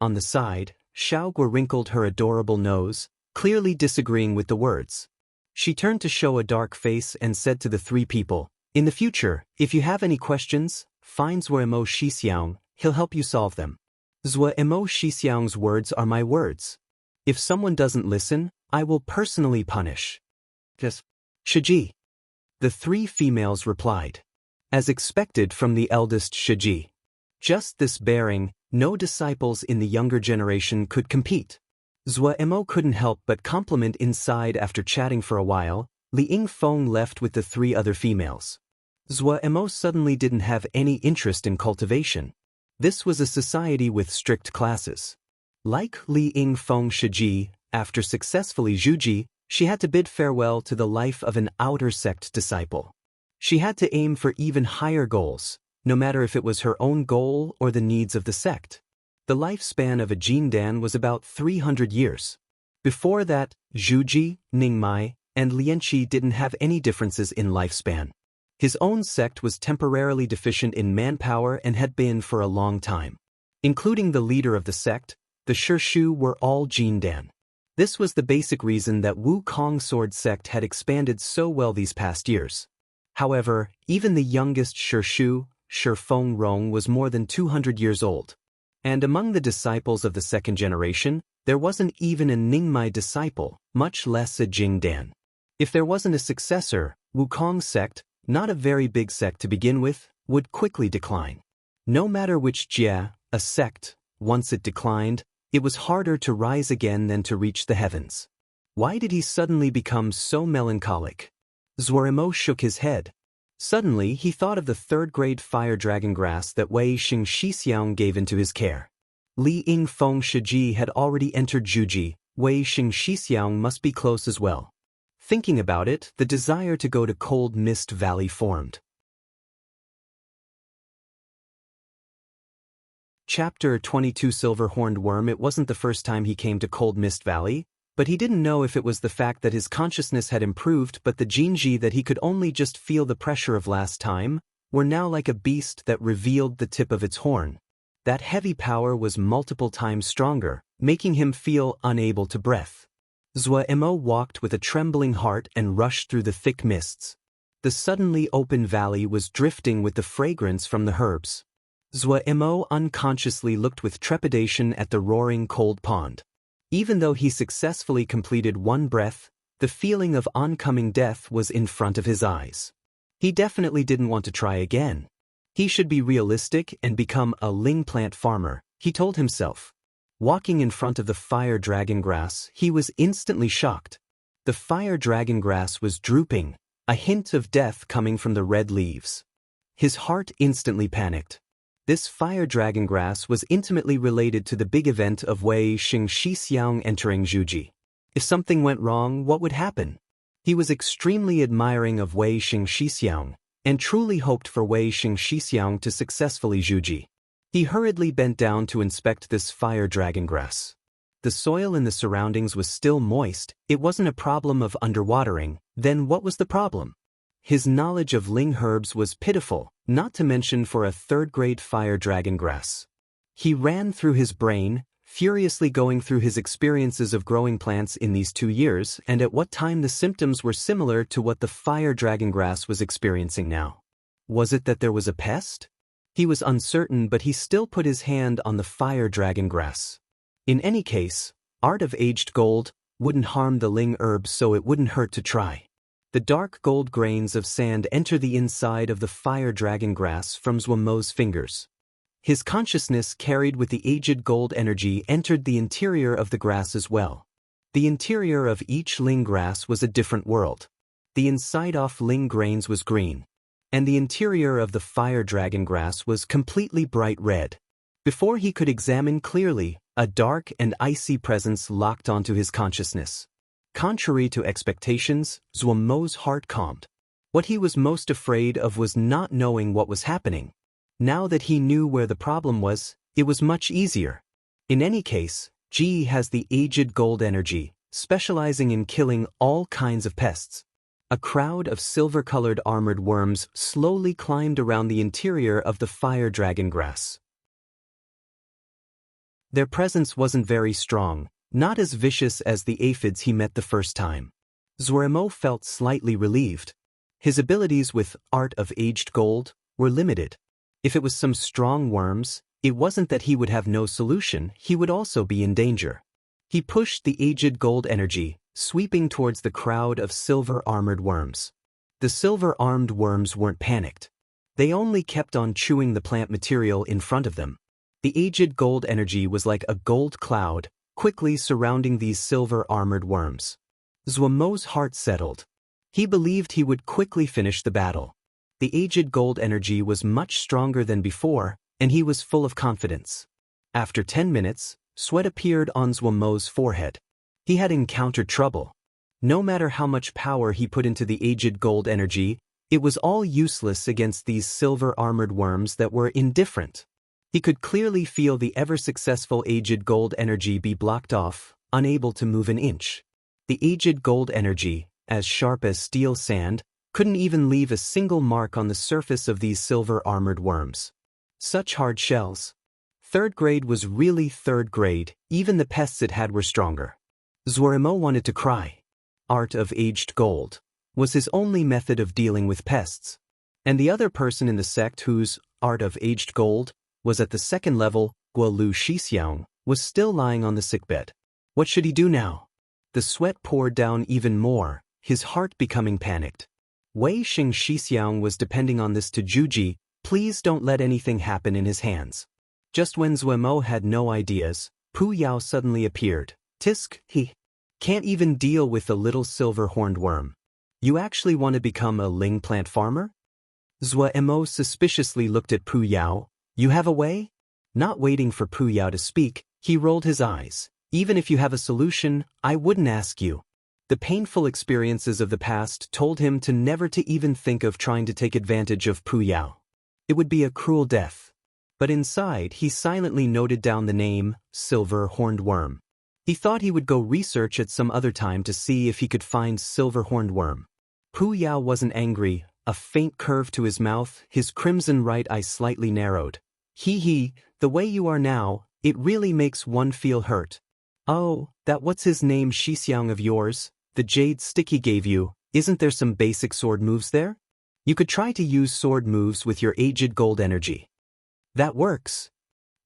On the side, Xiaoguo wrinkled her adorable nose, clearly disagreeing with the words. She turned to show a dark face and said to the three people, in the future, if you have any questions, find Zhuo Mo Shixiang, he'll help you solve them. Zhuo Mo Shixiang's words are my words. If someone doesn't listen, I will personally punish. Yes. Shiji. The three females replied. As expected from the eldest Shiji. Just this bearing, no disciples in the younger generation could compete. Zhuo Mo couldn't help but compliment inside. After chatting for a while, Li Yingfeng left with the three other females. Zhuo Mo suddenly didn't have any interest in cultivation. This was a society with strict classes. Like Li Yingfeng Shiji, after successfully Zhuji, she had to bid farewell to the life of an outer sect disciple. She had to aim for even higher goals, no matter if it was her own goal or the needs of the sect. The lifespan of a Jindan was about 300 years. Before that, Zhuji, Ningmai, and Lianqi didn't have any differences in lifespan. His own sect was temporarily deficient in manpower and had been for a long time. Including the leader of the sect, the Shirshu were all Jindan. This was the basic reason that Wukong Sword sect had expanded so well these past years. However, even the youngest Shirshu, Shifeng Rong, was more than 200 years old. And among the disciples of the second generation, there wasn't even a Ningmai disciple, much less a Jingdan. If there wasn't a successor, Wukong sect, not a very big sect to begin with, would quickly decline. No matter which Jia, a sect, once it declined, it was harder to rise again than to reach the heavens. Why did he suddenly become so melancholic? Zhuo Mo shook his head. Suddenly he thought of the third-grade fire dragon grass that Wei Xing Shixiang gave into his care. Li Yingfeng Shiji had already entered Zhuji, Wei Xing Shixiang must be close as well. Thinking about it, the desire to go to Cold Mist Valley formed. Chapter 22 Silver-Horned Worm. It wasn't the first time he came to Cold Mist Valley, but he didn't know if it was the fact that his consciousness had improved but the Jinji that he could only just feel the pressure of last time, were now like a beast that revealed the tip of its horn. That heavy power was multiple times stronger, making him feel unable to breathe. Zhuo Mo walked with a trembling heart and rushed through the thick mists. The suddenly open valley was drifting with the fragrance from the herbs. Zhuo Mo unconsciously looked with trepidation at the roaring cold pond. Even though he successfully completed one breath, the feeling of oncoming death was in front of his eyes. He definitely didn't want to try again. He should be realistic and become a ling plant farmer, he told himself. Walking in front of the fire dragon grass, he was instantly shocked. The fire dragon grass was drooping, a hint of death coming from the red leaves. His heart instantly panicked. This fire dragon grass was intimately related to the big event of Wei Xing Shixiang entering Zhuji. If something went wrong, what would happen? He was extremely admiring of Wei Xing Shixiang, and truly hoped for Wei Xing Shixiang to successfully Zhuji. He hurriedly bent down to inspect this fire dragon grass. The soil in the surroundings was still moist. It wasn't a problem of underwatering. Then what was the problem? His knowledge of ling herbs was pitiful, not to mention for a third-grade fire dragon grass. He ran through his brain, furiously going through his experiences of growing plants in these 2 years and at what time the symptoms were similar to what the fire dragon grass was experiencing now. Was it that there was a pest? He was uncertain, but he still put his hand on the fire dragon grass. In any case, Art of Aged Gold wouldn't harm the ling herb, so it wouldn't hurt to try. The dark gold grains of sand enter the inside of the fire dragon grass from Zhuomo's fingers. His consciousness, carried with the aged gold energy, entered the interior of the grass as well. The interior of each ling grass was a different world. The inside of ling grains was green, and the interior of the fire dragon grass was completely bright red. Before he could examine clearly, a dark and icy presence locked onto his consciousness. Contrary to expectations, Zhuomo's heart calmed. What he was most afraid of was not knowing what was happening. Now that he knew where the problem was, it was much easier. In any case, Ji has the aged gold energy, specializing in killing all kinds of pests. A crowd of silver-colored armored worms slowly climbed around the interior of the fire dragon grass. Their presence wasn't very strong, not as vicious as the aphids he met the first time. Zhuomo felt slightly relieved. His abilities with Art of Aged Gold were limited. If it was some strong worms, it wasn't that he would have no solution, he would also be in danger. He pushed the aged gold energy, sweeping towards the crowd of silver-armored worms. The silver-armed worms weren't panicked. They only kept on chewing the plant material in front of them. The aged gold energy was like a gold cloud, quickly surrounding these silver-armored worms. Zhuomo's heart settled. He believed he would quickly finish the battle. The aged gold energy was much stronger than before, and he was full of confidence. After 10 minutes, sweat appeared on Zhuomo's forehead. He had encountered trouble. No matter how much power he put into the aged gold energy, it was all useless against these silver-armored worms that were indifferent. He could clearly feel the ever-successful aged gold energy be blocked off, unable to move an inch. The aged gold energy, as sharp as steel sand, couldn't even leave a single mark on the surface of these silver-armored worms. Such hard shells. Third grade was really third grade, even the pests it had were stronger. Zhuomo wanted to cry. Art of Aged Gold was his only method of dealing with pests. And the other person in the sect whose Art of Aged Gold was at the second level, Guolu Shixiang, was still lying on the sickbed. What should he do now? The sweat poured down even more, his heart becoming panicked. Wei Xing Shixiang was depending on this to Juji, please don't let anything happen in his hands. Just when Zhuomo had no ideas, Pu Yao suddenly appeared. Tisk, he can't even deal with the little silver-horned worm. You actually want to become a ling plant farmer? Zhuomo suspiciously looked at Pu Yao. You have a way? Not waiting for Pu Yao to speak, he rolled his eyes. Even if you have a solution, I wouldn't ask you. The painful experiences of the past told him to never to even think of trying to take advantage of Pu Yao. It would be a cruel death. But inside, he silently noted down the name, silver-horned worm. He thought he would go research at some other time to see if he could find silver-horned worm. Pu Yao wasn't angry, a faint curve to his mouth, his crimson right eye slightly narrowed. He, the way you are now, it really makes one feel hurt. Oh, that what's his name Shixiang of yours, the jade stick he gave you, isn't there some basic sword moves there? You could try to use sword moves with your aged gold energy. That works.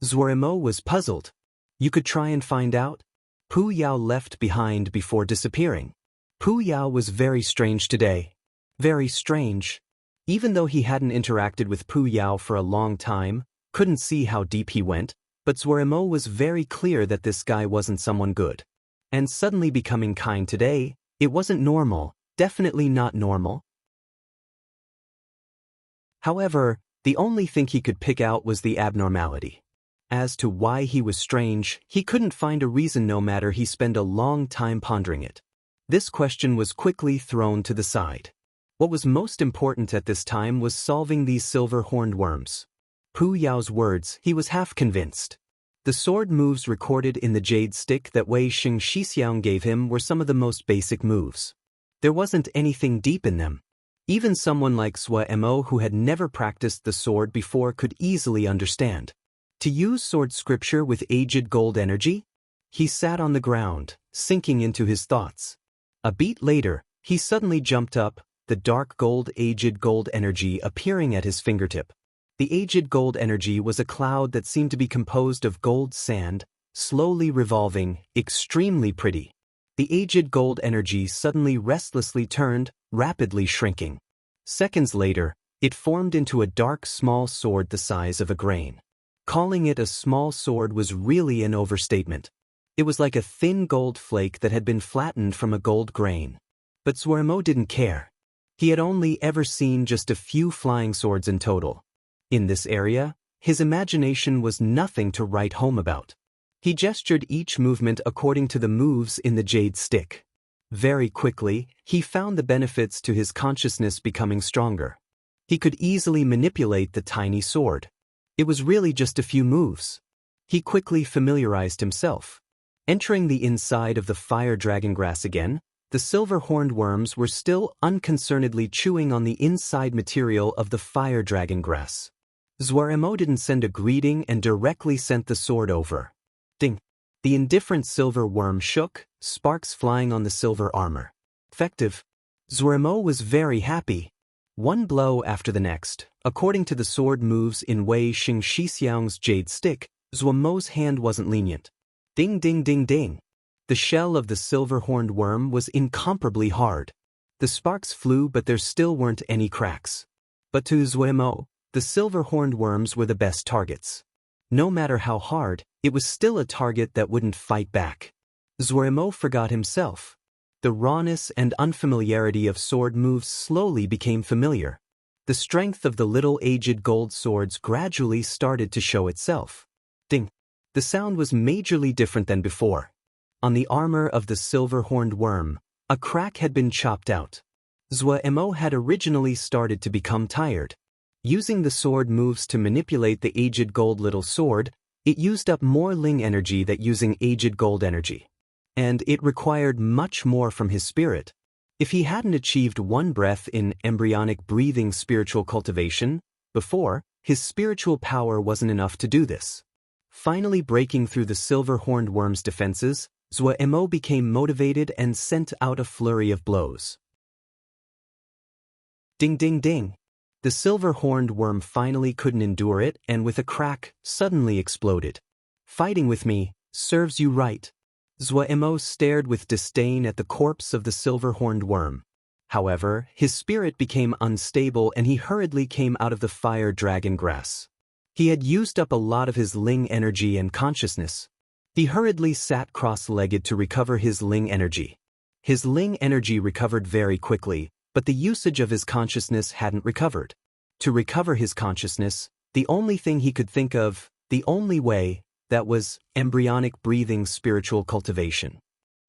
Zhuomo was puzzled. You could try and find out? Pu Yao left behind before disappearing. Pu Yao was very strange today. Very strange. Even though he hadn't interacted with Pu Yao for a long time, couldn't see how deep he went, but Zhuomo was very clear that this guy wasn't someone good. And suddenly becoming kind today, it wasn't normal, definitely not normal. However, the only thing he could pick out was the abnormality. As to why he was strange, he couldn't find a reason no matter he spent a long time pondering it. This question was quickly thrown to the side. What was most important at this time was solving these silver-horned worms. Pu Yao's words, he was half convinced. The sword moves recorded in the jade stick that Wei Xing Shixiang gave him were some of the most basic moves. There wasn't anything deep in them. Even someone like Zhuomo who had never practiced the sword before could easily understand. To use sword scripture with aged gold energy? He sat on the ground, sinking into his thoughts. A beat later, he suddenly jumped up, the dark gold aged gold energy appearing at his fingertip. The aged gold energy was a cloud that seemed to be composed of gold sand, slowly revolving, extremely pretty. The aged gold energy suddenly restlessly turned, rapidly shrinking. Seconds later, it formed into a dark small sword the size of a grain. Calling it a small sword was really an overstatement. It was like a thin gold flake that had been flattened from a gold grain. But Zuermo didn't care. He had only ever seen just a few flying swords in total. In this area, his imagination was nothing to write home about. He gestured each movement according to the moves in the jade stick. Very quickly, he found the benefits to his consciousness becoming stronger. He could easily manipulate the tiny sword. It was really just a few moves. He quickly familiarized himself. Entering the inside of the fire dragon grass again, the silver-horned worms were still unconcernedly chewing on the inside material of the fire dragon grass. Zuermo didn't send a greeting and directly sent the sword over. Ding! The indifferent silver worm shook, sparks flying on the silver armor. Effective. Zuermo was very happy. One blow after the next, according to the sword moves in Wei Xing Shixiang's jade stick, Zuermo's hand wasn't lenient. Ding ding ding ding. The shell of the silver-horned worm was incomparably hard. The sparks flew, but there still weren't any cracks. But to Zuermo, the silver-horned worms were the best targets. No matter how hard, it was still a target that wouldn't fight back. Zuermo forgot himself. The rawness and unfamiliarity of sword moves slowly became familiar. The strength of the little aged gold swords gradually started to show itself. Ding! The sound was majorly different than before. On the armor of the silver-horned worm, a crack had been chopped out. Zuermo had originally started to become tired. Using the sword moves to manipulate the aged gold little sword, it used up more Ling energy than using aged gold energy. And it required much more from his spirit. If he hadn't achieved one breath in embryonic breathing spiritual cultivation before, his spiritual power wasn't enough to do this. Finally breaking through the silver-horned worm's defenses, Zuermo became motivated and sent out a flurry of blows. Ding ding ding! The silver-horned worm finally couldn't endure it and with a crack, suddenly exploded. Fighting with me serves you right. Zuermo stared with disdain at the corpse of the silver-horned worm. However, his spirit became unstable and he hurriedly came out of the fire dragon grass. He had used up a lot of his Ling energy and consciousness. He hurriedly sat cross-legged to recover his Ling energy. His Ling energy recovered very quickly, but the usage of his consciousness hadn't recovered. To recover his consciousness, the only thing he could think of, the only way, that was embryonic breathing spiritual cultivation.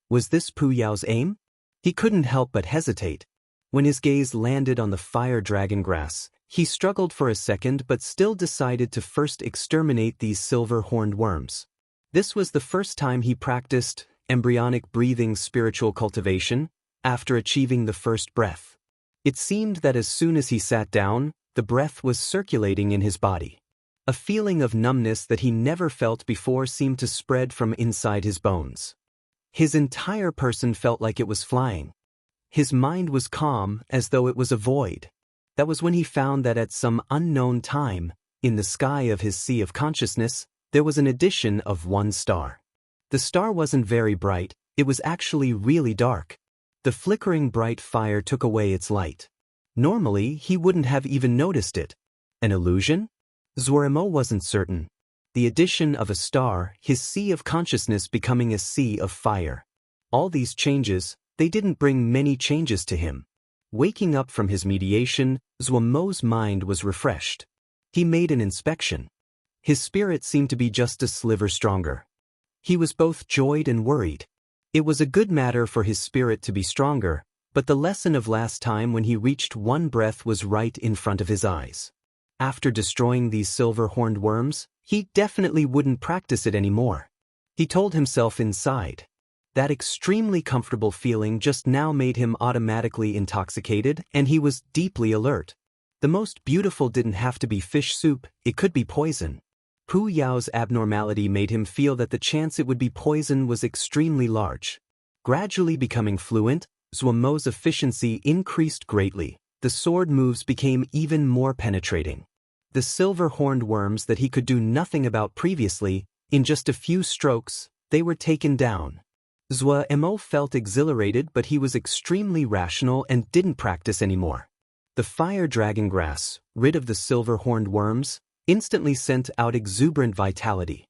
Was this Pu Yao's aim? He couldn't help but hesitate. When his gaze landed on the fire dragon grass, he struggled for a second but still decided to first exterminate these silver-horned worms. This was the first time he practiced embryonic breathing spiritual cultivation after achieving the first breath. It seemed that as soon as he sat down, the breath was circulating in his body. A feeling of numbness that he never felt before seemed to spread from inside his bones. His entire person felt like it was flying. His mind was calm as though it was a void. That was when he found that at some unknown time, in the sky of his sea of consciousness, there was an addition of one star. The star wasn't very bright, it was actually really dark. The flickering bright fire took away its light. Normally, he wouldn't have even noticed it. An illusion? Zuermo wasn't certain. The addition of a star, his sea of consciousness becoming a sea of fire. All these changes, they didn't bring many changes to him. Waking up from his mediation, Zuermo's mind was refreshed. He made an inspection. His spirit seemed to be just a sliver stronger. He was both joyed and worried. It was a good matter for his spirit to be stronger, but the lesson of last time when he reached one breath was right in front of his eyes. After destroying these silver-horned worms, he definitely wouldn't practice it anymore. He told himself inside. That extremely comfortable feeling just now made him automatically intoxicated, and he was deeply alert. The most beautiful didn't have to be fish soup, it could be poison. Pu Yao's abnormality made him feel that the chance it would be poison was extremely large. Gradually becoming fluent, Zuermo's efficiency increased greatly. The sword moves became even more penetrating. The silver-horned worms that he could do nothing about previously, in just a few strokes, they were taken down. Zhuo felt exhilarated, but he was extremely rational and didn't practice anymore. The fire dragon grass, rid of the silver-horned worms, instantly sent out exuberant vitality.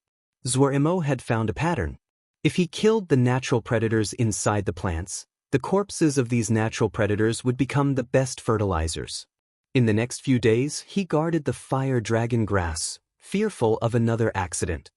Zhuo had found a pattern. If he killed the natural predators inside the plants, the corpses of these natural predators would become the best fertilizers. In the next few days, he guarded the fire dragon grass, fearful of another accident.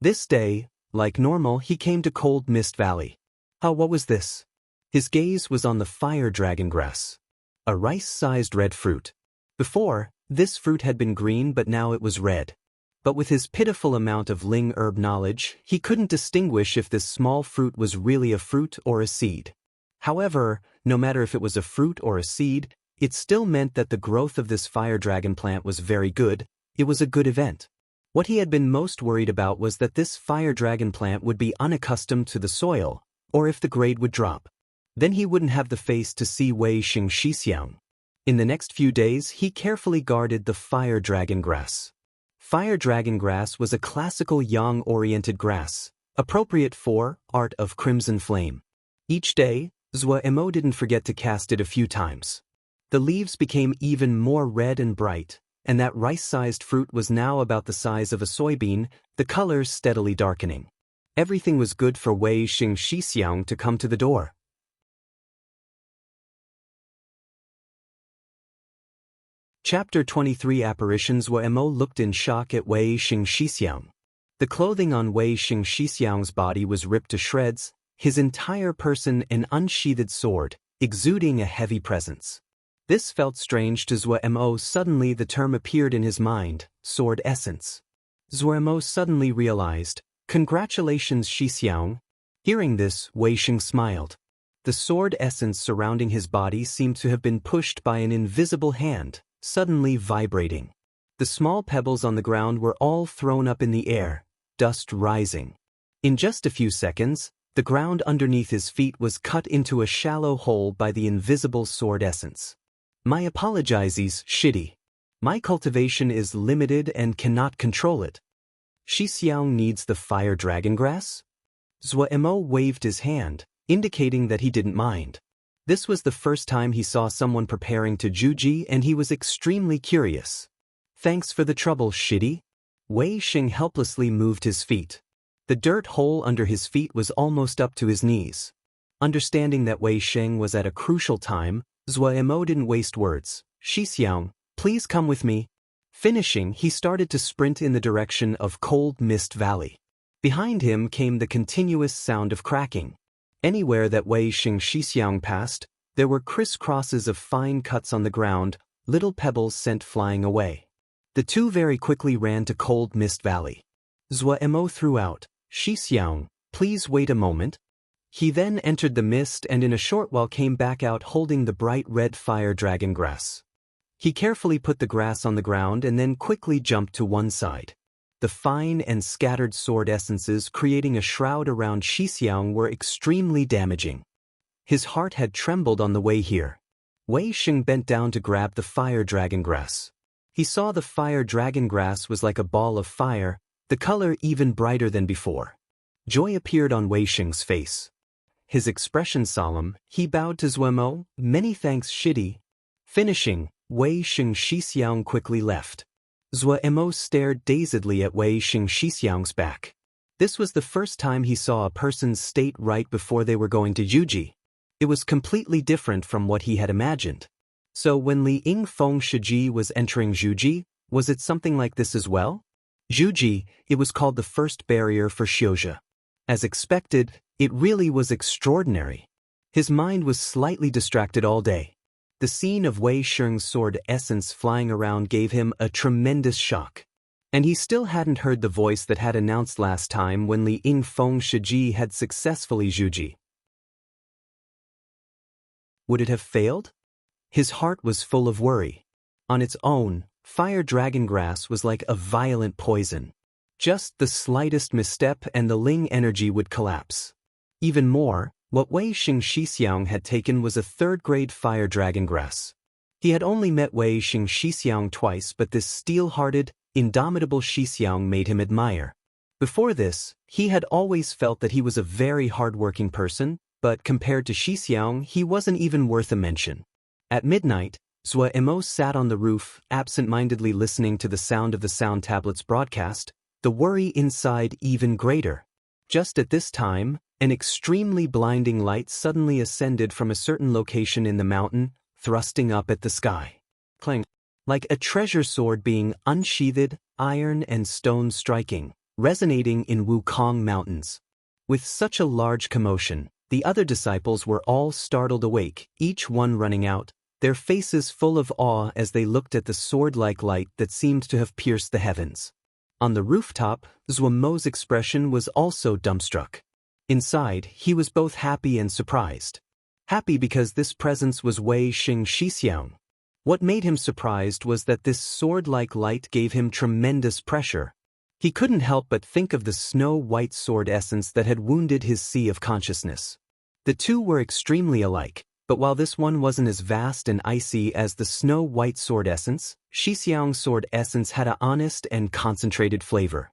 This day, like normal, he came to Cold Mist Valley. What was this? His gaze was on the fire dragon grass. A rice-sized red fruit. Before, this fruit had been green, but now it was red. But with his pitiful amount of Ling herb knowledge, he couldn't distinguish if this small fruit was really a fruit or a seed. However, no matter if it was a fruit or a seed, it still meant that the growth of this fire dragon plant was very good. It was a good event. What he had been most worried about was that this fire dragon plant would be unaccustomed to the soil, or if the grade would drop. Then he wouldn't have the face to see Wei Xing Shixiang. In the next few days, he carefully guarded the fire dragon grass. Fire dragon grass was a classical yang-oriented grass, appropriate for Art of Crimson Flame. Each day, Zhuo didn't forget to cast it a few times. The leaves became even more red and bright, and that rice-sized fruit was now about the size of a soybean, the colors steadily darkening. Everything was good for Wei Xing Shixiang to come to the door. Chapter 23 Apparitions. Zhuo looked in shock at Wei Xing Shixiang. The clothing on Wei Xing Shixiang's body was ripped to shreds, his entire person an unsheathed sword, exuding a heavy presence. This felt strange to Zhuo. Suddenly the term appeared in his mind, sword essence. Zhuo suddenly realized, "Congratulations, Shixiang." Hearing this, Wei Xing smiled. The sword essence surrounding his body seemed to have been pushed by an invisible hand, suddenly vibrating. The small pebbles on the ground were all thrown up in the air, dust rising. In just a few seconds, the ground underneath his feet was cut into a shallow hole by the invisible sword essence. "My apologies, Shitty. My cultivation is limited and cannot control it." "Shixiang needs the fire dragon grass?" Zhuo waved his hand, indicating that he didn't mind. This was the first time he saw someone preparing to juji, and he was extremely curious. "Thanks for the trouble, Shitty." Wei Xing helplessly moved his feet. The dirt hole under his feet was almost up to his knees. Understanding that Wei Xing was at a crucial time, Zhuo didn't waste words. "Shixiang, please come with me." Finishing, he started to sprint in the direction of Cold Mist Valley. Behind him came the continuous sound of cracking. Anywhere that Wei Xing Shixiang passed, there were crisscrosses of fine cuts on the ground, little pebbles sent flying away. The two very quickly ran to Cold Mist Valley. Zhuo threw out, "Shixiang, please wait a moment." He then entered the mist and in a short while came back out holding the bright red fire dragon grass. He carefully put the grass on the ground and then quickly jumped to one side. The fine and scattered sword essences creating a shroud around Shixiang were extremely damaging. His heart had trembled on the way here. Wei Xing bent down to grab the fire dragon grass. He saw the fire dragon grass was like a ball of fire, the color even brighter than before. Joy appeared on Wei Xing's face. His expression solemn, he bowed to Zhuo. "Many thanks, Shitty." Finishing, Wei Xing Shixiang quickly left. Zhuo stared dazedly at Wei Xing Shixiang's back. This was the first time he saw a person's state right before they were going to juji. It was completely different from what he had imagined. So when Li Yingfeng Shiji was entering juji, was it something like this as well? Juji, it was called the first barrier for Xiuzhi. As expected, it really was extraordinary. His mind was slightly distracted all day. The scene of Wei Xing's sword essence flying around gave him a tremendous shock. And he still hadn't heard the voice that had announced last time when Li Yingfeng Shiji had successfully juji. Would it have failed? His heart was full of worry. On its own, fire dragon grass was like a violent poison. Just the slightest misstep and the Ling energy would collapse. Even more, what Wei Xing Shixiang had taken was a third-grade fire dragon grass. He had only met Wei Xing Shixiang twice, but this steel-hearted, indomitable Shixiang made him admire. Before this, he had always felt that he was a very hard-working person, but compared to Shixiang, he wasn't even worth a mention. At midnight, Zhuo Emo sat on the roof, absent-mindedly listening to the sound of the sound tablet's broadcast, the worry inside even greater. Just at this time, an extremely blinding light suddenly ascended from a certain location in the mountain, thrusting up at the sky. Clang! Like a treasure sword being unsheathed, iron and stone striking, resonating in Wukong Mountains. With such a large commotion, the other disciples were all startled awake, each one running out, their faces full of awe as they looked at the sword-like light that seemed to have pierced the heavens. On the rooftop, Zhuo Mo's expression was also dumbstruck. Inside, he was both happy and surprised. Happy because this presence was Wei Xing Shixiang. What made him surprised was that this sword-like light gave him tremendous pressure. He couldn't help but think of the snow-white sword essence that had wounded his sea of consciousness. The two were extremely alike, but while this one wasn't as vast and icy as the snow-white sword essence, Shixiang's sword essence had an honest and concentrated flavor.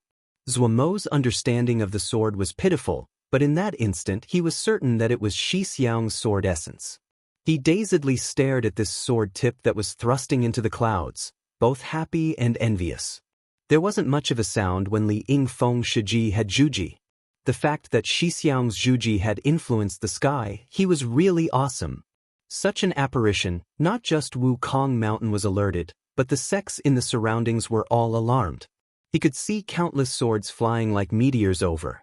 Zhuo Mo's understanding of the sword was pitiful, but in that instant he was certain that it was Shixiang's sword essence. He dazedly stared at this sword tip that was thrusting into the clouds, both happy and envious. There wasn't much of a sound when Li Yingfeng Shiji had Zhuji. The fact that Shixiang's Zhuji had influenced the sky, he was really awesome. Such an apparition, not just Wukong Mountain was alerted, but the sects in the surroundings were all alarmed. He could see countless swords flying like meteors over.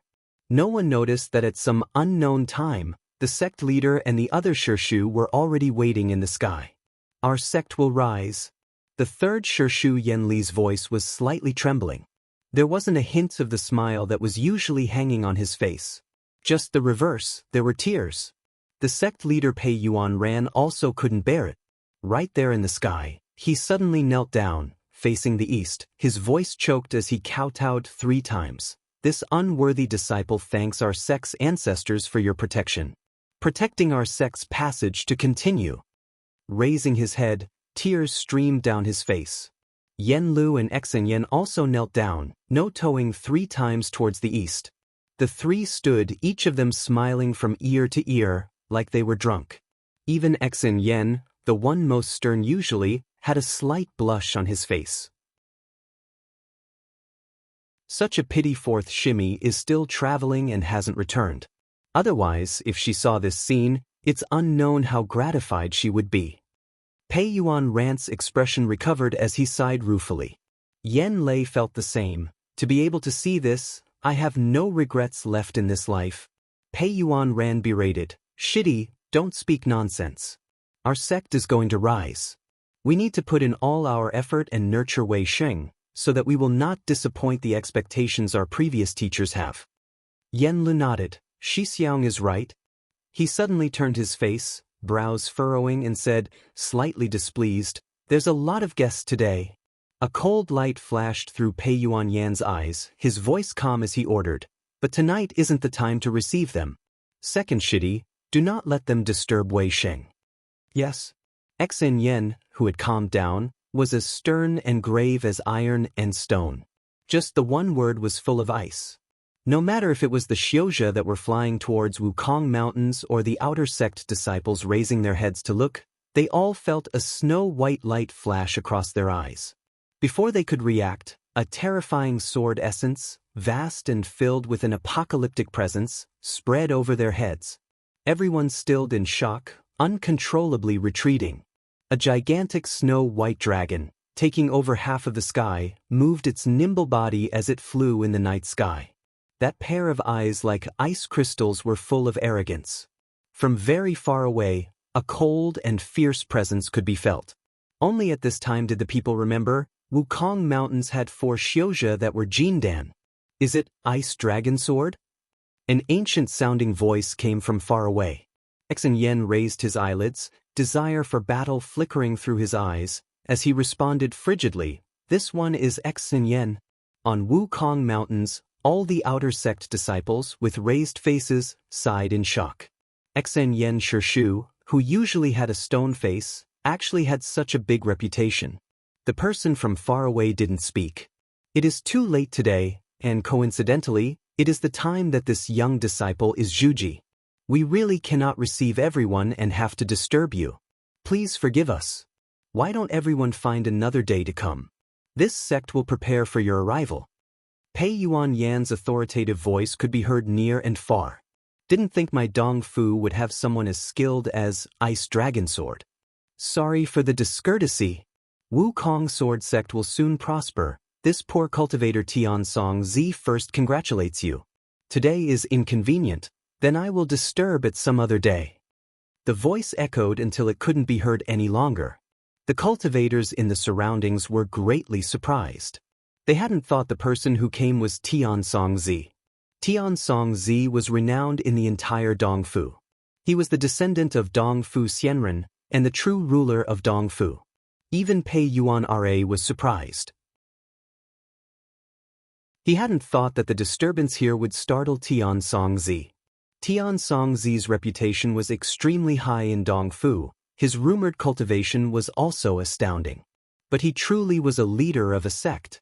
No one noticed that at some unknown time, the sect leader and the other Shirshu were already waiting in the sky. Our sect will rise. The third Shirshu Yanli's voice was slightly trembling. There wasn't a hint of the smile that was usually hanging on his face. Just the reverse, there were tears. The sect leader Pei Yuan Ran also couldn't bear it. Right there in the sky, he suddenly knelt down, facing the east, his voice choked as he kowtowed 3 times. This unworthy disciple thanks our sect's ancestors for your protection. Protecting our sect's passage to continue. Raising his head, tears streamed down his face. Yen Lu and Exin Yen also knelt down, no-toeing 3 times towards the east. The 3 stood, each of them smiling from ear to ear, like they were drunk. Even Exin Yen, the one most stern usually, had a slight blush on his face. Such a pity 4th Shimmy is still traveling and hasn't returned. Otherwise, if she saw this scene, it's unknown how gratified she would be. Pei Yuan Ran's expression recovered as he sighed ruefully. Yen Lei felt the same. To be able to see this, I have no regrets left in this life. Pei Yuan Ran berated, Shitty, don't speak nonsense. Our sect is going to rise. We need to put in all our effort and nurture Wei Xing, so that we will not disappoint the expectations our previous teachers have. Yen Lu nodded. Shixiang is right. He suddenly turned his face, brows furrowing, and said, slightly displeased, there's a lot of guests today. A cold light flashed through Pei Yuan Yan's eyes, his voice calm as he ordered, but tonight isn't the time to receive them. Second Shitty, do not let them disturb Wei Xing. Yes. Exin Yen, who had calmed down, was as stern and grave as iron and stone. Just the one word was full of ice. No matter if it was the Xiozha that were flying towards Wukong Mountains or the outer sect disciples raising their heads to look, they all felt a snow-white light flash across their eyes. Before they could react, a terrifying sword essence, vast and filled with an apocalyptic presence, spread over their heads. Everyone stilled in shock, uncontrollably retreating. A gigantic snow-white dragon, taking over half of the sky, moved its nimble body as it flew in the night sky. That pair of eyes like ice crystals were full of arrogance. From very far away, a cold and fierce presence could be felt. Only at this time did the people remember, Wukong Mountains had 4 Xiozha that were Jindan. Is it Ice Dragon Sword? An ancient-sounding voice came from far away. Exin Yen raised his eyelids, desire for battle flickering through his eyes, as he responded frigidly, this one is Exin Yen. On Wukong Mountains, all the outer sect disciples, with raised faces, sighed in shock. Exin Yen Shirshu, who usually had a stone face, actually had such a big reputation. The person from far away didn't speak. It is too late today, and coincidentally, it is the time that this young disciple is Juji. We really cannot receive everyone and have to disturb you. Please forgive us. Why don't everyone find another day to come? This sect will prepare for your arrival. Pei Yuan Yan's authoritative voice could be heard near and far. Didn't think my Dong Fu would have someone as skilled as Ice Dragon Sword. Sorry for the discourtesy. Wukong Sword Sect will soon prosper. This poor cultivator Tian Song Zi first congratulates you. Today is inconvenient, then I will disturb it some other day. The voice echoed until it couldn't be heard any longer. The cultivators in the surroundings were greatly surprised. They hadn't thought the person who came was Tian Song Zi. Tian Song Zi was renowned in the entire Dongfu. He was the descendant of Dongfu Xianren and the true ruler of Dongfu. Even Pei Yuan Ra was surprised. He hadn't thought that the disturbance here would startle Tian Song Zi. Tian Song Zi's reputation was extremely high in Dongfu. His rumored cultivation was also astounding. But he truly was a leader of a sect.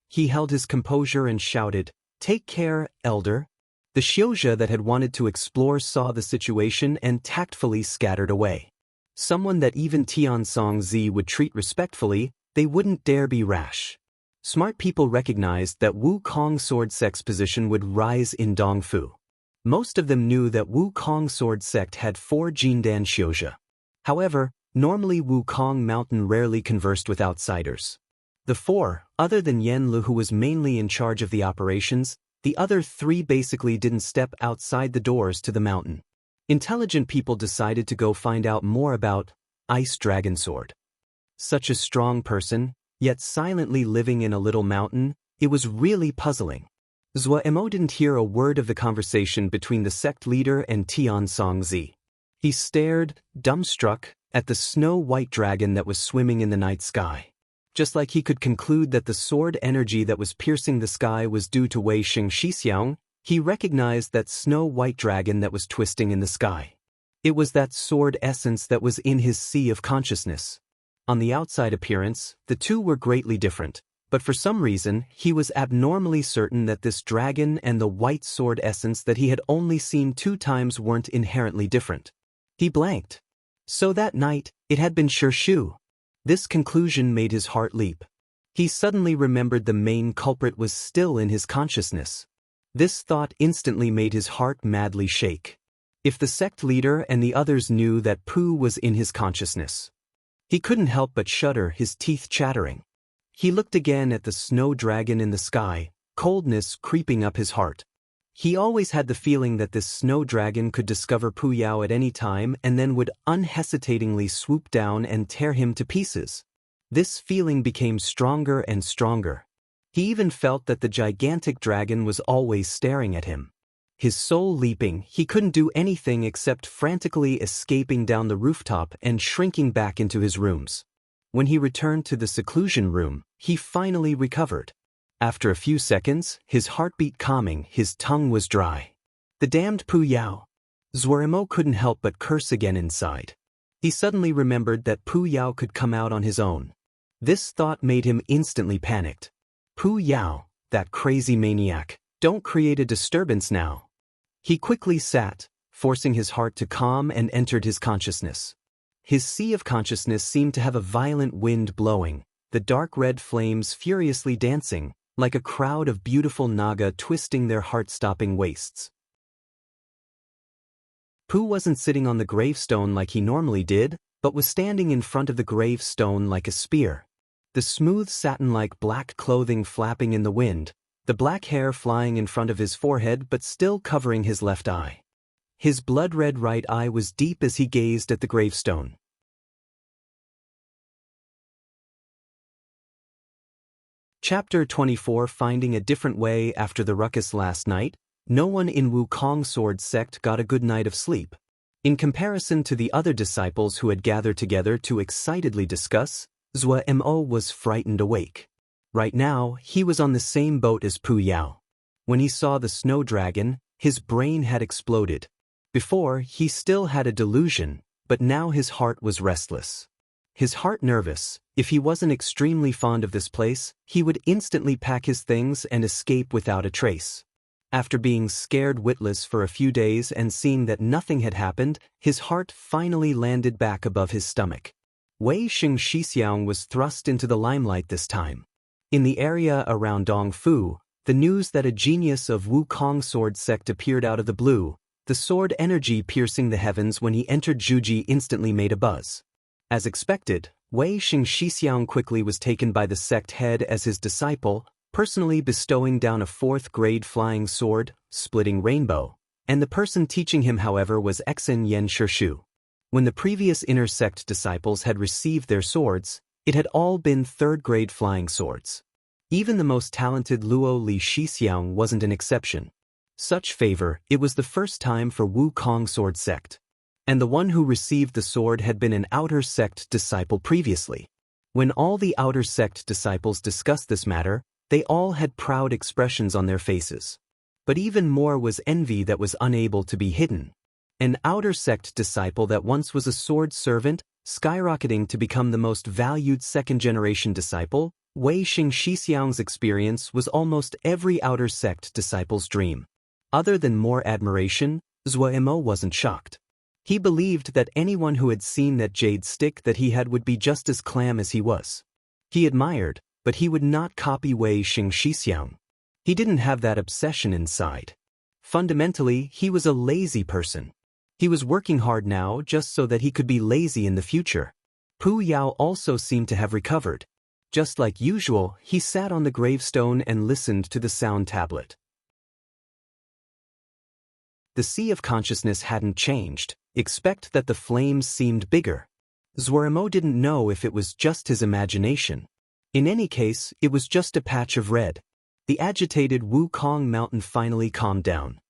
He held his composure and shouted, "Take care, elder." The Xiuzhe that had wanted to explore saw the situation and tactfully scattered away. Someone that even Tian Song Zi would treat respectfully, they wouldn't dare be rash. Smart people recognized that Wukong Sword Sect's position would rise in Dongfu. Most of them knew that Wukong Sword Sect had 4 Jindan Xiuzhe. However, normally Wukong Mountain rarely conversed with outsiders. The 4, other than Yen Lu who was mainly in charge of the operations, the other 3 basically didn't step outside the doors to the mountain. Intelligent people decided to go find out more about Ice Dragon Sword. Such a strong person, yet silently living in a little mountain, it was really puzzling. Zhou Mo didn't hear a word of the conversation between the sect leader and Tian Song Zi. He stared, dumbstruck, at the snow-white dragon that was swimming in the night sky. Just like he could conclude that the sword energy that was piercing the sky was due to Wei Xing Xixiang, he recognized that snow-white dragon that was twisting in the sky. It was that sword essence that was in his sea of consciousness. On the outside appearance, the two were greatly different, but for some reason, he was abnormally certain that this dragon and the white sword essence that he had only seen 2 times weren't inherently different. He blanked. So that night, it had been Shu. This conclusion made his heart leap. He suddenly remembered the main culprit was still in his consciousness. This thought instantly made his heart madly shake. If the sect leader and the others knew that Pu was in his consciousness. He couldn't help but shudder, his teeth chattering. He looked again at the snow dragon in the sky, coldness creeping up his heart. He always had the feeling that this snow dragon could discover Pu Yao at any time and then would unhesitatingly swoop down and tear him to pieces. This feeling became stronger and stronger. He even felt that the gigantic dragon was always staring at him. His soul leaping, he couldn't do anything except frantically escaping down the rooftop and shrinking back into his rooms. When he returned to the seclusion room, he finally recovered. After a few seconds, his heartbeat calming, his tongue was dry. The damned Pu Yao. Zhou Mo couldn't help but curse again inside. He suddenly remembered that Pu Yao could come out on his own. This thought made him instantly panicked. Pu Yao, that crazy maniac, don't create a disturbance now. He quickly sat, forcing his heart to calm, and entered his consciousness. His sea of consciousness seemed to have a violent wind blowing, the dark red flames furiously dancing, like a crowd of beautiful naga twisting their heart-stopping waists. Pu wasn't sitting on the gravestone like he normally did, but was standing in front of the gravestone like a spear. The smooth satin-like black clothing flapping in the wind, the black hair flying in front of his forehead but still covering his left eye. His blood-red right eye was deep as he gazed at the gravestone. Chapter 24. Finding a different way. After the ruckus last night, no one in Wukong Sword Sect got a good night of sleep. In comparison to the other disciples who had gathered together to excitedly discuss, Zhou Mo was frightened awake. Right now, he was on the same boat as Pu Yao. When he saw the snow dragon, his brain had exploded. Before, he still had a delusion, but now his heart was restless. his heart nervous. If he wasn't extremely fond of this place, he would instantly pack his things and escape without a trace. After being scared witless for a few days and seeing that nothing had happened, his heart finally landed back above his stomach. Wei Xingxixiang was thrust into the limelight this time. In the area around Dongfu, the news that a genius of Wukong sword sect appeared out of the blue, the sword energy piercing the heavens when he entered Zhuji instantly made a buzz. As expected, Wei Xingxixiang quickly was taken by the sect head as his disciple, personally bestowing down a 4th-grade flying sword, splitting rainbow, and the person teaching him, however, was Exin Yen Shishu. When the previous inner sect disciples had received their swords, it had all been 3rd-grade flying swords. Even the most talented Luo Li Shixiang wasn't an exception. Such favor, it was the first time for Wukong sword sect. And the one who received the sword had been an outer sect disciple previously. When all the outer sect disciples discussed this matter, they all had proud expressions on their faces. But even more was envy that was unable to be hidden. An outer sect disciple that once was a sword servant, skyrocketing to become the most valued 2nd-generation disciple, Wei Xingxixiang's experience was almost every outer sect disciple's dream. Other than more admiration, Zuo wasn't shocked. He believed that anyone who had seen that jade stick that he had would be just as clam as he was. He admired, but he would not copy Wei Xingxixiang. He didn't have that obsession inside. Fundamentally, he was a lazy person. He was working hard now just so that he could be lazy in the future. Pu Yao also seemed to have recovered. Just like usual, he sat on the gravestone and listened to the sound tablet. The sea of consciousness hadn't changed, except that the flames seemed bigger. Zuo didn't know if it was just his imagination. In any case, it was just a patch of red. The agitated Wukong mountain finally calmed down.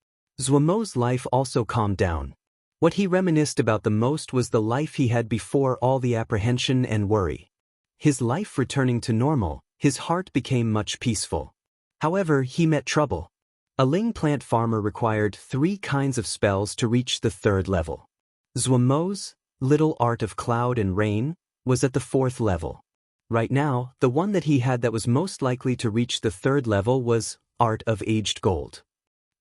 Zuo's life also calmed down. What he reminisced about the most was the life he had before all the apprehension and worry. His life returning to normal, his heart became much peaceful. However, he met trouble. A ling plant farmer required 3 kinds of spells to reach the 3rd level. Zuo's little art of cloud and rain was at the 4th level. Right now, the one that he had that was most likely to reach the 3rd level was Art of Aged Gold.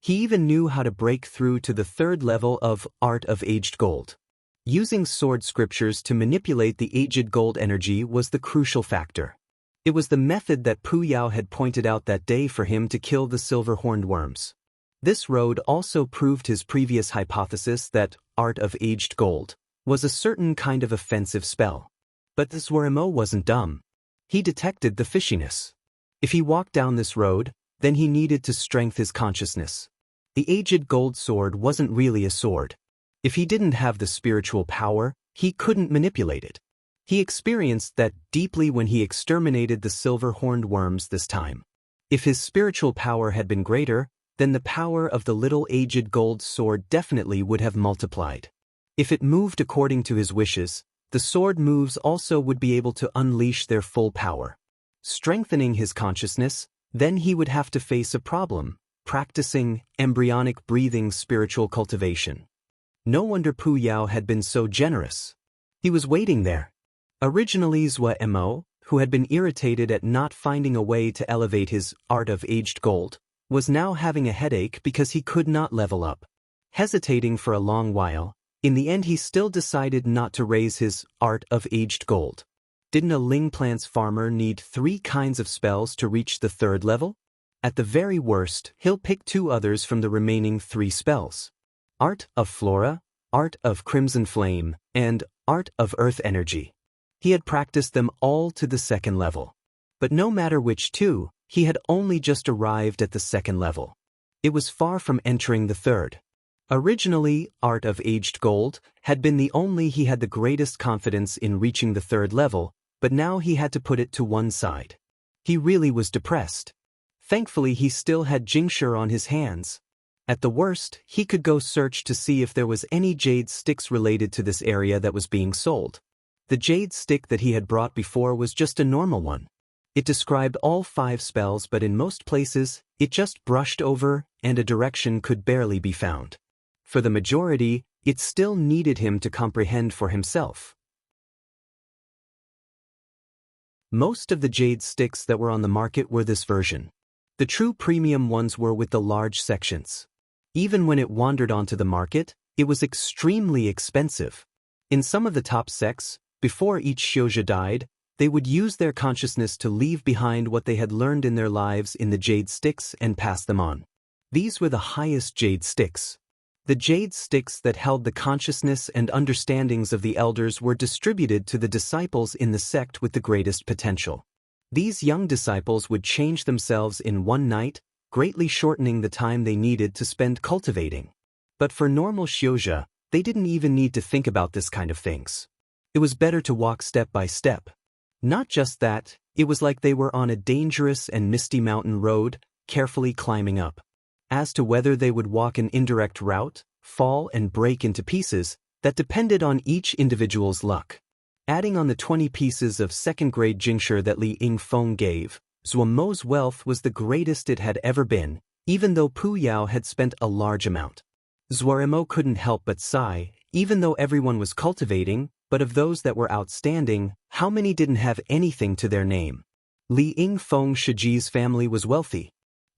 He even knew how to break through to the 3rd level of Art of Aged Gold. Using sword scriptures to manipulate the aged gold energy was the crucial factor. It was the method that Pu Yao had pointed out that day for him to kill the silver-horned worms. This road also proved his previous hypothesis that Art of Aged Gold was a certain kind of offensive spell. But Zuo wasn't dumb. He detected the fishiness. If he walked down this road, then he needed to strengthen his consciousness. The aged gold sword wasn't really a sword. If he didn't have the spiritual power, he couldn't manipulate it. He experienced that deeply when he exterminated the silver-horned worms this time. If his spiritual power had been greater, then the power of the little aged gold sword definitely would have multiplied. If it moved according to his wishes, the sword moves also would be able to unleash their full power. Strengthening his consciousness, then he would have to face a problem, practicing embryonic breathing spiritual cultivation. No wonder Pu Yao had been so generous. He was waiting there. Originally Zuo, who had been irritated at not finding a way to elevate his Art of Aged Gold, was now having a headache because he could not level up. Hesitating for a long while, in the end he still decided not to raise his Art of Aged Gold. Didn't a ling plants farmer need 3 kinds of spells to reach the 3rd level? At the very worst, he'll pick 2 others from the remaining 3 spells. Art of Flora, Art of Crimson Flame, and Art of Earth Energy. He had practiced them all to the 2nd level. But no matter which 2, he had only just arrived at the 2nd level. It was far from entering the 3rd. Originally, Art of Aged Gold had been the only he had the greatest confidence in reaching the 3rd level, but now he had to put it to one side. He really was depressed. Thankfully, he still had Jingshi on his hands. At the worst, he could go search to see if there was any jade sticks related to this area that was being sold. The jade stick that he had brought before was just a normal one. It described all 5 spells, but in most places, it just brushed over and a direction could barely be found. For the majority, it still needed him to comprehend for himself. Most of the jade sticks that were on the market were this version. The true premium ones were with the large sections. Even when it wandered onto the market, it was extremely expensive. In some of the top sects, before each shoujo died, they would use their consciousness to leave behind what they had learned in their lives in the jade sticks and pass them on. These were the highest jade sticks. The jade sticks that held the consciousness and understandings of the elders were distributed to the disciples in the sect with the greatest potential. These young disciples would change themselves in one night, greatly shortening the time they needed to spend cultivating. But for normal shoujo, they didn't even need to think about this kind of things. It was better to walk step by step. Not just that, it was like they were on a dangerous and misty mountain road, carefully climbing up. As to whether they would walk an indirect route, fall and break into pieces, that depended on each individual's luck. Adding on the 20 pieces of second-grade jingsher that Li Yingfeng gave, Zuomo's wealth was the greatest it had ever been, even though Pu Yao had spent a large amount. Zuomo couldn't help but sigh, even though everyone was cultivating, but of those that were outstanding, how many didn't have anything to their name? Li Yingfeng Shiji's family was wealthy.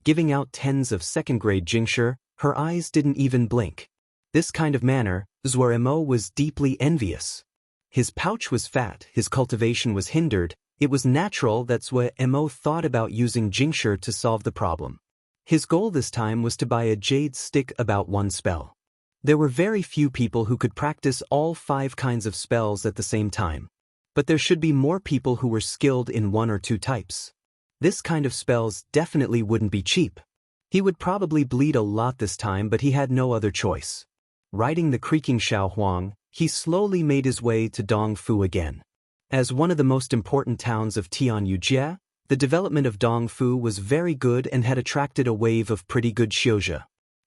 Giving out tens of second-grade jingsher, her eyes didn't even blink. This kind of manner, Zuomo was deeply envious. His pouch was fat, his cultivation was hindered. It was natural that Zuomo thought about using jingsher to solve the problem. His goal this time was to buy a jade stick about one spell. There were very few people who could practice all 5 kinds of spells at the same time. But there should be more people who were skilled in 1 or 2 types. This kind of spells definitely wouldn't be cheap. He would probably bleed a lot this time, but he had no other choice. Riding the creaking Shaohuang, he slowly made his way to Dongfu again. As one of the most important towns of Tianyujie, the development of Dongfu was very good and had attracted a wave of pretty good shoujo.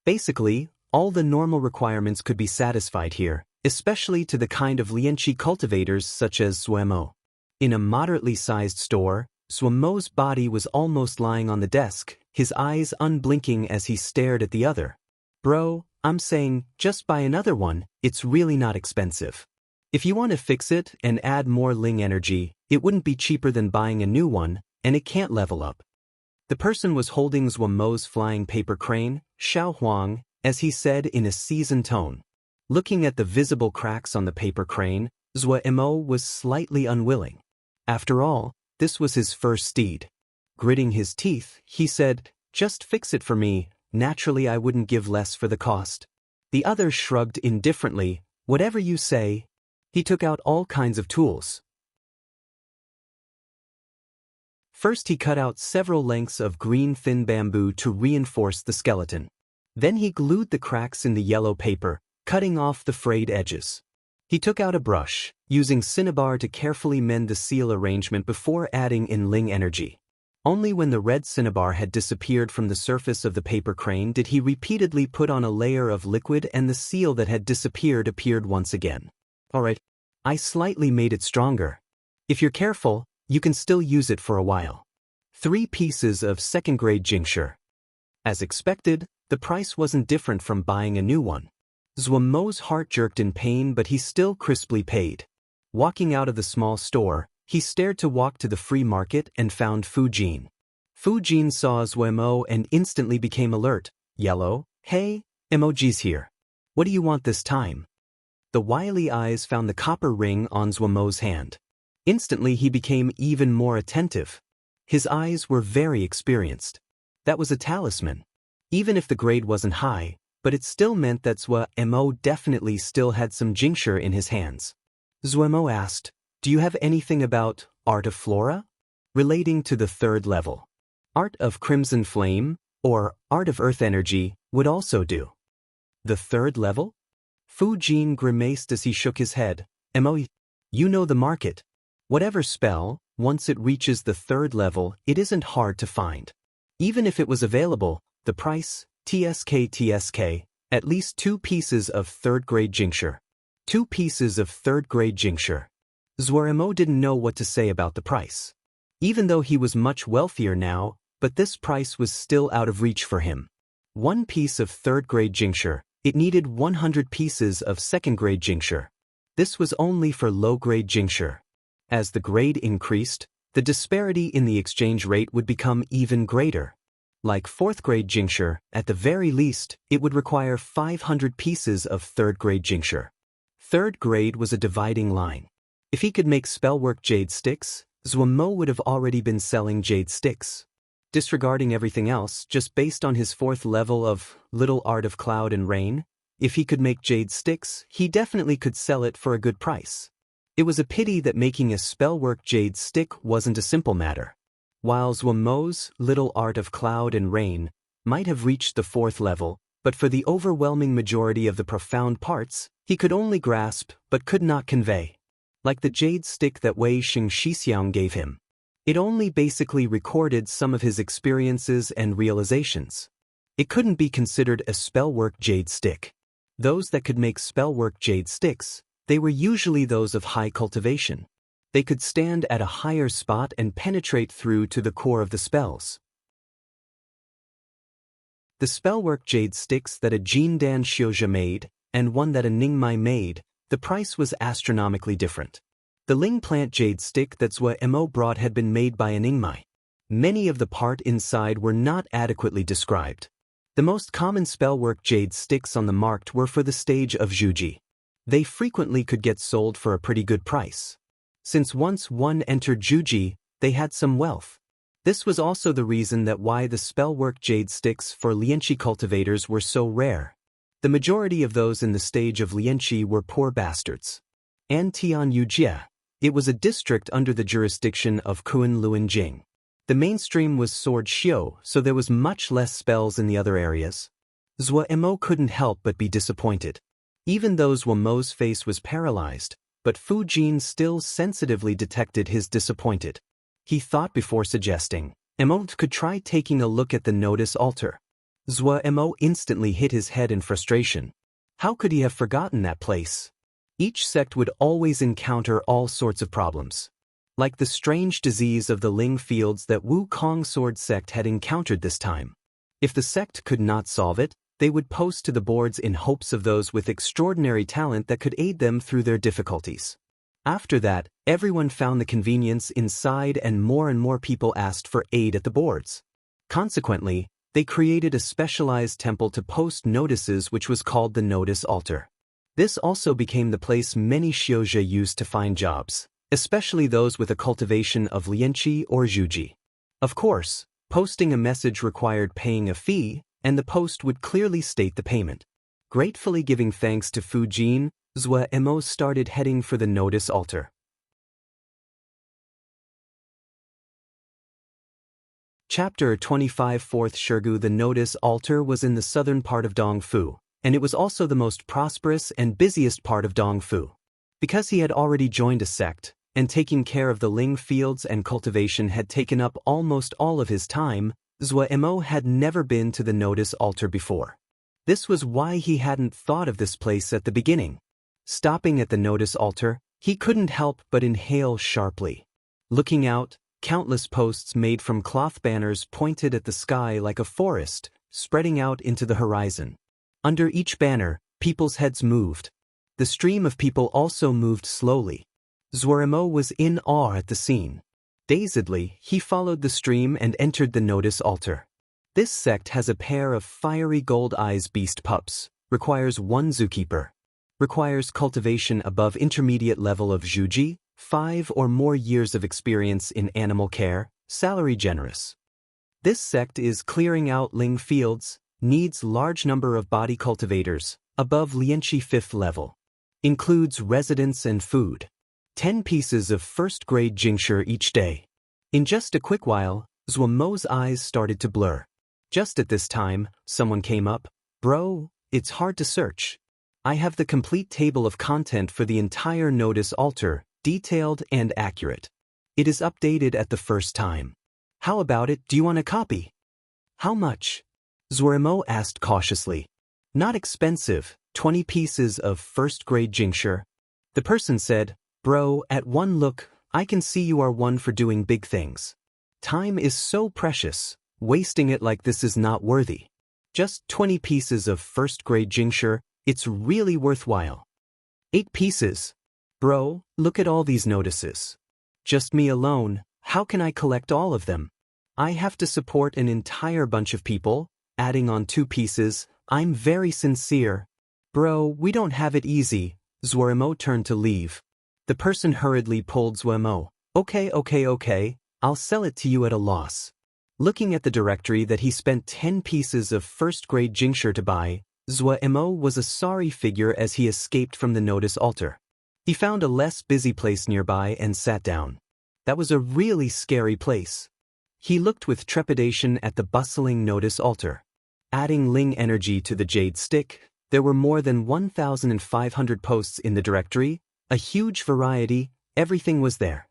Basically, all the normal requirements could be satisfied here, especially to the kind of lianqi cultivators such as Zuomo. In a moderately sized store, Zuomo's body was almost lying on the desk, his eyes unblinking as he stared at the other. Bro, I'm saying, just buy another one, it's really not expensive. If you want to fix it and add more Ling energy, it wouldn't be cheaper than buying a new one, and it can't level up. The person was holding Zuomo's flying paper crane, Shaohuang, as he said in a seasoned tone. Looking at the visible cracks on the paper crane, Zuomo was slightly unwilling. After all, this was his first steed. Gritting his teeth, he said, "Just fix it for me, naturally I wouldn't give less for the cost." The other shrugged indifferently, "Whatever you say." He took out all kinds of tools. First he cut out several lengths of green thin bamboo to reinforce the skeleton. Then he glued the cracks in the yellow paper, cutting off the frayed edges. He took out a brush, using cinnabar to carefully mend the seal arrangement before adding in Ling energy. Only when the red cinnabar had disappeared from the surface of the paper crane did he repeatedly put on a layer of liquid, and the seal that had disappeared appeared once again. Alright, I slightly made it stronger. If you're careful, you can still use it for a while. 3 pieces of second-grade jingsher. As expected, the price wasn't different from buying a new one. Zuomo's heart jerked in pain, but he still crisply paid. Walking out of the small store, he stared to walk to the free market and found Fujin. Fujin saw Zuomo and instantly became alert. "Yellow, hey, emojis here. What do you want this time?" The wily eyes found the copper ring on Zuomo's hand. Instantly he became even more attentive. His eyes were very experienced. That was a talisman. Even if the grade wasn't high, but it still meant that Zuomo definitely still had some jingsher in his hands. Zuomo asked, "Do you have anything about Art of Flora?" Relating to the 3rd level. Art of Crimson Flame, or Art of Earth Energy, would also do. The 3rd level? Fujin grimaced as he shook his head. You know the market. Whatever spell, once it reaches the 3rd level, it isn't hard to find. Even if it was available, the price, TSK, at least 2 pieces of 3rd-grade jingsher. 2 pieces of 3rd-grade jingsher. Zuomo didn't know what to say about the price. Even though he was much wealthier now, but this price was still out of reach for him. 1 piece of 3rd-grade jingsher, it needed 100 pieces of 2nd-grade jingsher. This was only for low-grade jingsher. As the grade increased, the disparity in the exchange rate would become even greater. Like 4th grade jingsher, at the very least, it would require 500 pieces of 3rd grade jingsher. 3rd grade was a dividing line. If he could make spellwork jade sticks, Zuo would have already been selling jade sticks. Disregarding everything else, just based on his 4th level of Little Art of Cloud and Rain, if he could make jade sticks, he definitely could sell it for a good price. It was a pity that making a spellwork jade stick wasn't a simple matter. While Zuo's Little Art of Cloud and Rain might have reached the 4th level, but for the overwhelming majority of the profound parts, he could only grasp but could not convey. Like the jade stick that Wei Xingxixiang gave him. It only basically recorded some of his experiences and realizations. It couldn't be considered a spellwork jade stick. Those that could make spellwork jade sticks, they were usually those of high cultivation. They could stand at a higher spot and penetrate through to the core of the spells. The spellwork jade sticks that a Jindan Xiuzhe made, and one that a Ningmai made, the price was astronomically different. The Ling plant jade stick that Zuo brought had been made by a Ningmai. Many of the part inside were not adequately described. The most common spellwork jade sticks on the market were for the stage of Zhuji. They frequently could get sold for a pretty good price. Since once one entered Zhuji, they had some wealth. This was also the reason that why the spellwork jade sticks for Lianqi cultivators were so rare. The majority of those in the stage of Lianqi were poor bastards. Antian Yujie. It was a district under the jurisdiction of Kun Luanjing. The mainstream was Sword Xiu, so there was much less spells in the other areas. Zuo couldn't help but be disappointed. Even though Zuo's face was paralyzed, but Fu Jin still sensitively detected his disappointed. He thought before suggesting, Mo could try taking a look at the notice altar. Zuo instantly hit his head in frustration. How could he have forgotten that place? Each sect would always encounter all sorts of problems. Like the strange disease of the Ling fields that Wukong Sword sect had encountered this time. If the sect could not solve it, they would post to the boards in hopes of those with extraordinary talent that could aid them through their difficulties. After that, everyone found the convenience inside and more people asked for aid at the boards. Consequently, they created a specialized temple to post notices which was called the Notice Altar. This also became the place many Xiuzhe used to find jobs, especially those with a cultivation of Lianqi or Zhuji. Of course, posting a message required paying a fee, and the post would clearly state the payment. Gratefully giving thanks to Fu Jin, Zuo started heading for the Notice Altar. Chapter 25 4th Shirgu. The Notice Altar was in the southern part of Dongfu, and it was also the most prosperous and busiest part of Dongfu. Because he had already joined a sect, and taking care of the Ling fields and cultivation had taken up almost all of his time, Zuo had never been to the Notice Altar before. This was why he hadn't thought of this place at the beginning. Stopping at the Notice Altar, he couldn't help but inhale sharply. Looking out, countless posts made from cloth banners pointed at the sky like a forest, spreading out into the horizon. Under each banner, people's heads moved. The stream of people also moved slowly. Zuo was in awe at the scene. Dazedly, he followed the stream and entered the Notice Altar. This sect has a pair of fiery gold eyes beast pups, requires 1 zookeeper. Requires cultivation above intermediate level of Zhuji, 5 or more years of experience in animal care, salary generous. This sect is clearing out Ling fields, needs large number of body cultivators, above Lianqi 5th level. Includes residence and food. 10 pieces of 1st grade jingsher each day. In just a quick while, Zuo's eyes started to blur. Just at this time, someone came up. Bro, it's hard to search. I have the complete table of content for the entire Notice Altar, detailed and accurate. It is updated at the first time. How about it? Do you want a copy? How much? Zuo asked cautiously. Not expensive, 20 pieces of 1st grade jingsher. The person said, Bro, at one look, I can see you are one for doing big things. Time is so precious, wasting it like this is not worthy. Just 20 pieces of 1st grade jingsher, it's really worthwhile. 8 pieces. Bro, look at all these notices. Just me alone, How can I collect all of them? I have to support an entire bunch of people, adding on 2 pieces. I'm very sincere. Bro, we don't have it easy. Zuoremo turned to leave. The person hurriedly pulled Zuoremo. Okay, I'll sell it to you at a loss. Looking at the directory that he spent 10 pieces of first-grade Jingshi to buy, Zuoremo was a sorry figure as he escaped from the notice altar. He found a less busy place nearby and sat down. That was a really scary place. He looked with trepidation at the bustling notice altar. Adding Ling energy to the jade stick, there were more than 1,500 posts in the directory, a huge variety, everything was there.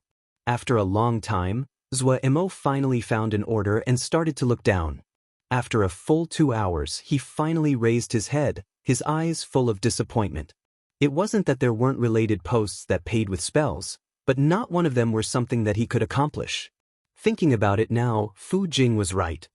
After a long time, Zuoremo finally found an order and started to look down. After a full 2 hours, he finally raised his head, his eyes full of disappointment. It wasn't that there weren't related posts that paid with spells, but not one of them were something that he could accomplish. Thinking about it now, Fu Jing was right.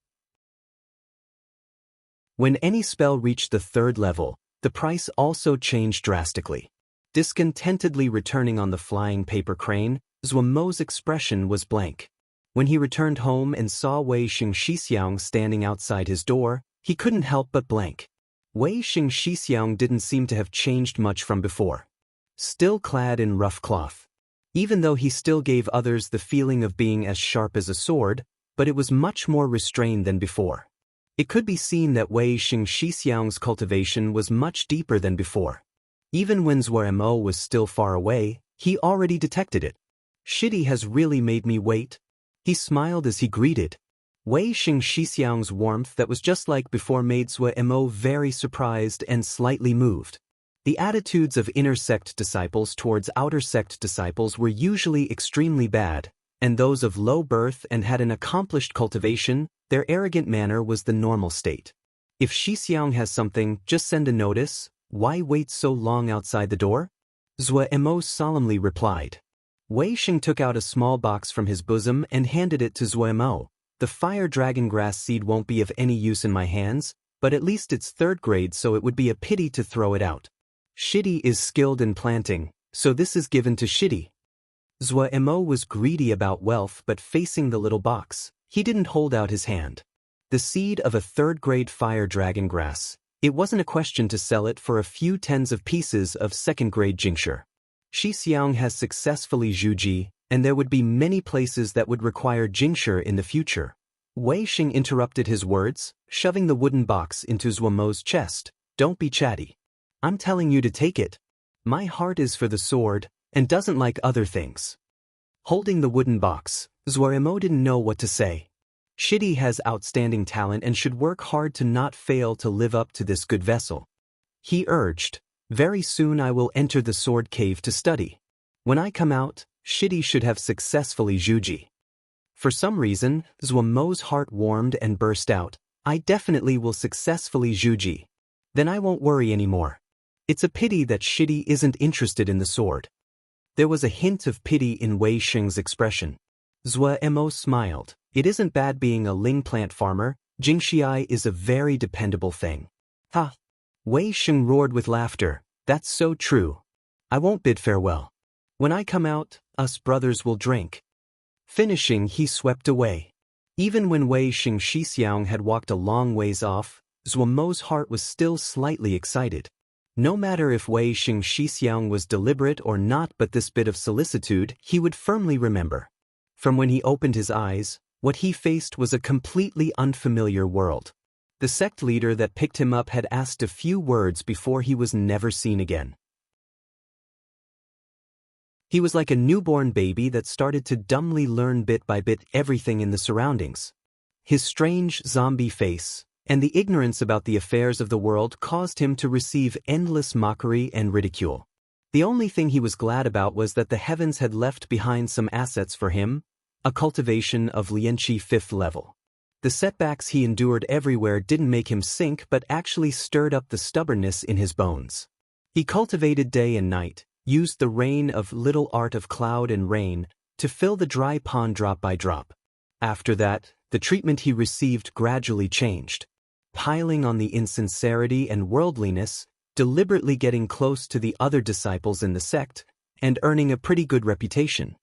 When any spell reached the 3rd level, the price also changed drastically. Discontentedly returning on the flying paper crane, Zuomo's expression was blank. When he returned home and saw Wei Xingxixiang standing outside his door, he couldn't help but blank. Wei Xingxixiang didn't seem to have changed much from before. Still clad in rough cloth. Even though he still gave others the feeling of being as sharp as a sword, but it was much more restrained than before. It could be seen that Wei Xingxixiang's cultivation was much deeper than before. Even when Zuoremo was still far away, he already detected it. Shitty has really made me wait. He smiled as he greeted. Wei Xingxixiang's warmth that was just like before made Zuoremo very surprised and slightly moved. The attitudes of inner sect disciples towards outer sect disciples were usually extremely bad, and those of low birth and had an accomplished cultivation, their arrogant manner was the normal state. If Xixiang has something, just send a notice. Why wait so long outside the door? Zuoremo solemnly replied. Wei Xing took out a small box from his bosom and handed it to Zuoremo. The fire dragon grass seed won't be of any use in my hands, but at least it's 3rd grade, so it would be a pity to throw it out. Shitty is skilled in planting, so this is given to Shitty. Zuoremo was greedy about wealth, but facing the little box, he didn't hold out his hand. The seed of a 3rd grade fire dragon grass. It wasn't a question to sell it for a few tens of pieces of 2nd grade Jingshi. Xixiang has successfully Zhuji, and there would be many places that would require Jingshi in the future. Wei Xing interrupted his words, shoving the wooden box into Zuomo's chest. Don't be chatty. I'm telling you to take it. My heart is for the sword, and doesn't like other things. Holding the wooden box, Zuoremo didn't know what to say. Shitty has outstanding talent and should work hard to not fail to live up to this good vessel. He urged, very soon I will enter the sword cave to study. When I come out, Shitty should have successfully Zhuji. For some reason, Zuomo's heart warmed and burst out. I definitely will successfully Zhuji. Then I won't worry anymore. It's a pity that Shitty isn't interested in the sword. There was a hint of pity in Wei Xing's expression. Zuoremo smiled. It isn't bad being a Ling plant farmer. Jingshi is a very dependable thing. Ha! Wei Xing roared with laughter. That's so true. I won't bid farewell. When I come out, us brothers will drink. Finishing, he swept away. Even when Wei Xingxixiang had walked a long ways off, Zuomo's heart was still slightly excited. No matter if Wei Xingxixiang was deliberate or not, but this bit of solicitude he would firmly remember. From when he opened his eyes, what he faced was a completely unfamiliar world. The sect leader that picked him up had asked a few words before he was never seen again. He was like a newborn baby that started to dumbly learn bit by bit everything in the surroundings. His strange zombie face and the ignorance about the affairs of the world caused him to receive endless mockery and ridicule. The only thing he was glad about was that the heavens had left behind some assets for him, a cultivation of Lianqi 5th level. The setbacks he endured everywhere didn't make him sink but actually stirred up the stubbornness in his bones. He cultivated day and night, used the rain of little art of cloud and rain to fill the dry pond drop by drop. After that, the treatment he received gradually changed. Piling on the insincerity and worldliness, deliberately getting close to the other disciples in the sect, and earning a pretty good reputation.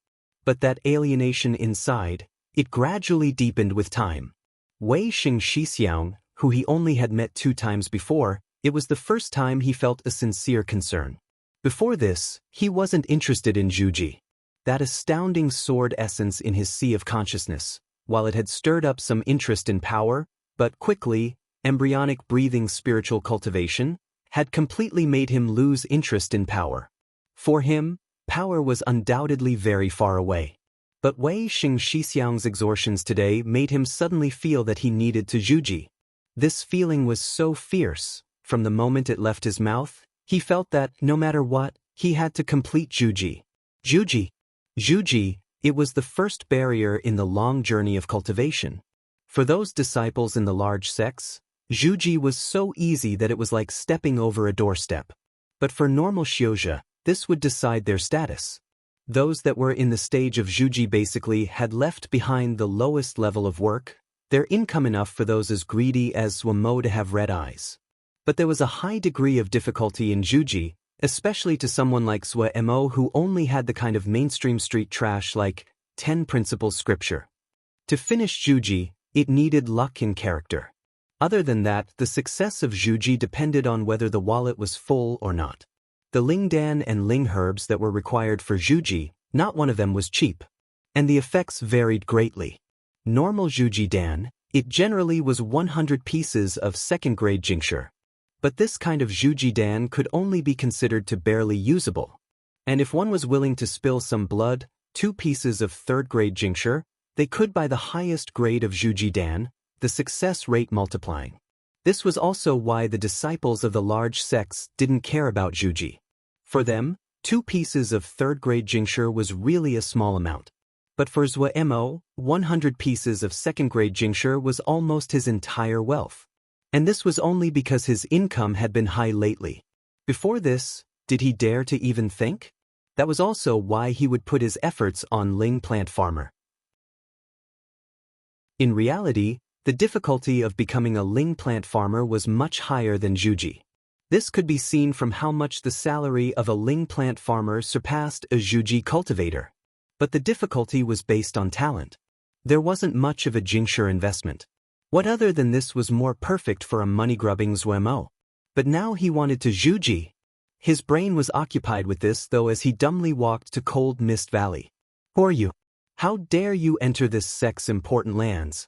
But that alienation inside, it gradually deepened with time. Wei Xingxixiang, who he only had met 2 times before, it was the first time he felt a sincere concern. Before this, he wasn't interested in Zhuji. That astounding sword essence in his sea of consciousness, while it had stirred up some interest in power, but quickly, embryonic breathing spiritual cultivation, had completely made him lose interest in power. For him, power was undoubtedly very far away. But Wei Xingxixiang's extortions today made him suddenly feel that he needed to Zhuji. This feeling was so fierce, from the moment it left his mouth, he felt that, no matter what, he had to complete Zhuji. Zhuji, it was the first barrier in the long journey of cultivation. For those disciples in the large sects, Zhuji was so easy that it was like stepping over a doorstep. But for normal Xiuzhe, this would decide their status. Those that were in the stage of Zhuji basically had left behind the lowest level of work, their income enough for those as greedy as Mo to have red eyes. But there was a high degree of difficulty in Zhuji, especially to someone like Mo who only had the kind of mainstream street trash like 10 principles scripture. To finish Zhuji, it needed luck and character. Other than that, the success of Zhuji depended on whether the wallet was full or not. The Lingdan and Ling herbs that were required for Zhuji, not one of them was cheap. And the effects varied greatly. Normal Zhuji Dan, it generally was 100 pieces of second-grade jincture. But this kind of Zhuji Dan could only be considered to barely usable. And if one was willing to spill some blood, 2 pieces of third-grade jincture, they could buy the highest grade of Zhuji Dan, the success rate multiplying. This was also why the disciples of the large sects didn't care about Zhuji. For them, 2 pieces of third-grade jincture was really a small amount. But for Mo, 100 pieces of second-grade jincture was almost his entire wealth. And this was only because his income had been high lately. Before this, did he dare to even think? That was also why he would put his efforts on Ling plant farmer. In reality, the difficulty of becoming a Ling plant farmer was much higher than Zhuji. This could be seen from how much the salary of a Ling plant farmer surpassed a Zhuji cultivator. But the difficulty was based on talent. There wasn't much of a jincture investment. What other than this was more perfect for a money-grubbing Mo? But now he wanted to Zhuji. His brain was occupied with this though as he dumbly walked to Cold Mist Valley. Who are you? How dare you enter this sect's important lands?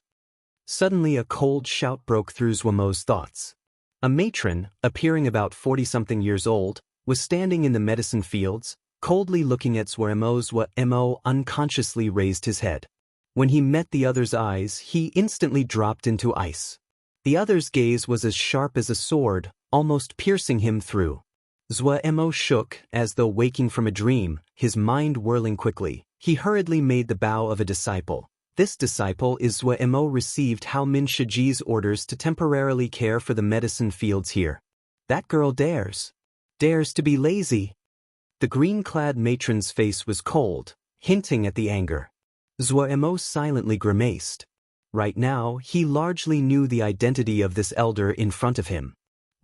Suddenly a cold shout broke through Mo's thoughts. A matron, appearing about 40-something years old, was standing in the medicine fields, coldly looking at Mo unconsciously raised his head. When he met the other's eyes, he instantly dropped into ice. The other's gaze was as sharp as a sword, almost piercing him through. Mo shook, as though waking from a dream, his mind whirling quickly. He hurriedly made the bow of a disciple. This disciple is Mo received Hao Min Shiji's orders to temporarily care for the medicine fields here. That girl dares to be lazy. The green-clad matron's face was cold, hinting at the anger. Mo silently grimaced. Right now, he largely knew the identity of this elder in front of him.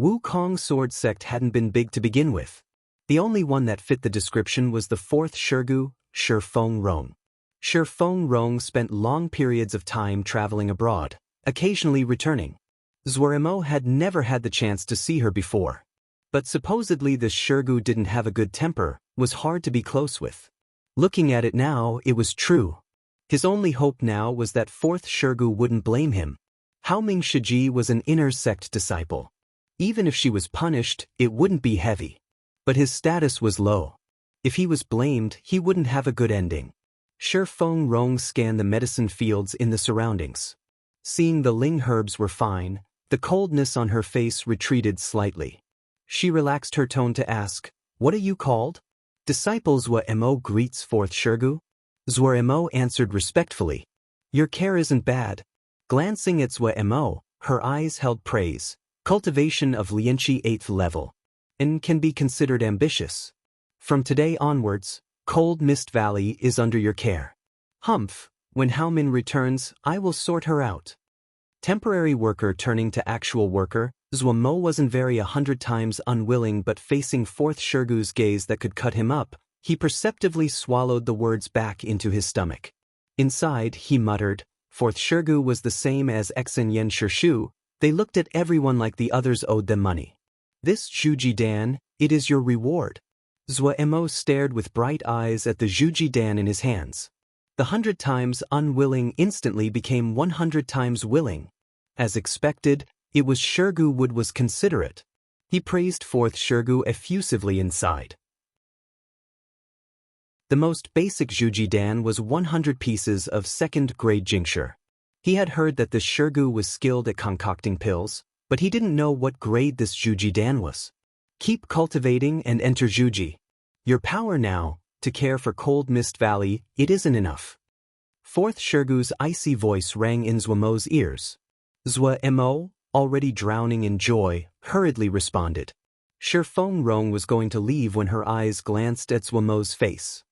Wukong sword sect hadn't been big to begin with. The only one that fit the description was the 4th Shirgu, Shifeng Rong. Shifeng Rong spent long periods of time traveling abroad, occasionally returning. Mo had never had the chance to see her before. But supposedly the Shirgu didn't have a good temper, was hard to be close with. Looking at it now, it was true. His only hope now was that 4th Shirgu wouldn't blame him. Hao Ming Shiji was an inner sect disciple. Even if she was punished, it wouldn't be heavy. But his status was low. If he was blamed, he wouldn't have a good ending. Shifeng Rong scanned the medicine fields in the surroundings. Seeing the Ling herbs were fine, the coldness on her face retreated slightly. She relaxed her tone to ask, "What are you called?" "Disciples Mo greets 4th Shirgu." Mo answered respectfully. "Your care isn't bad." Glancing at Mo, her eyes held praise. Cultivation of Lianqi 8th level. And can be considered ambitious. From today onwards, Cold Mist Valley is under your care. Humph, when Hao Min returns, I will sort her out. Temporary worker turning to actual worker, Mo wasn't very 100 times unwilling but facing 4th Shirgu's gaze that could cut him up, He perceptively swallowed the words back into his stomach. Inside, he muttered, "Fourth Shirgu was the same as Exen Yen Shirshu, they looked at everyone like the others owed them money. This Zhuji Dan, it is your reward." Zuo stared with bright eyes at the Zhuji Dan in his hands. The 100 times unwilling instantly became 100 times willing. As expected, it was Shirgu Wood was considerate. He praised fourth Shirgu effusively inside. The most basic Zhuji Dan was 100 pieces of second-grade jingsher. He had heard that the Shirgu was skilled at concocting pills, but he didn't know what grade this Zhuji Dan was. Keep cultivating and enter Zhuji. Your power now, to care for Cold Mist Valley, it isn't enough. Fourth Shirgu's icy voice rang in Zuomo's ears. Zuo, already drowning in joy, hurriedly responded. Shifeng Rong was going to leave when her eyes glanced at Zuomo's face.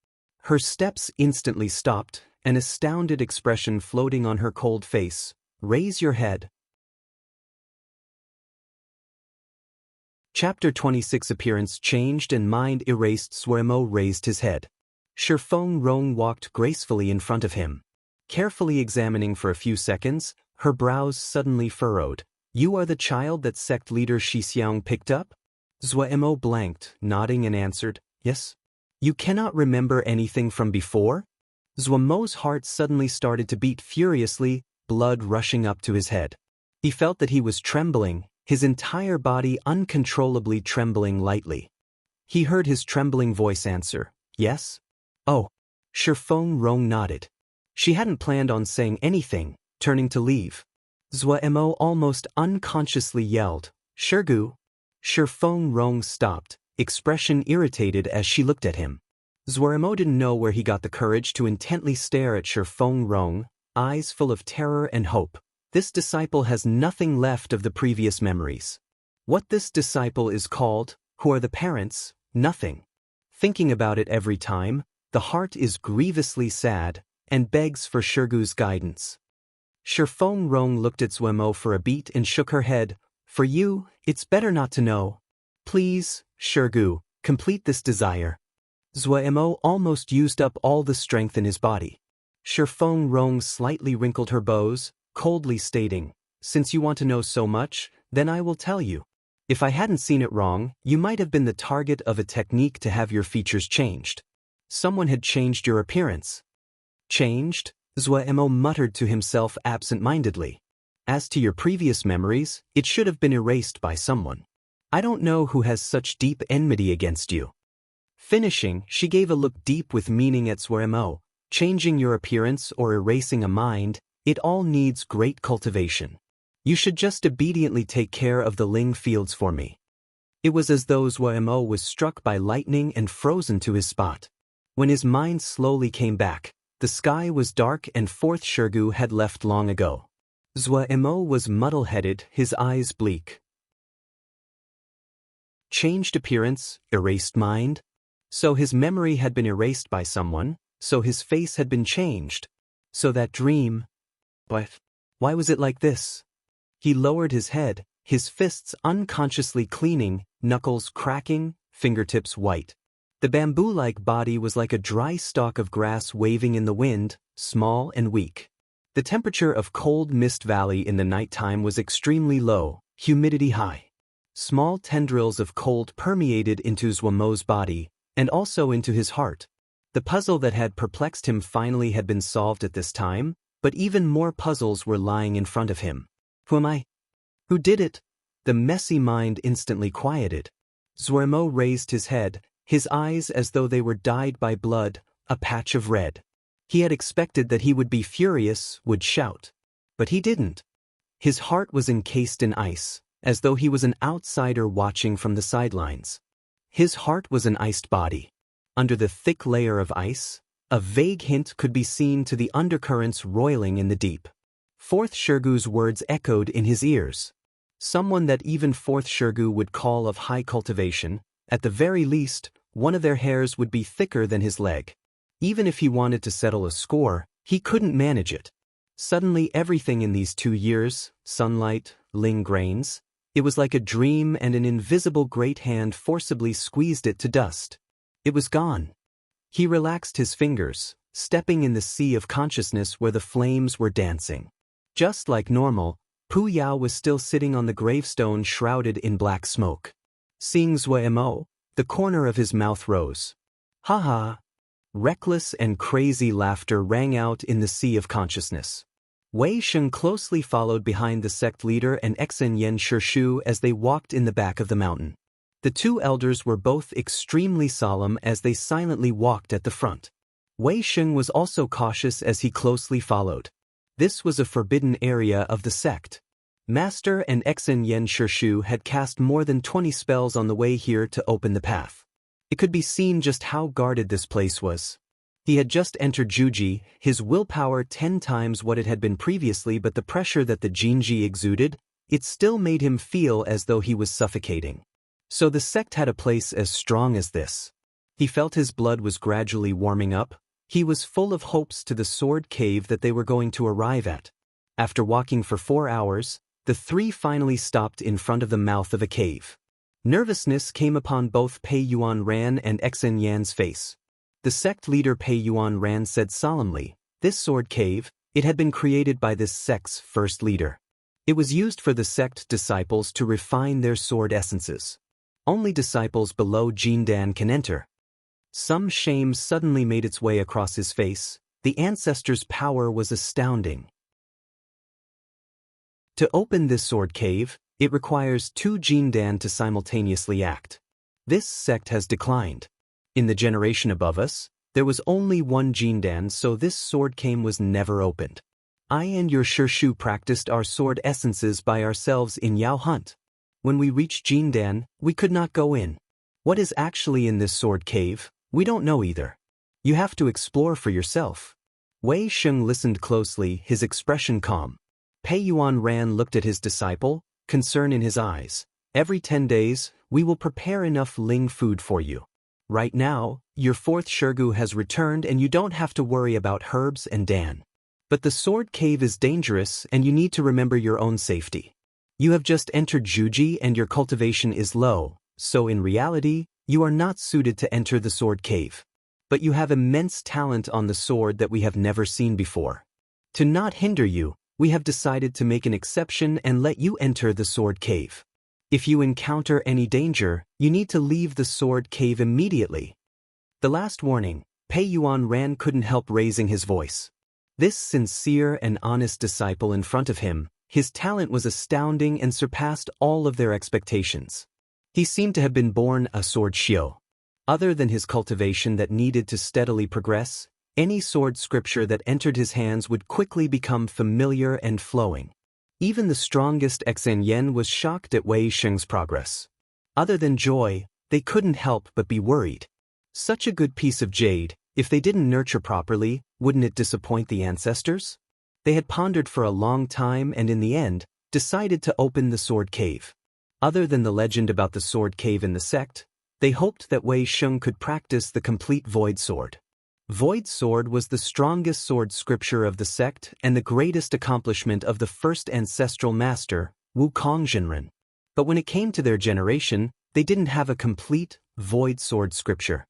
Her steps instantly stopped, an astounded expression floating on her cold face. Raise your head. Chapter 26 Appearance changed and mind erased. Zuo raised his head. Shifeng Rong walked gracefully in front of him. Carefully examining for a few seconds, her brows suddenly furrowed. You are the child that sect leader Shixiang picked up? Zuo blanked, nodding and answered, yes. You cannot remember anything from before? Zuomo's heart suddenly started to beat furiously, blood rushing up to his head. He felt that he was trembling, his entire body uncontrollably trembling lightly. He heard his trembling voice answer, yes? Oh. Shifeng Rong nodded. She hadn't planned on saying anything, turning to leave. Zuo almost unconsciously yelled, Shirgu. Shifeng Rong stopped, expression irritated as she looked at him. Zuo didn't know where he got the courage to intently stare at Shifeng Rong, eyes full of terror and hope. This disciple has nothing left of the previous memories. What this disciple is called, who are the parents, nothing. Thinking about it every time, the heart is grievously sad, and begs for Shirgu's guidance. Shifeng Rong looked at Zuo for a beat and shook her head. For you, it's better not to know. Please, Shirgu, complete this desire. Zuo almost used up all the strength in his body. Shifeng Rong slightly wrinkled her brows, coldly stating, since you want to know so much, then I will tell you. If I hadn't seen it wrong, you might have been the target of a technique to have your features changed. Someone had changed your appearance. Changed? Zuo muttered to himself absent-mindedly. As to your previous memories, it should have been erased by someone. I don't know who has such deep enmity against you. Finishing, she gave a look deep with meaning at Zuo. Changing your appearance or erasing a mind, it all needs great cultivation. You should just obediently take care of the Ling fields for me. It was as though Zuo was struck by lightning and frozen to his spot. When his mind slowly came back, the sky was dark and fourth Shirgu had left long ago. Zuo was muddle-headed, his eyes bleak. Changed appearance, erased mind? So his memory had been erased by someone, so his face had been changed. So that dream... But why was it like this? He lowered his head, his fists unconsciously cleaning, knuckles cracking, fingertips white. The bamboo-like body was like a dry stalk of grass waving in the wind, small and weak. The temperature of Cold Mist Valley in the nighttime was extremely low, humidity high. Small tendrils of cold permeated into Zuomo's body, and also into his heart. The puzzle that had perplexed him finally had been solved at this time, but even more puzzles were lying in front of him. Who am I? Who did it? The messy mind instantly quieted. Zuo raised his head, his eyes as though they were dyed by blood, a patch of red. He had expected that he would be furious, would shout. But he didn't. His heart was encased in ice, as though he was an outsider watching from the sidelines. His heart was an iced body. Under the thick layer of ice, a vague hint could be seen to the undercurrents roiling in the deep. Fourth Shirgu's words echoed in his ears. Someone that even Fourth Shirgu would call of high cultivation, at the very least, one of their hairs would be thicker than his leg. Even if he wanted to settle a score, he couldn't manage it. Suddenly everything in these 2 years, sunlight, Ling grains, it was like a dream and an invisible great hand forcibly squeezed it to dust. It was gone. He relaxed his fingers, stepping in the sea of consciousness where the flames were dancing. Just like normal, Pu Yao was still sitting on the gravestone shrouded in black smoke. Seeing Zhuo Mo, the corner of his mouth rose. Ha ha! Reckless and crazy laughter rang out in the sea of consciousness. Wei Sheng closely followed behind the sect leader and Exen Yen Shirshu as they walked in the back of the mountain. The two elders were both extremely solemn as they silently walked at the front. Wei Sheng was also cautious as he closely followed. This was a forbidden area of the sect. Master and Exen Yen Shirshu had cast more than 20 spells on the way here to open the path. It could be seen just how guarded this place was. He had just entered Juji, his willpower 10 times what it had been previously, but the pressure that the Jinji exuded, it still made him feel as though he was suffocating. So the sect had a place as strong as this. He felt his blood was gradually warming up. He was full of hopes to the sword cave that they were going to arrive at. After walking for 4 hours, the three finally stopped in front of the mouth of a cave. Nervousness came upon both Pei Yuan Ran and Exen Yan's face. The sect leader Pei Yuan Ran said solemnly, "This sword cave, it had been created by this sect's first leader. It was used for the sect disciples to refine their sword essences. Only disciples below Jindan can enter." Some shame suddenly made its way across his face. The ancestors' power was astounding. To open this sword cave, it requires 2 Jindan to simultaneously act. This sect has declined. In the generation above us, there was only 1 Jindan, so this sword cave was never opened. I and your Shirshu practiced our sword essences by ourselves in Yao Hunt. When we reached Jindan, we could not go in. What is actually in this sword cave, we don't know either. You have to explore for yourself. Wei Sheng listened closely, his expression calm. Pei Yuan Ran looked at his disciple, concern in his eyes. Every 10 days, we will prepare enough Ling food for you. Right now, your 4th Shirgu has returned and you don't have to worry about herbs and Dan. But the sword cave is dangerous and you need to remember your own safety. You have just entered Juji and your cultivation is low, so in reality, you are not suited to enter the sword cave. But you have immense talent on the sword that we have never seen before. To not hinder you, we have decided to make an exception and let you enter the sword cave. If you encounter any danger, you need to leave the sword cave immediately. The last warning, Pei Yuan Ran couldn't help raising his voice. This sincere and honest disciple in front of him, his talent was astounding and surpassed all of their expectations. He seemed to have been born a sword shio. Other than his cultivation that needed to steadily progress, any sword scripture that entered his hands would quickly become familiar and flowing. Even the strongest Exen Yen was shocked at Wei Sheng's progress. Other than joy, they couldn't help but be worried. Such a good piece of jade, if they didn't nurture properly, wouldn't it disappoint the ancestors? They had pondered for a long time and in the end, decided to open the sword cave. Other than the legend about the sword cave in the sect, they hoped that Wei Sheng could practice the complete void sword. Void sword was the strongest sword scripture of the sect and the greatest accomplishment of the first ancestral master, Wukong Jinren. But when it came to their generation, they didn't have a complete, void sword scripture.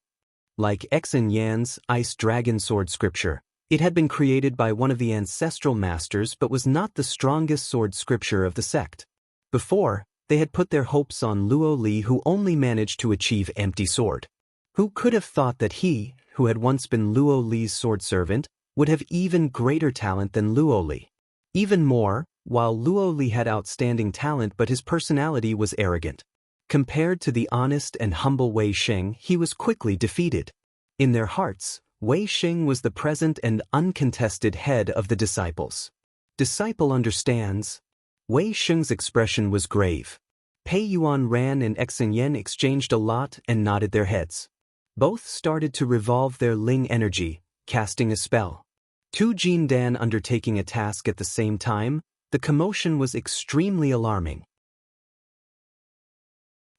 Like Exen Yan's Ice Dragon sword scripture, it had been created by one of the ancestral masters but was not the strongest sword scripture of the sect. Before, they had put their hopes on Luo Li, who only managed to achieve empty sword. Who could have thought that he, who had once been Luo Li's sword servant, would have even greater talent than Luo Li? Even more, while Luo Li had outstanding talent but his personality was arrogant. Compared to the honest and humble Wei Sheng, he was quickly defeated. In their hearts, Wei Sheng was the present and uncontested head of the disciples. Disciple understands. Wei Sheng's expression was grave. Pei Yuan Ran and Exen Yen exchanged a lot and nodded their heads. Both started to revolve their Ling energy, casting a spell. 2 Jindan undertaking a task at the same time, the commotion was extremely alarming.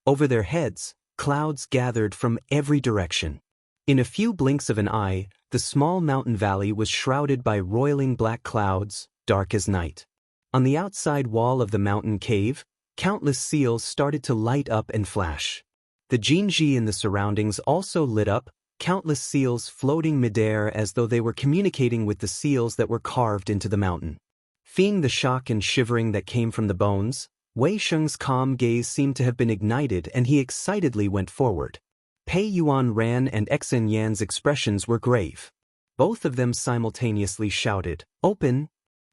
Over their heads, clouds gathered from every direction. In a few blinks of an eye, the small mountain valley was shrouded by roiling black clouds, dark as night. On the outside wall of the mountain cave, countless seals started to light up and flash. The Jinji in the surroundings also lit up, countless seals floating midair as though they were communicating with the seals that were carved into the mountain. Feeling the shock and shivering that came from the bones, Wei Sheng's calm gaze seemed to have been ignited and he excitedly went forward. Pei Yuan ran and Xen Yan's expressions were grave. Both of them simultaneously shouted, "Open!"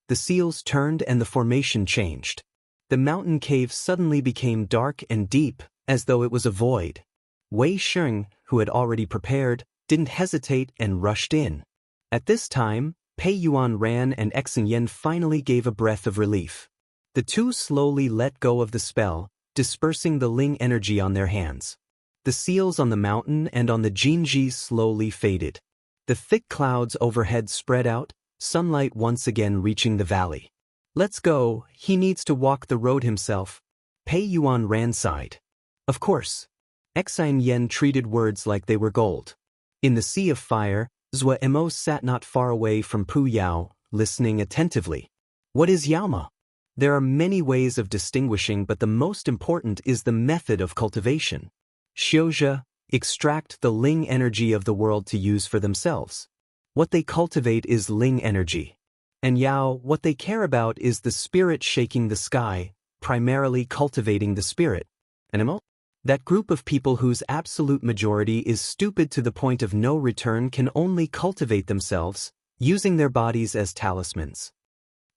The seals turned and the formation changed. The mountain cave suddenly became dark and deep, as though it was a void. Wei Sheng, who had already prepared, didn't hesitate and rushed in. At this time, Pei Yuan ran and Xen Yan finally gave a breath of relief. The two slowly let go of the spell, dispersing the Ling energy on their hands. The seals on the mountain and on the Jinji slowly faded. The thick clouds overhead spread out, sunlight once again reaching the valley. "Let's go, he needs to walk the road himself." Pei Yuan ran sighed. Of course. Xen Yan treated words like they were gold. In the sea of fire, Zhou Emo sat not far away from Pu Yao, listening attentively. What is Yaoma? There are many ways of distinguishing, but the most important is the method of cultivation. Xiuzhe, extract the Ling energy of the world to use for themselves. What they cultivate is Ling energy. And Yao, what they care about is the spirit shaking the sky, primarily cultivating the spirit. Animal? That group of people whose absolute majority is stupid to the point of no return can only cultivate themselves, using their bodies as talismans.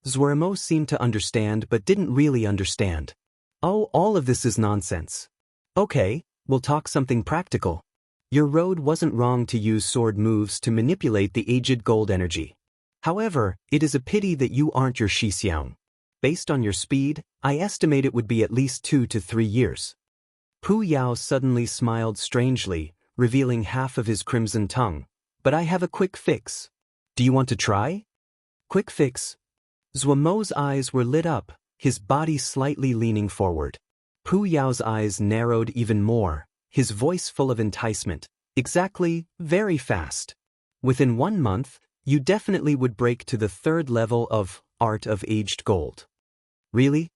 Zhuo seemed to understand but didn't really understand. Oh, all of this is nonsense. Okay, we'll talk something practical. Your road wasn't wrong to use sword moves to manipulate the aged gold energy. However, it is a pity that you aren't your Shixiang. Based on your speed, I estimate it would be at least 2 to 3 years. Pu Yao suddenly smiled strangely, revealing half of his crimson tongue. But I have a quick fix. Do you want to try? Quick fix? Zhuo's eyes were lit up, his body slightly leaning forward. Pu Yao's eyes narrowed even more, his voice full of enticement. Exactly, very fast. Within 1 month, you definitely would break to the 3rd level of Art of Aged Gold. Really?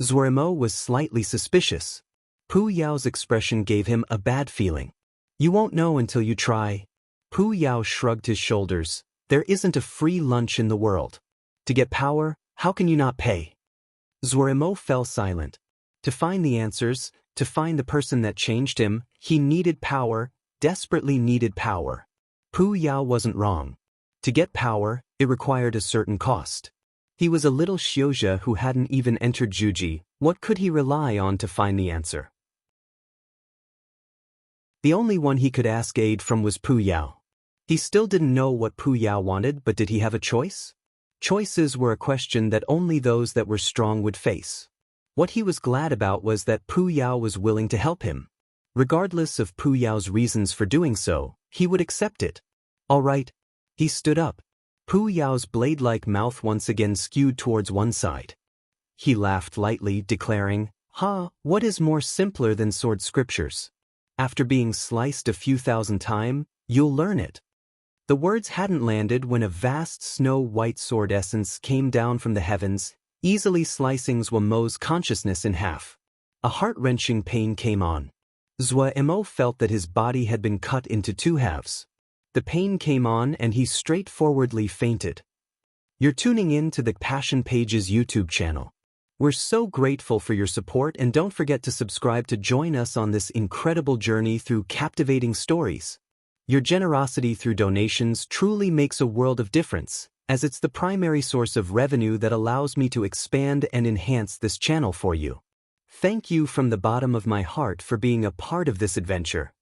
Zhuo was slightly suspicious. Pu Yao's expression gave him a bad feeling. You won't know until you try. Pu Yao shrugged his shoulders. There isn't a free lunch in the world. To get power, how can you not pay? Zhuo fell silent. To find the answers, to find the person that changed him, he needed power, desperately needed power. Pu Yao wasn't wrong. To get power, it required a certain cost. He was a little Xiuzhe who hadn't even entered Juji. What could he rely on to find the answer? The only one he could ask aid from was Pu Yao. He still didn't know what Pu Yao wanted, but did he have a choice? Choices were a question that only those that were strong would face. What he was glad about was that Pu Yao was willing to help him. Regardless of Pu Yao's reasons for doing so, he would accept it. All right. He stood up. Pu Yao's blade-like mouth once again skewed towards one side. He laughed lightly, declaring, what is more simpler than sword scriptures? After being sliced a few thousand times, you'll learn it. The words hadn't landed when a vast snow-white sword essence came down from the heavens, easily slicing Zhuo's consciousness in half. A heart-wrenching pain came on. Zhuo felt that his body had been cut into 2 halves. The pain came on and he straightforwardly fainted. You're tuning in to the Passion Pages YouTube channel. We're so grateful for your support, and don't forget to subscribe to join us on this incredible journey through captivating stories. Your generosity through donations truly makes a world of difference, as it's the primary source of revenue that allows me to expand and enhance this channel for you. Thank you from the bottom of my heart for being a part of this adventure.